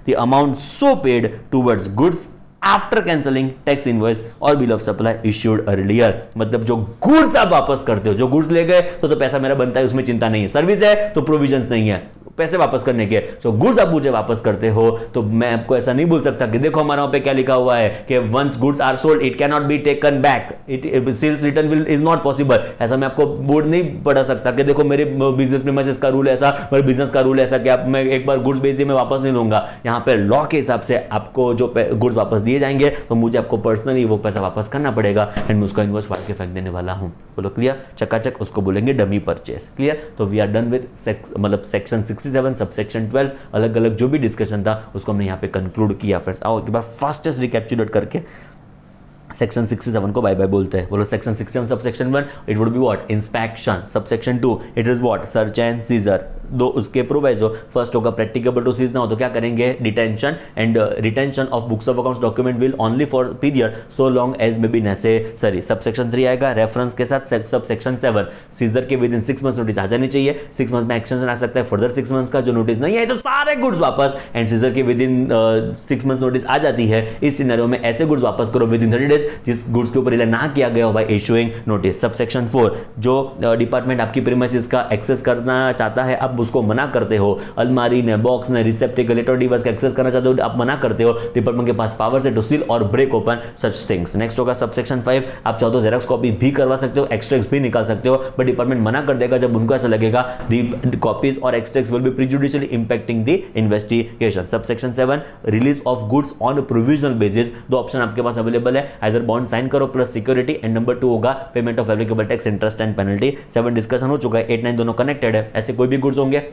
the amount so paid towards goods after cancelling tax invoice और bill of supply issued earlier. मतलब जो goods आप वापस करते हो, जो goods ले गए तो पैसा मेरा बनता है, उसमें चिंता नहीं है। सर्विस है तो प्रोविजंस नहीं है पैसे वापस करने के। तो गुड्स आप मुझे वापस करते हो तो मैं आपको ऐसा नहीं बोल सकता कि देखो हमारे वहां पे क्या लिखा हुआ है कि once goods are sold it can not be taken back, it sales return will is not possible. ऐसा मैं आपको बोर्ड नहीं पढ़ा सकता कि देखो मेरे बिजनेस प्रीमाइसेस का रूल ऐसा, मेरे बिजनेस का रूल ऐसा कि आप मैं एक बार गुड्स बेच दिए मैं वापस नहीं लूंगा। यहाँ पे लॉ के हिसाब से आपको जो गुड्स वापस दिए जाएंगे तो मुझे आपको पर्सनली वो पैसा वापस करना पड़ेगा एंड मैं उसका इनवॉइस फाड़ के फेंक देने वाला हूँ। बोलो क्लियर? चकाचक उसको बोलेंगे डमी परचेस। क्लियर? तो वी आर डन विद मतलब सेक्शन 67 सबसेक्शन 12 अलग अलग जो भी डिस्कशन था उसको हमने यहाँ पे कंक्लूड किया। फ्रेंड्स आओ एक बार फास्टेस्ट रिकैप्चुलेट करके सेक्शन 67 को बाय बाय बोलते हैं। बोलो section 67 subsection 1 it would be what? Inspection. Subsection 2 it is what? Search and seizure. दो उसके प्रोवाइजो। फर्स्ट होगा प्रैक्टिकेबल टू सीज ना हो तो क्या करेंगे, detention and retention of books of accounts document will only for period so long as may be necessary. Subsection 3 आएगा reference के साथ सबसेक्शन 7 सीजर के विद इन 6 मंथ्स नोटिस आ जानी चाहिए। 6 मंथ में एक्सटेंशन आ सकता है फर्दर 6 मंथ्स का, जो नोटिस नहीं है तो सारे गुड्स वापस, एंड सीजर के विद इन 6 मंथ्स नोटिस आ जाती है। इस सिनेरियो में ऐसे गुड्स वापस करो विद इन 30 डेज जिस गुड्स के ऊपर रिलाई ना किया गया हो बाय इशूइंग नोटिस। सबसेक्शन 4 जो डिपार्टमेंट आपकी प्रीमाइसेस का एक्सेस करना चाहता है, आप उसको मना करते हो, अलमारी ने, बॉक्स ने, रिसेप्टेकल, इलेक्ट्रॉनिक डिवाइस का एक्सेस करना चाहते हो, आप मना करते हो, डिपार्टमेंट के पास पावर है टू सील और break open such things. Next होगा सबसेक्शन 5, आप चाहो तो जेरॉक्स कॉपी भी करवा सकते हो, एक्सट्रैक्ट्स भी निकाल सकते हो, बट डिपार्टमेंट मना कर देगा जब उनको ऐसा लगेगा द कॉपीज और extracts will be prejudicially impacting the investigation. Subsection 7 release of goods on provisional basis. दो ऑप्शन आपके पास अवेलेबल है, आइदर बॉन्ड साइन करो प्लस सिक्योरिटी, एंड नंबर 2 होगा payment of applicable tax, interest and penalty. 7 discussion हो चुका है, 8 9 दोनों कनेक्टेड है। ऐसे कोई भी गुड्स होंगे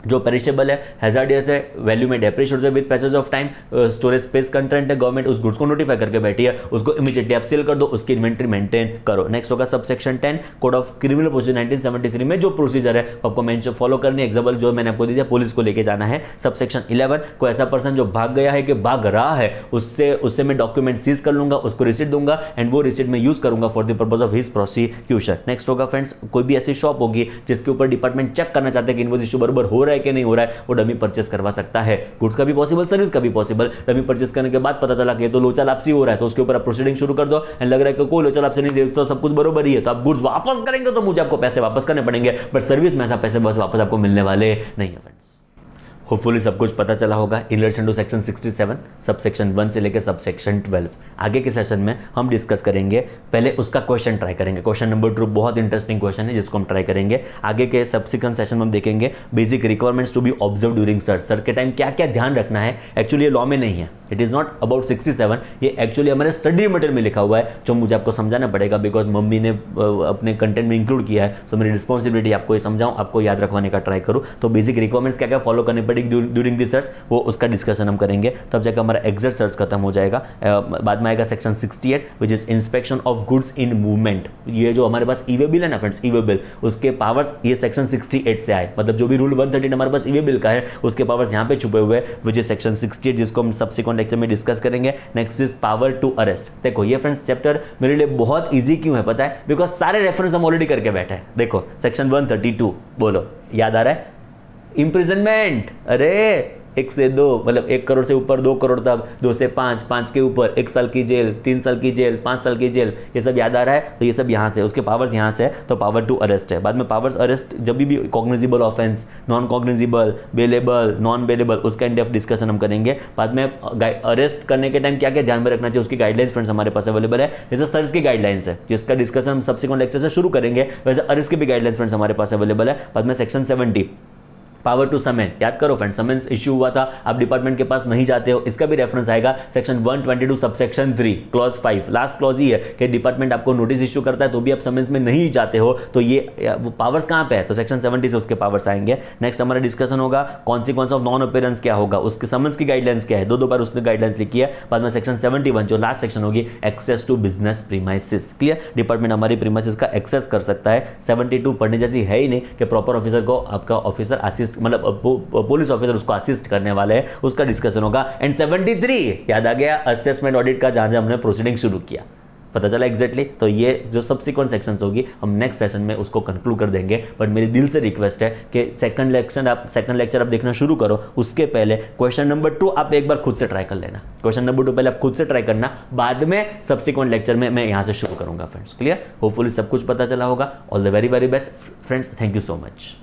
जो पेरिशेबल है, हैजार्डियस है, वैल्यू में डेप्रिशिएट होता है with passage of time, storage space content है, गवर्नमेंट उस गुड्स को नोटिफाई करके बैठी है, उसको इमीडिएटली आप सेल कर दो, उसकी इन्वेंट्री मेंटेन करो। नेक्स्ट होगा subsection 10 code of criminal procedure 1973 में जो प्रोसीजर है आपको मेंशन फॉलो करनी है। एग्जाम्पल जो मैंने आपको दिया, पुलिस को लेके जाना है। सबसेक्शन 11 कोई ऐसा पर्सन जो भाग गया है कि भाग रहा है, उससे मैं डॉक्यूमेंट सीज कर लूंगा, उसको रिसीट दूंगा, एंड वो रिसीट में यूज करूंगा for the purpose of his prosecution. Next होगा फ्रेंड्स, कोई भी ऐसी शॉप होगी जिसके ऊपर डिपार्टमेंट चेक करना चाहते हैं कि इनवॉइस इशू बराबर हो रहा है कि नहीं हो रहा है, डमी परचेस करवा सकता है। गुड्स का भी पॉसिबल, सर्विस का भी पॉसिबल। डमी परचेस करने के बाद पता चला कि तो लोचा लापसी हो रहा है, तो उसके ऊपर आप प्रोसीडिंग शुरू कर दो, एंड लग रहा है कि कोई लोचा लापसी नहीं दे, तो सब कुछ बरोबर ही है, तो आप गुड्स वापस करेंगे तो मुझे आपको पैसे वापस करने पड़ेंगे, बट सर्विस में ऐसा पैसे बस वापस आपको मिलने वाले नहीं है फ्रेंड्स। होपफुली सब कुछ पता चला होगा in relation to section 67 subsection 1 से लेकर सबसेक्शन 12। आगे के सेशन में हम डिस्कस करेंगे, पहले उसका क्वेश्चन ट्राई करेंगे। क्वेश्चन नंबर 2 बहुत इंटरेस्टिंग क्वेश्चन है जिसको हम ट्राई करेंगे। आगे के सब्सिक्वेंट सेशन में हम देखेंगे basic requirements to be observe during search के टाइम क्या क्या ध्यान रखना है। एक्चुअली ये लॉ में नहीं है, इट इज़ नॉट अबाउट 67, ये एक्चुअली हमारे स्टडी मटेरियल में लिखा हुआ है जो मुझे आपको समझाना पड़ेगा, बिकॉज मम्मी ने अपने कंटेंट में इंक्लूड किया है, सो मेरी रिस्पॉन्सिबिलिटी आपको ये समझाऊँ, आपको याद रखवाने का ट्राई करूँ। तो बेसिक रिक्वायरमेंट्स क्या क्या फॉलो करनी पड़ेगी ड्यूरिंग दिस सर्च, वो उसका डिस्कशन हम करेंगे, तब जाकर हमारा एग्जैक्ट सर्च खत्म हो जाएगा। बाद में आएगा section 68 which is inspection of goods in movement. ये जो हमारे पास ई वे बिल है ना फ्रेंड्स, ई वे बिल, उसके पावर्स ये सेक्शन 68 से आए, मतलब जो भी रूल 113 हमारे पास ई वे बिल का है उसके पावर्स यहाँ पे छुपे हुए हैं, विच इज सेक्शन 68, जिसको हम सब्सिक्वेंट लेक्चर में डिस्कस करेंगे। Next is power to arrest. देखो ये फ्रेंड्स चैप्टर मेरे लिए बहुत ईजी क्यों है पता है, बिकॉज सारे रेफरेंस हम ऑलरेडी करके बैठे हैं। देखो सेक्शन 132 बोलो, याद आ रहा है, इम्प्रिजनमेंट, अरे 1 से 2 मतलब 1 करोड़ से ऊपर 2 करोड़ तक, 2 से 5, 5 के ऊपर 1 साल की जेल, 3 साल की जेल, 5 साल की जेल, ये सब याद आ रहा है। तो ये सब यहाँ से, उसके पावर्स यहाँ से है, तो पावर टू अरेस्ट है। बाद में पावर्स अरेस्ट जब भी cognizable offence, non cognizable, bailable, non bailable, उसका इन डेप्थ डिस्कशन हम करेंगे। बाद में अरेस्ट करने के टाइम क्या क्या ध्यान में रखना चाहिए, उसकी गाइडलाइंस फ्रेंड्स हमारे पास अवेलेबल है। जैसे सर्च की गाइडलाइंस है जिसका डिस्कशन हम सब्सिक्वेंट लेक्चर से शुरू करेंगे, वैसे अरेस्ट की भी गाइडलाइंस फ्रेंड्स हमारे पास अवेलेबल है। बाद में सेक्शन 70 पावर टू समेन, याद करो फ्रेंड्स, समन्स इश्यू हुआ था, आप डिपार्टमेंट के पास नहीं जाते हो, इसका भी रेफरेंस आएगा section 122 subsection 3 clause 5, last clause ही है कि डिपार्टमेंट आपको नोटिस इश्यू करता है तो भी आप समन्स में नहीं जाते हो, तो ये पावर्स कहाँ पे है, तो सेक्शन 70 से उसके पावर्स आएंगे। नेक्स्ट हमारा डिस्कशन होगा कॉन्सिक्वेंस ऑफ नॉन अपीयरेंस क्या होगा, उसके समन्स की गाइडलाइंस क्या है, दो बार उसने गाइडलाइंस लिखी है। बाद में सेक्शन 71 जो लास्ट सेक्शन होगी, access to business premises, clear, department हमारी प्रीमाइसिस का एक्सेस कर सकता है। 72 पढ़ने जैसी है ही नहीं कि प्रॉपर ऑफिसर को आपका ऑफिसर असिस्ट, मतलब पुलिस ऑफिसर उसको असिस्ट करने वाले हैं, उसका डिस्कशन होगा। एंड 73 याद आ गया, असेसमेंट ऑडिट का, जहां हमने प्रोसीडिंग शुरू किया, पता चला एग्जैक्टली। तो ये जो सब्सिक्वेंट सेक्शंस होगी हम नेक्स्ट सेशन में उसको कंक्लूड कर देंगे, बट मेरी दिल से रिक्वेस्ट है कि सेकंड लेक्चर आप देखना शुरू करो, उसके पहले क्वेश्चन नंबर 2 आप एक बार खुद से ट्राई कर लेना। क्वेश्चन नंबर 2 पहले आप खुद से ट्राई करना, बाद में सब्सिक्वेंट लेक्चर में मैं यहाँ से शुरू करूँगा फ्रेंड्स, क्लियर। होपफुली सब कुछ पता चला होगा। All the very very best friends, thank you so much.